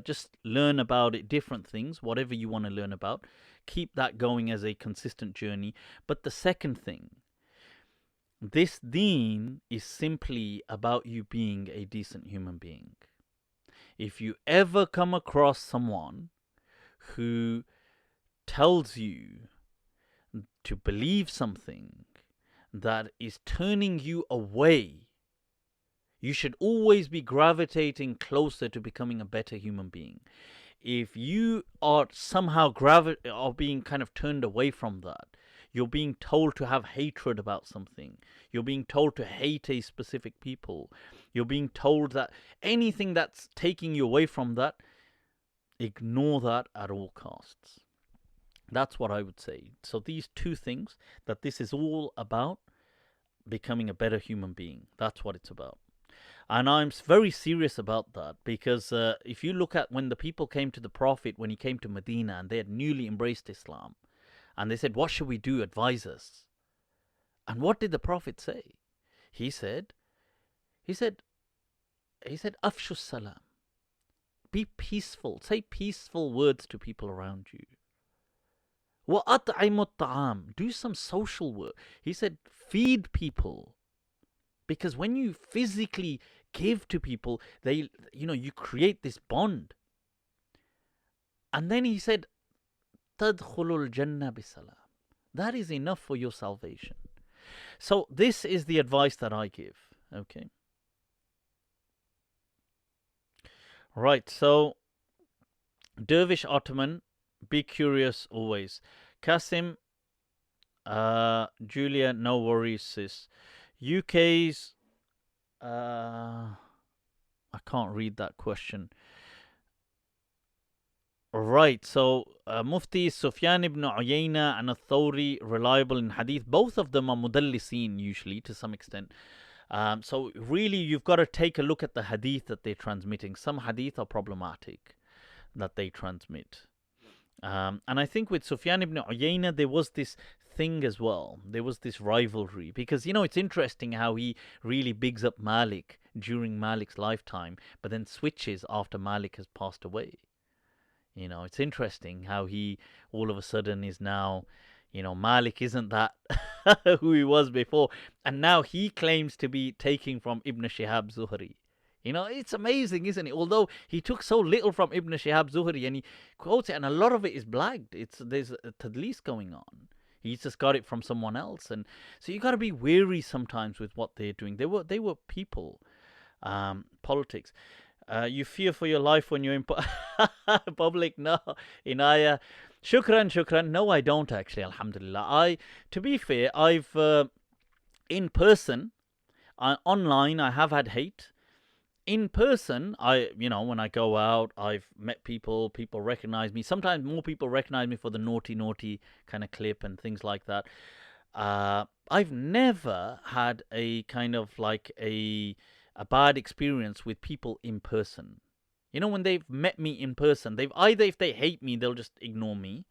just learn about it, different things, whatever you want to learn about. Keep that going as a consistent journey. But the second thing, this deen is simply about you being a decent human being. If you ever come across someone who tells you to believe something that is turning you away, you should always be gravitating closer to becoming a better human being. If you are somehow being kind of turned away from that, you're being told to have hatred about something, you're being told to hate a specific people, you're being told that anything that's taking you away from that, ignore that at all costs. That's what I would say. So these two things, that this is all about becoming a better human being. That's what it's about. And I'm very serious about that, because if you look at when the people came to the Prophet, when he came to Medina and they had newly embraced Islam, and they said, what should we do? Advise us. And what did the Prophet say? He said, Afshu salam. Be peaceful. Say peaceful words to people around you. Wa at'imu ta'am. Do some social work. He said, feed people. Because when you physically give to people, you create this bond. And then he said, Tadkhulul Jannah bisalam. That is enough for your salvation. So this is the advice that I give. Okay. Right, so Dervish Ottoman, be curious always. Kasim, Julia, no worries, sis. UK's, I can't read that question. Right, so Mufti Sufyan ibn Uyayna and Ath-Thawri, reliable in Hadith. Both of them are mudallisin usually to some extent. So really you've got to take a look at the Hadith that they're transmitting. Some Hadith are problematic that they transmit. And I think with Sufyan ibn Uyayna there was this thing as well. There was this rivalry because, it's interesting how he really bigs up Malik during Malik's lifetime, but then switches after Malik has passed away. It's interesting how he all of a sudden is now, Malik isn't that who he was before. And now he claims to be taking from Ibn Shihab Zuhri. It's amazing, isn't it? Although he took so little from Ibn Shihab Zuhri and he quotes it, and a lot of it is blagged. There's a tadlis going on. He's just got it from someone else. And so you got to be wary sometimes with what they're doing. They were people, politics. You fear for your life when you're in public? No, Inaya. Shukran. No, I don't actually, alhamdulillah. To be fair, I've, in person, online, I have had hate. In person, when I go out, I've met people recognize me. Sometimes more people recognize me for the naughty kind of clip and things like that. I've never had a kind of like a bad experience with people in person. When they've met me in person, they've either, if they hate me, they'll just ignore me,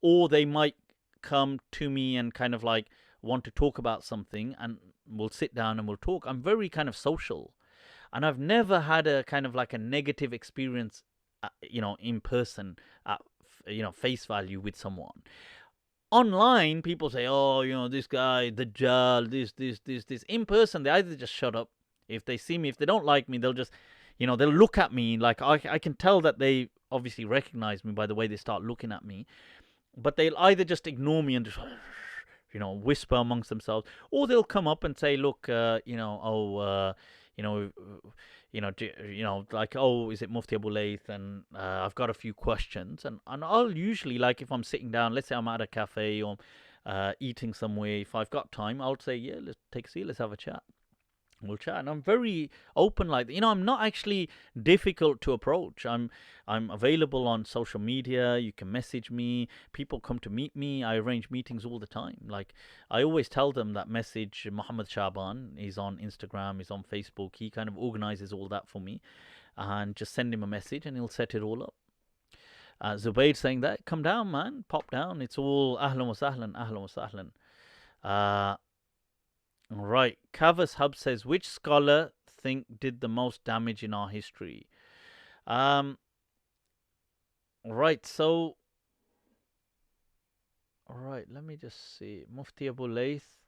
or they might come to me and kind of like want to talk about something, and we'll sit down and we'll talk. I'm very kind of social, and I've never had a kind of like a negative experience, in person, at, face value with someone. Online, people say, oh, this guy, the Dajjal, this. In person, they either just shut up. If they see me, if they don't like me, they'll just, they'll look at me. Like, I can tell that they obviously recognize me by the way they start looking at me. But they'll either just ignore me and just, whisper amongst themselves. Or they'll come up and say, look, like, oh, is it Mufti Abu Layth? And I've got a few questions. And I'll usually, like, if I'm sitting down, let's say I'm at a cafe or eating somewhere, if I've got time, I'll say, yeah, let's take a seat, let's have a chat. We'll chat, and I'm very open like that. I'm not actually difficult to approach. I'm available on social media. You can message me. People come to meet me. I arrange meetings all the time. Like, I always tell them that message Muhammad Shaban is on Instagram, he's on Facebook. He kind of organizes all that for me, and just send him a message and he'll set it all up. Zubayd saying that, come down, man, pop down. It's all ahlan wa sahlan. Right, Kavas Hub says, which scholar think did the most damage in our history? Right, so, alright, let me just see. Mufti Abu Layth,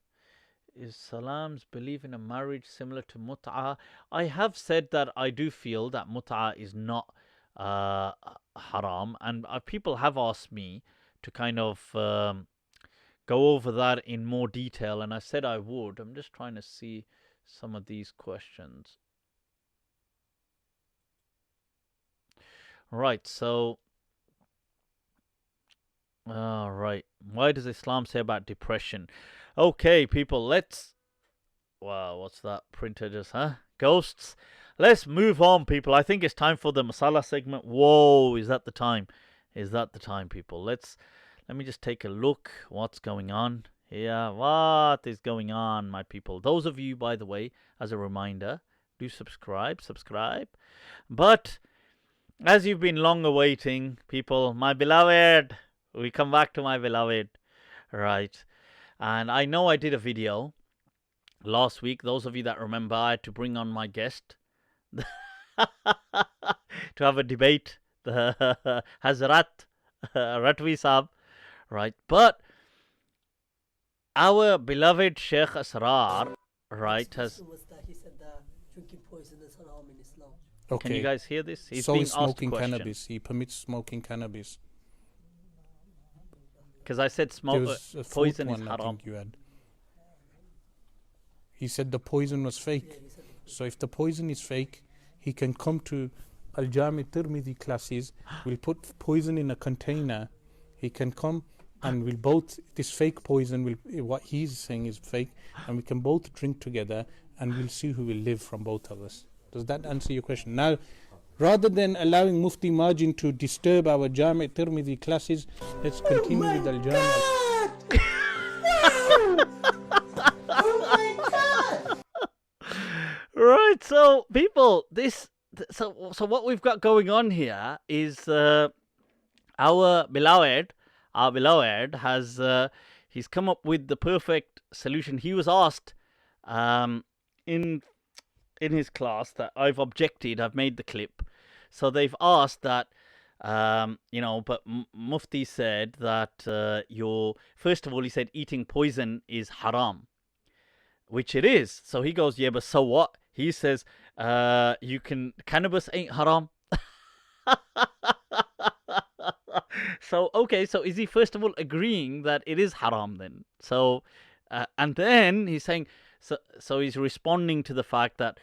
is Salam's belief in a marriage similar to Mut'ah? I have said that I do feel that Mut'ah is not haram, and people have asked me to kind of go over that in more detail, and I said I would. I'm just trying to see some of these questions. Right, so, right. Why does Islam say about depression? Okay, people, wow, what's that printer just, Ghosts. Let's move on, people. I think it's time for the Masala segment. Whoa, is that the time? Is that the time, people? Let me just take a look. What's going on here? What is going on, my people? Those of you, by the way, as a reminder, do subscribe. But as you've been long awaiting, people, my beloved, we come back to my beloved, right? And I know I did a video last week. Those of you that remember, I had to bring on my guest to have a debate, the Hazrat Ratwi Saab. Right, but our beloved Sheikh Asrar, right, has... He said that drinking poison is haram in Islam. Okay. Can you guys hear this? He's so being is asked a smoking question. cannabis. He permits smoking cannabis. Because I said poison is haram. I think you had. He said the poison was fake. So if the poison is fake, he can come to Al-Jami Tirmidhi classes. We'll put poison in a container. He can come and we'll both, this fake poison, what he's saying is fake, and we can both drink together and we'll see who will live from both of us. Does that answer your question? Now, rather than allowing Mufti Margin to disturb our Jami Tirmidhi classes, let's continue with Al-Jami. Right, so people, so what we've got going on here is our beloved has he's come up with the perfect solution. He was asked in his class that I've objected. I've made the clip. So they've asked that, but Mufti said that first of all, he said eating poison is haram, which it is. So he goes, yeah, but so what? He says, cannabis ain't haram. So, okay, so is he first of all agreeing that it is haram then? So, and then he's saying, so he's responding to the fact that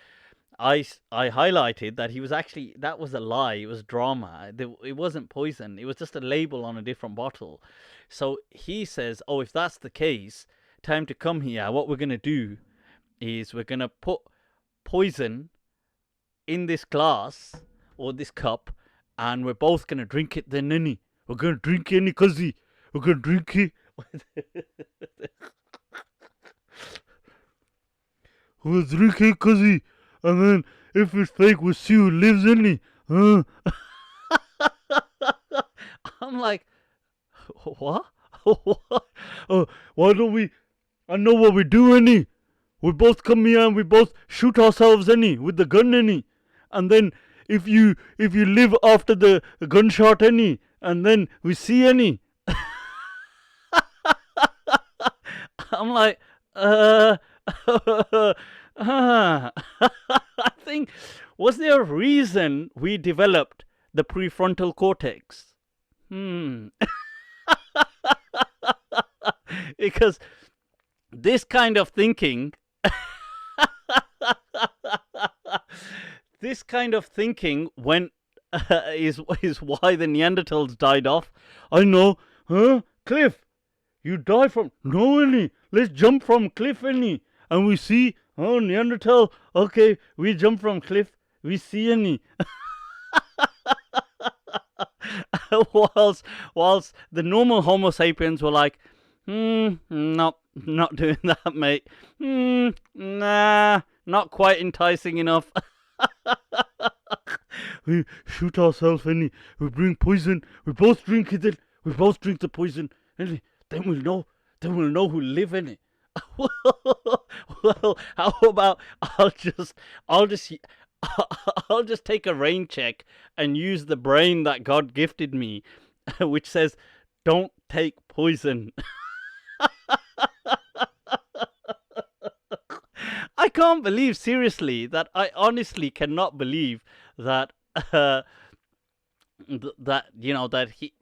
I highlighted that he was actually, that was a lie. It was drama. It wasn't poison. It was just a label on a different bottle. So he says, oh, if that's the case, time to come here. What we're going to do is we're going to put poison in this glass or this cup, and we're both going to drink it then, Nini. We're going to drink it, Qazi. We're going to drink it. We'll drink it, Qazi. And then, if it's fake, we'll see who lives in it. Huh? I'm like, what? Why don't we? I know what we do, any. We both come here and we both shoot ourselves, any, with the gun, any. And then, if you live after the gunshot, any, and then we see any. I'm like, I think, was there a reason we developed the prefrontal cortex? Because this kind of thinking, when is why the Neanderthals died off. I know, huh? Cliff, you die from no any. Let's jump from cliff any, and we see. Oh, Neanderthal, okay, we jump from cliff, we see any. whilst the normal Homo sapiens were like, no, not doing that, mate. Nah, not quite enticing enough. We shoot ourselves, any. We bring poison, we both drink it, we both drink the poison, any. Then we'll know who live in it. Well, how about I'll just take a rain check and use the brain that God gifted me, which says, don't take poison. I can't believe, seriously, that I honestly cannot believe that that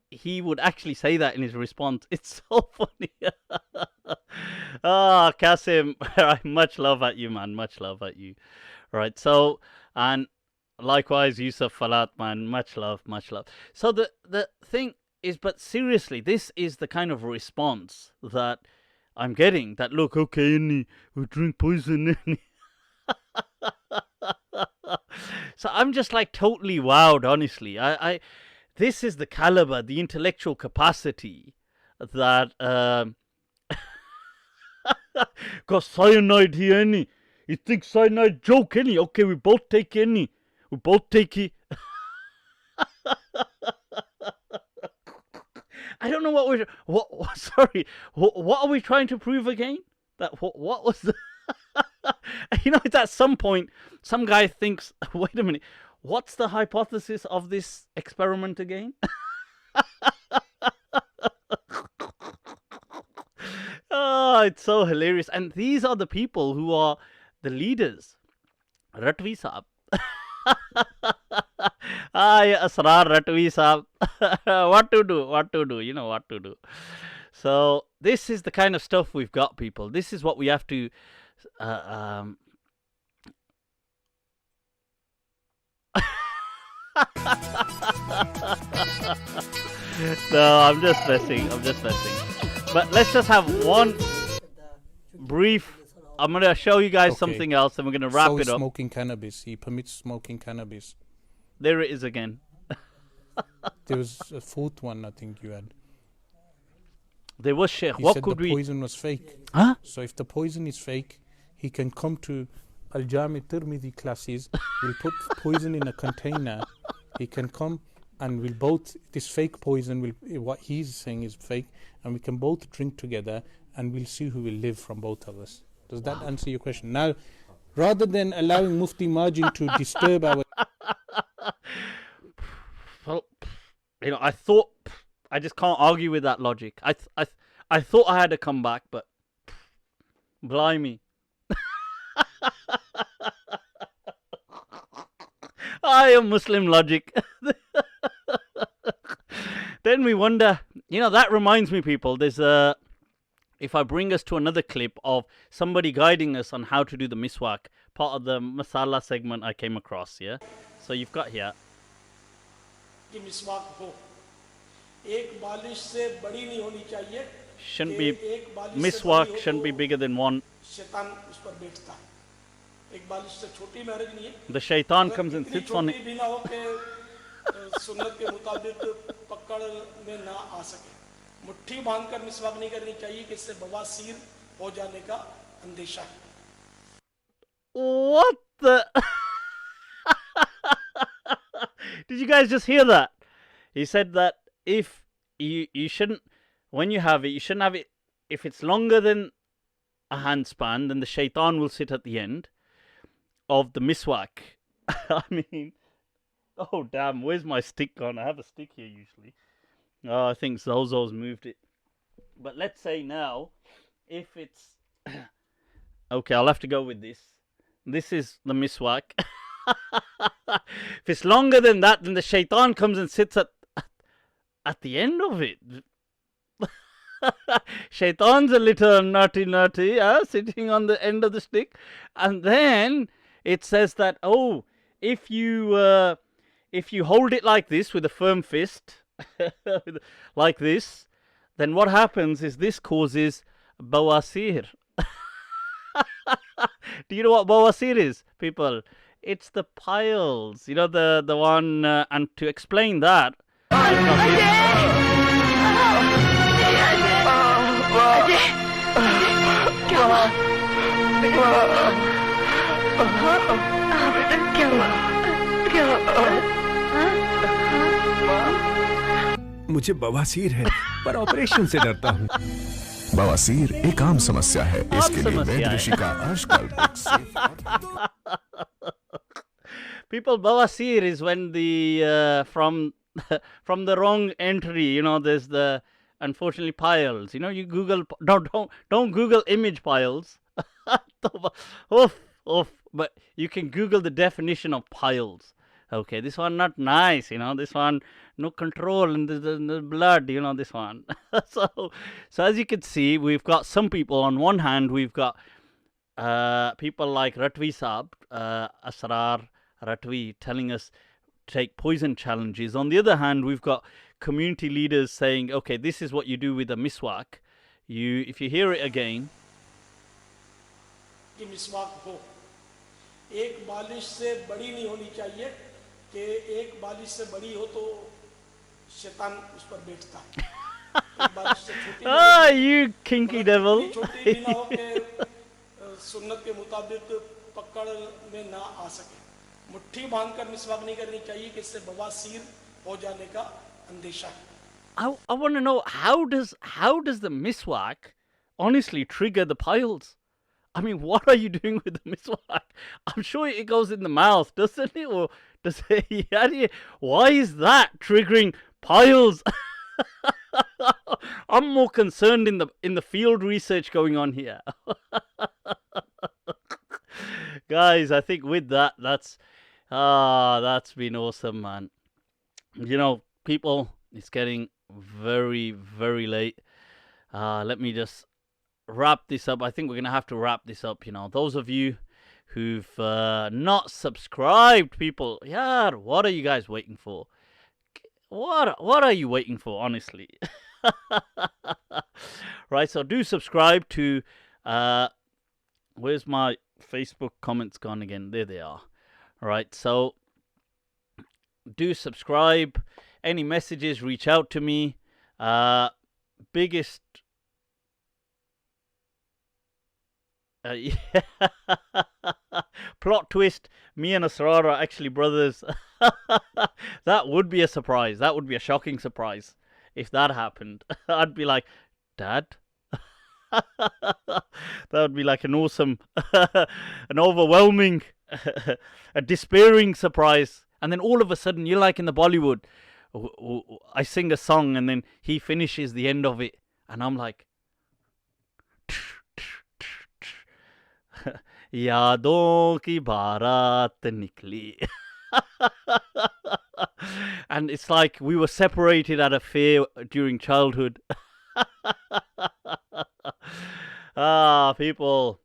he would actually say that in his response. It's so funny. Qasim, much love at you, man. Much love at you. Right, so, and likewise, Yusuf Falat, man. Much love, much love. So the thing is, but seriously, this is the kind of response that I'm getting. That, look, okay, we drink poison. So I'm just like totally wowed, honestly. This is the caliber, the intellectual capacity that got cyanide here, any. You think cyanide joke, any? Okay, we both take any. We both take it. I don't know what are we trying to prove again? That what was the it's at some point some guy thinks, wait a minute, what's the hypothesis of this experiment again? Oh, it's so hilarious. And these are the people who are the leaders. Ratvi Saab. Asrar Ratvi Saab. What to do, you know what to do. So this is the kind of stuff we've got, people. This is what we have to No, I'm just messing. But let's just have one brief. I'm going to show you guys something else and we're going to wrap it up. Smoking cannabis. He permits smoking cannabis. There it is again. There was a fourth one, I think you had. There was Sheikh. He what said could the we... poison was fake. Huh? So if the poison is fake, he can come to Al-Tirmidhi classes. We'll put poison in a container. He can come and we'll both, this fake poison, what he's saying is fake, and we can both drink together, and we'll see who will live from both of us. Does that answer your question? Now, rather than allowing Mufti Margin to disturb our... Well, you know, I thought, I just can't argue with that logic. I thought I had to come back, but blimey. I am Muslim logic. Then we wonder, you know, that reminds me, people, there's a, if I bring us to another clip of somebody guiding us on how to do the miswak, part of the masala segment I came across, yeah? So you've got here. Shouldn't be, miswak shouldn't be bigger than one. The shaitan comes and sits on it. What the? Did you guys just hear that? He said that if you shouldn't, when you have it, you shouldn't have it, if it's longer than a handspan, then the shaitan will sit at the end of the miswak. I mean, oh damn, where's my stick gone? I have a stick here usually. Oh, I think Zozo's moved it. But let's say now, if it's... Okay, I'll have to go with this. This is the miswak. If it's longer than that, then the shaitan comes and sits at the end of it. Shaitan's a little naughty, sitting on the end of the stick. And then it says that, oh, if you hold it like this with a firm fist, like this, then what happens is this causes bawasir. Do you know what bawasir is, people? It's the piles. You know, the one, and to explain that... मुझे बवासीर है पर operation से डरता हूँ। बवासीर एक आम समस्या है, इसके लिए वैद्य ऋषि का आजकल People, bawasir is when the from the wrong entry, you know, there's the unfortunately piles. You know, you Google, don't Google image piles. But you can Google the definition of piles. Okay, this one not nice, you know, this one no control in the blood, you know, this one. So as you can see, we've got some people. On one hand, we've got people like Ratvi Saab, Asrar Ratvi, telling us take poison challenges. On the other hand, we've got community leaders saying, okay, this is what you do with a miswak. If you hear it again. एक बालिश से बड़ी नहीं होनी चाहिए कि एक बालिश से बड़ी हो तो शैतान उस पर बैठता है। एक बालिश से छोटी ah, you kinky devil. छोटी भी ना हो कि सुन्नत के मुताबिक पकड़ में ना आ सके। मुट्ठी बांधकर मिसवाक नहीं करनी चाहिए कि इससे बवासीर हो जाने का अंदेशा है। I want to know, how does the miswak honestly trigger the piles? I mean, what are you doing with the miswak? I'm sure it goes in the mouth, doesn't it? Or does it? Why is that triggering piles? I'm more concerned in the field research going on here. Guys, I think with that's been awesome, man. You know, people, it's getting very, very late. Let me just wrap this up. I think we're going to have to wrap this up, you know. Those of you who've not subscribed, people, yeah, what are you guys waiting for? What are you waiting for, honestly? Right, so do subscribe to, where's my Facebook comments gone again? There they are. Right, so do subscribe. Any messages, reach out to me. Biggest... yeah. Plot twist, me and Asrar are actually brothers. That would be a surprise. That would be a shocking surprise if that happened. I'd be like, Dad? That would be like an awesome, an overwhelming, a despairing surprise. And then all of a sudden, you're like in the Bollywood. I sing a song and then he finishes the end of it. And I'm like, Yaadon ki barat nikli. And it's like we were separated at a fair during childhood. People,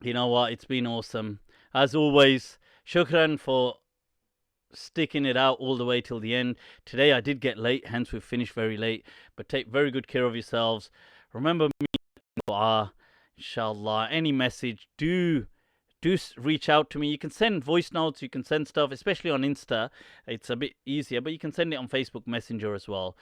you know what? It's been awesome. As always, shukran for sticking it out all the way till the end. Today I did get late, hence we finished very late. But take very good care of yourselves. Remember me, inshallah. Any message, do reach out to me. You can send voice notes, you can send stuff, especially on Insta. It's a bit easier, but you can send it on Facebook Messenger as well.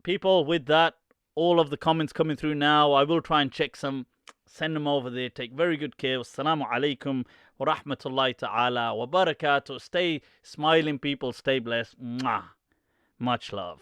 People, with that, all of the comments coming through now, I will try and check some, send them over there. Take very good care. Assalamu alaikum wa rahmatullahi ta'ala wa barakatuh. Stay smiling, people. Stay blessed. Mwah. Much love.